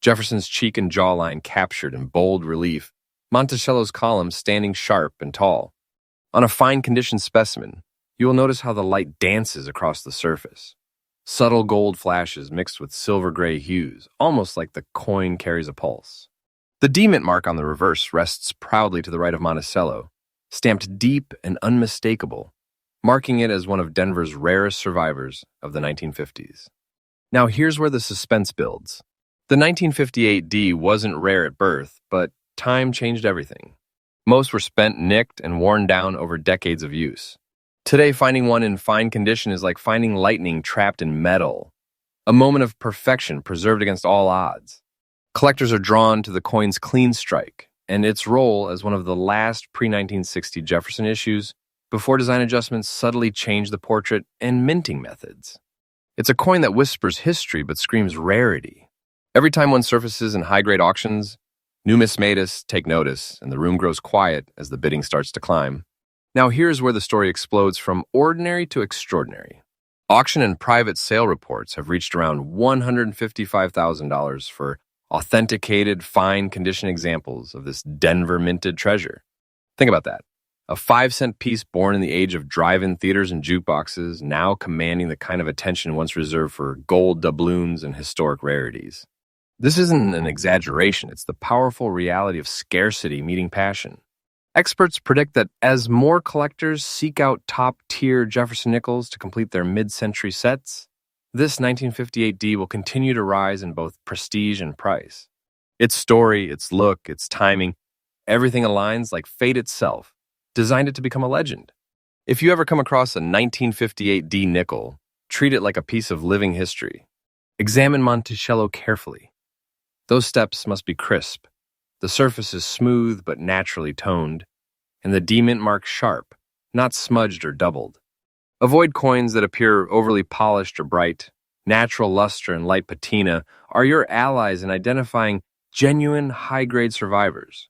Jefferson's cheek and jawline captured in bold relief, Monticello's columns standing sharp and tall. On a fine-condition specimen, you will notice how the light dances across the surface. Subtle gold flashes mixed with silver-gray hues, almost like the coin carries a pulse. The D-mint mark on the reverse rests proudly to the right of Monticello, stamped deep and unmistakable, marking it as one of Denver's rarest survivors of the 1950s. Now here's where the suspense builds. The 1958 D wasn't rare at birth, but time changed everything. Most were spent, nicked, and worn down over decades of use. Today, finding one in fine condition is like finding lightning trapped in metal, a moment of perfection preserved against all odds. Collectors are drawn to the coin's clean strike and its role as one of the last pre-1960 Jefferson issues before design adjustments subtly changed the portrait and minting methods. It's a coin that whispers history but screams rarity. Every time one surfaces in high-grade auctions, numismatists take notice, and the room grows quiet as the bidding starts to climb. Now here's where the story explodes from ordinary to extraordinary. Auction and private sale reports have reached around $155,000 for authenticated, fine-condition examples of this Denver-minted treasure. Think about that. A 5-cent piece born in the age of drive-in theaters and jukeboxes, now commanding the kind of attention once reserved for gold doubloons and historic rarities. This isn't an exaggeration, it's the powerful reality of scarcity meeting passion. Experts predict that as more collectors seek out top-tier Jefferson Nickels to complete their mid-century sets, this 1958 D will continue to rise in both prestige and price. Its story, its look, its timing, everything aligns like fate itself, designed it to become a legend. If you ever come across a 1958 D nickel, treat it like a piece of living history. Examine Monticello carefully. Those steps must be crisp. The surface is smooth but naturally toned, and the D-mint mark sharp, not smudged or doubled. Avoid coins that appear overly polished or bright. Natural luster and light patina are your allies in identifying genuine high-grade survivors.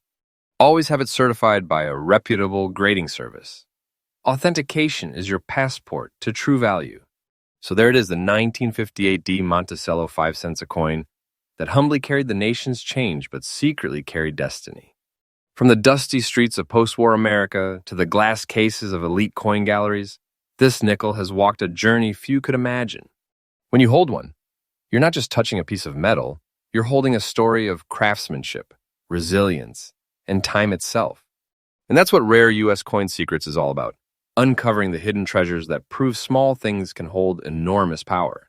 Always have it certified by a reputable grading service. Authentication is your passport to true value. So there it is, the 1958 D Monticello 5 cents a coin, that humbly carried the nation's change but secretly carried destiny. From the dusty streets of post-war America to the glass cases of elite coin galleries, this nickel has walked a journey few could imagine. When you hold one, you're not just touching a piece of metal, you're holding a story of craftsmanship, resilience, and time itself. And that's what Rare U.S. Coin Secrets is all about, uncovering the hidden treasures that prove small things can hold enormous power.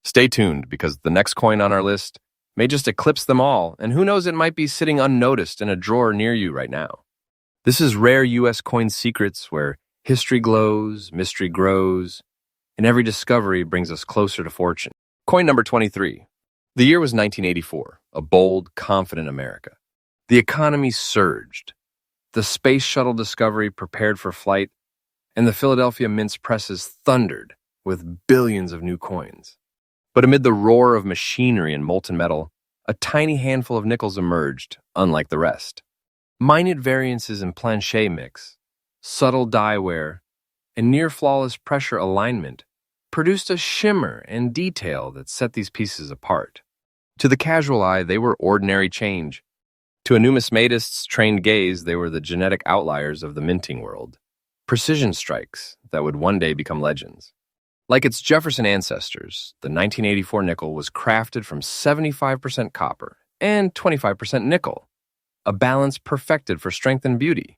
Stay tuned, because the next coin on our list may just eclipse them all, and who knows, it might be sitting unnoticed in a drawer near you right now. This is Rare U.S. Coin Secrets, where history glows, mystery grows, and every discovery brings us closer to fortune. Coin number 23. The year was 1984, a bold, confident America. The economy surged. The space shuttle Discovery prepared for flight, and the Philadelphia Mint's presses thundered with billions of new coins. But amid the roar of machinery and molten metal, a tiny handful of nickels emerged, unlike the rest. Minute variances in planchet mix, subtle die wear, and near-flawless pressure alignment produced a shimmer and detail that set these pieces apart. To the casual eye, they were ordinary change. To a numismatist's trained gaze, they were the genetic outliers of the minting world. Precision strikes that would one day become legends. Like its Jefferson ancestors, the 1984 nickel was crafted from 75% copper and 25% nickel. a balance perfected for strength and beauty.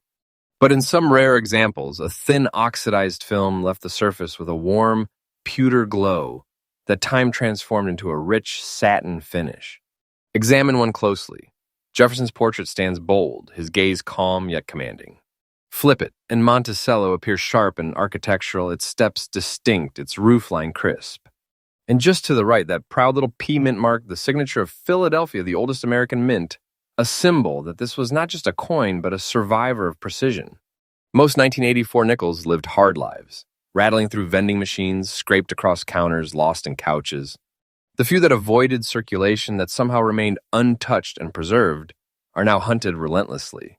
But in some rare examples, a thin oxidized film left the surface with a warm, pewter glow that time transformed into a rich satin finish. Examine one closely. Jefferson's portrait stands bold, his gaze calm yet commanding. Flip it, and Monticello appears sharp and architectural, its steps distinct, its roofline crisp. And just to the right, that proud little P mint mark, the signature of Philadelphia, the oldest American mint, a symbol that this was not just a coin, but a survivor of precision. Most 1984 nickels lived hard lives, rattling through vending machines, scraped across counters, lost in couches. The few that avoided circulation, that somehow remained untouched and preserved, are now hunted relentlessly.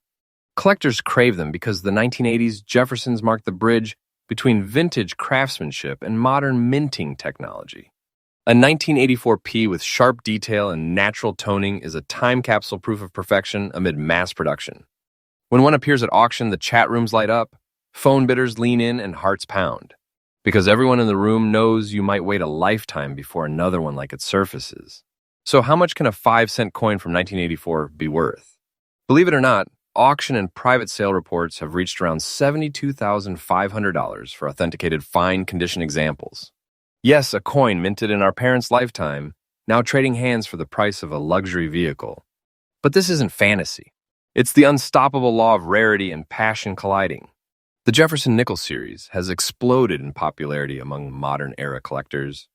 Collectors crave them because the 1980s Jeffersons marked the bridge between vintage craftsmanship and modern minting technology. A 1984 P with sharp detail and natural toning is a time capsule proof of perfection amid mass production. When one appears at auction, the chat rooms light up, phone bidders lean in, and hearts pound. Because everyone in the room knows you might wait a lifetime before another one like it surfaces. So how much can a 5-cent coin from 1984 be worth? Believe it or not, auction and private sale reports have reached around $72,500 for authenticated fine condition examples. Yes, a coin minted in our parents' lifetime, now trading hands for the price of a luxury vehicle. But this isn't fantasy. It's the unstoppable law of rarity and passion colliding. The Jefferson Nickels series has exploded in popularity among modern-era collectors,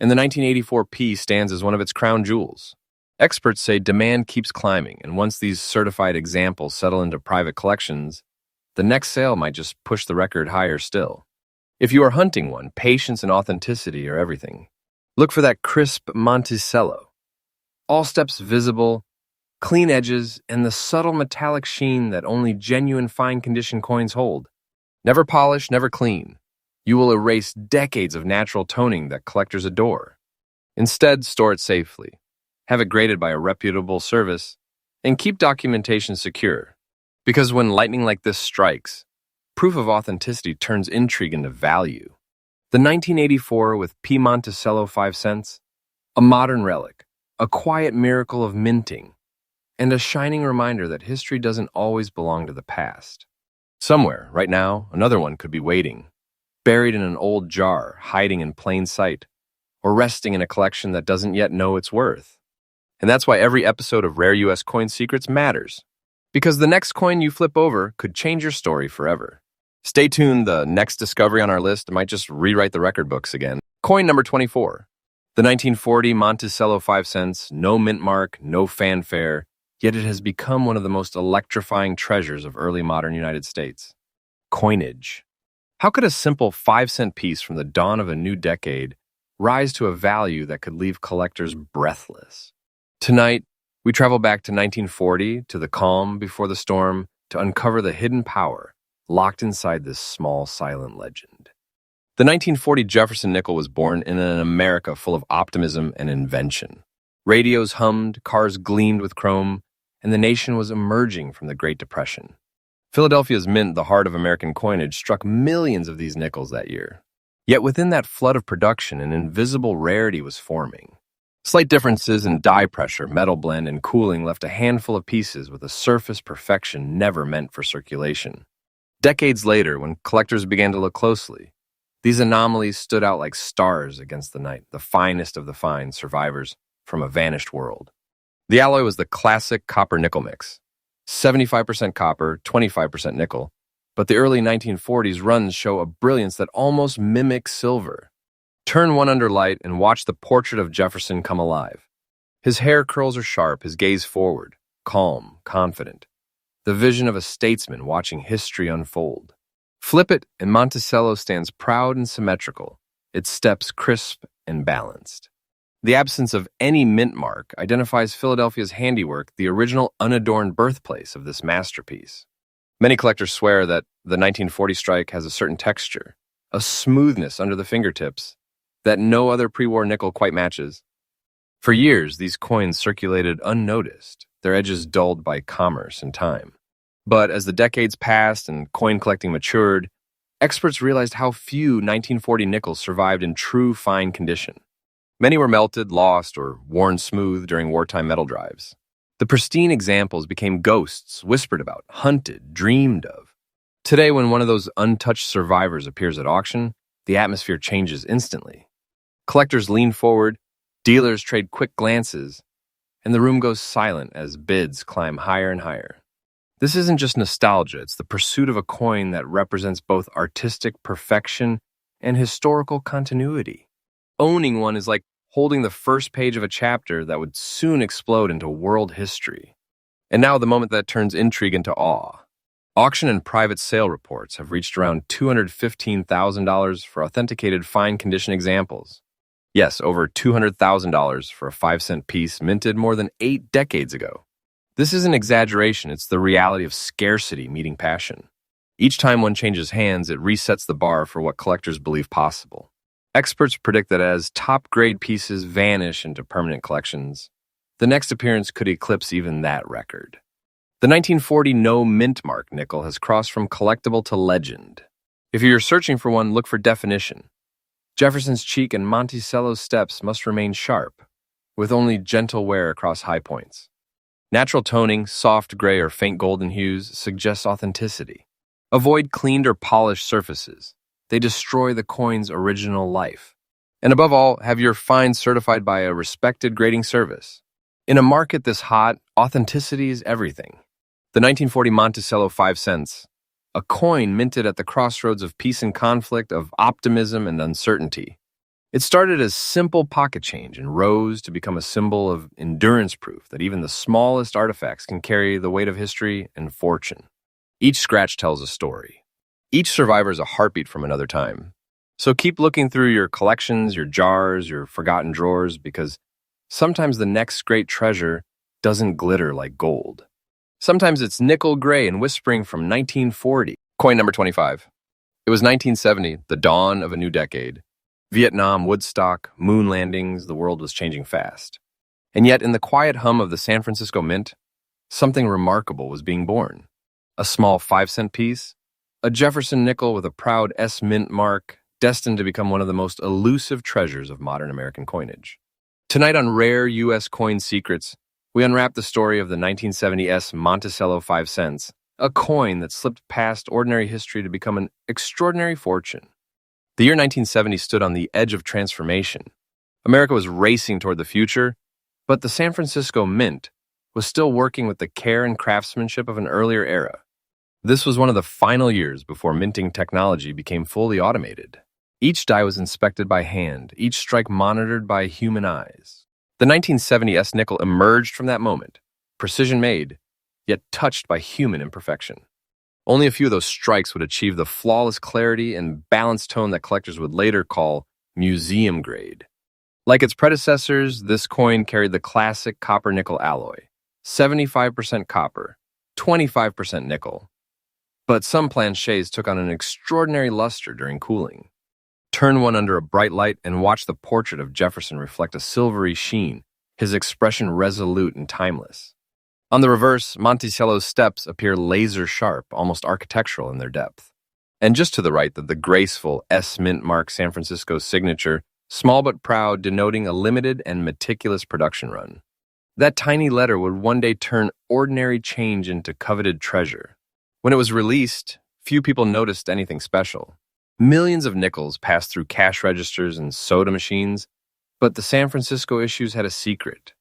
and the 1984 P stands as one of its crown jewels. Experts say demand keeps climbing, and once these certified examples settle into private collections, the next sale might just push the record higher still. If you are hunting one, patience and authenticity are everything. Look for that crisp Monticello. All steps visible, clean edges, and the subtle metallic sheen that only genuine fine-condition coins hold. Never polished, never clean. You will erase decades of natural toning that collectors adore. Instead, store it safely. Have it graded by a reputable service, and keep documentation secure. Because when lightning like this strikes, proof of authenticity turns intrigue into value. The 1984 with P. Monticello 5 cents, a modern relic, a quiet miracle of minting, and a shining reminder that history doesn't always belong to the past. Somewhere, right now, another one could be waiting, buried in an old jar, hiding in plain sight, or resting in a collection that doesn't yet know its worth. And that's why every episode of Rare U.S. Coin Secrets matters, because the next coin you flip over could change your story forever. Stay tuned, the next discovery on our list might just rewrite the record books again. Coin number 24. The 1940 Monticello 5 cents, no mint mark, no fanfare, yet it has become one of the most electrifying treasures of early modern United States. Coinage. How could a simple 5-cent piece from the dawn of a new decade rise to a value that could leave collectors breathless? Tonight, we travel back to 1940, to the calm before the storm, to uncover the hidden power locked inside this small, silent legend. The 1940 Jefferson Nickel was born in an America full of optimism and invention. Radios hummed, cars gleamed with chrome, and the nation was emerging from the Great Depression. Philadelphia's mint, the heart of American coinage, struck millions of these nickels that year. Yet within that flood of production, an invisible rarity was forming. Slight differences in die pressure, metal blend, and cooling left a handful of pieces with a surface perfection never meant for circulation. Decades later, when collectors began to look closely, these anomalies stood out like stars against the night, the finest of the fine survivors from a vanished world. The alloy was the classic copper-nickel mix, 75% copper, 25% nickel, but the early 1940s runs show a brilliance that almost mimics silver. Turn one under light and watch the portrait of Jefferson come alive. His hair curls are sharp, his gaze forward, calm, confident. The vision of a statesman watching history unfold. Flip it, and Monticello stands proud and symmetrical, its steps crisp and balanced. The absence of any mint mark identifies Philadelphia's handiwork, the original unadorned birthplace of this masterpiece. Many collectors swear that the 1940 strike has a certain texture, a smoothness under the fingertips, that no other pre-war nickel quite matches. For years, these coins circulated unnoticed, their edges dulled by commerce and time. But as the decades passed and coin collecting matured, experts realized how few 1940 nickels survived in true fine condition. Many were melted, lost, or worn smooth during wartime metal drives. The pristine examples became ghosts, whispered about, hunted, dreamed of. Today, when one of those untouched survivors appears at auction, the atmosphere changes instantly. Collectors lean forward, dealers trade quick glances, and the room goes silent as bids climb higher and higher. This isn't just nostalgia, it's the pursuit of a coin that represents both artistic perfection and historical continuity. Owning one is like holding the first page of a chapter that would soon explode into world history. And now the moment that turns intrigue into awe. Auction and private sale reports have reached around $215,000 for authenticated fine condition examples. Yes, over $200,000 for a 5-cent piece minted more than 8 decades ago. This isn't exaggeration, it's the reality of scarcity meeting passion. Each time one changes hands, it resets the bar for what collectors believe possible. Experts predict that as top-grade pieces vanish into permanent collections, the next appearance could eclipse even that record. The 1940 no mint mark nickel has crossed from collectible to legend. If you're searching for one, look for definition. Jefferson's cheek and Monticello's steps must remain sharp, with only gentle wear across high points. Natural toning, soft gray or faint golden hues, suggests authenticity. Avoid cleaned or polished surfaces. They destroy the coin's original life. And above all, have your finds certified by a respected grading service. In a market this hot, authenticity is everything. The 1940 Monticello 5 cents, a coin minted at the crossroads of peace and conflict, of optimism and uncertainty. It started as simple pocket change and rose to become a symbol of endurance proof that even the smallest artifacts can carry the weight of history and fortune. Each scratch tells a story. Each survivor is a heartbeat from another time. So keep looking through your collections, your jars, your forgotten drawers, because sometimes the next great treasure doesn't glitter like gold. Sometimes it's nickel gray and whispering from 1940. Coin number 25. It was 1970, the dawn of a new decade. Vietnam, Woodstock, moon landings, the world was changing fast. And yet, in the quiet hum of the San Francisco Mint, something remarkable was being born. A small 5-cent piece, a Jefferson nickel with a proud S mint mark, destined to become one of the most elusive treasures of modern American coinage. Tonight on Rare U.S. Coin Secrets, we unwrap the story of the 1970 S Monticello 5 cents, a coin that slipped past ordinary history to become an extraordinary fortune. The year 1970 stood on the edge of transformation. America was racing toward the future, but the San Francisco Mint was still working with the care and craftsmanship of an earlier era. This was one of the final years before minting technology became fully automated. Each die was inspected by hand, each strike monitored by human eyes. The 1970 S nickel emerged from that moment, precision-made, yet touched by human imperfection. Only a few of those strikes would achieve the flawless clarity and balanced tone that collectors would later call museum grade. Like its predecessors, this coin carried the classic copper-nickel alloy, 75% copper, 25% nickel. But some planchets took on an extraordinary luster during cooling. Turn one under a bright light and watch the portrait of Jefferson reflect a silvery sheen, his expression resolute and timeless. On the reverse, Monticello's steps appear laser-sharp, almost architectural in their depth. And just to the right, the graceful S mint mark San Francisco's signature, small but proud, denoting a limited and meticulous production run. That tiny letter would one day turn ordinary change into coveted treasure. When it was released, few people noticed anything special. Millions of nickels passed through cash registers and soda machines, but the San Francisco issues had a secret.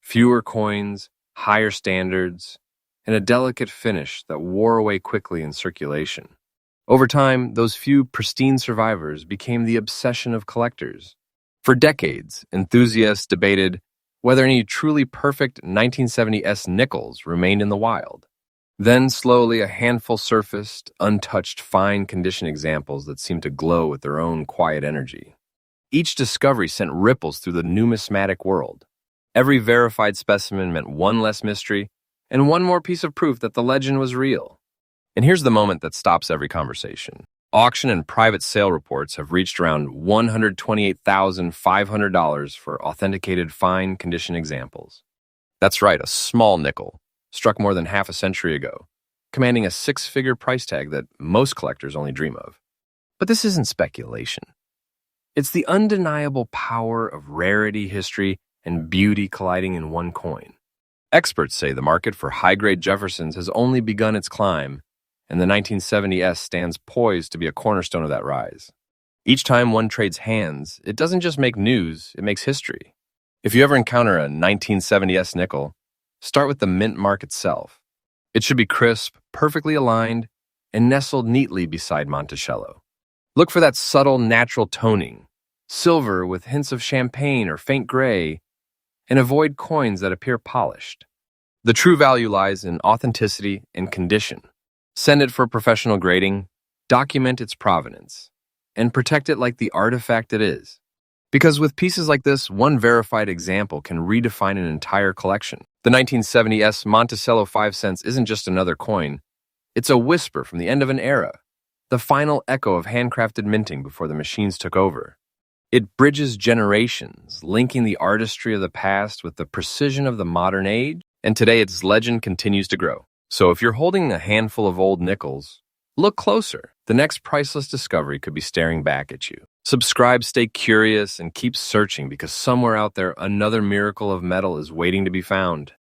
Fewer coins, higher standards, and a delicate finish that wore away quickly in circulation. Over time, those few pristine survivors became the obsession of collectors. For decades, enthusiasts debated whether any truly perfect 1970 S nickels remained in the wild. Then, slowly, a handful surfaced, untouched, fine-condition examples that seemed to glow with their own quiet energy. Each discovery sent ripples through the numismatic world. Every verified specimen meant one less mystery and one more piece of proof that the legend was real. And here's the moment that stops every conversation. Auction and private sale reports have reached around $128,500 for authenticated fine condition examples. That's right, a small nickel, struck more than half a century ago, commanding a 6-figure price tag that most collectors only dream of. But this isn't speculation. It's the undeniable power of rarity, history, and beauty colliding in one coin. Experts say the market for high-grade Jeffersons has only begun its climb, and the 1970S stands poised to be a cornerstone of that rise. Each time one trades hands, it doesn't just make news, it makes history. If you ever encounter a 1970S nickel, start with the mint mark itself. It should be crisp, perfectly aligned, and nestled neatly beside Monticello. Look for that subtle, natural toning, silver with hints of champagne or faint gray, and avoid coins that appear polished. The true value lies in authenticity and condition. Send it for professional grading, document its provenance, and protect it like the artifact it is. Because with pieces like this, one verified example can redefine an entire collection. The 1970S Monticello 5 cents isn't just another coin. It's a whisper from the end of an era, the final echo of handcrafted minting before the machines took over. It bridges generations, linking the artistry of the past with the precision of the modern age, and today its legend continues to grow. So if you're holding a handful of old nickels, look closer. The next priceless discovery could be staring back at you. Subscribe, stay curious, and keep searching because somewhere out there, another miracle of metal is waiting to be found.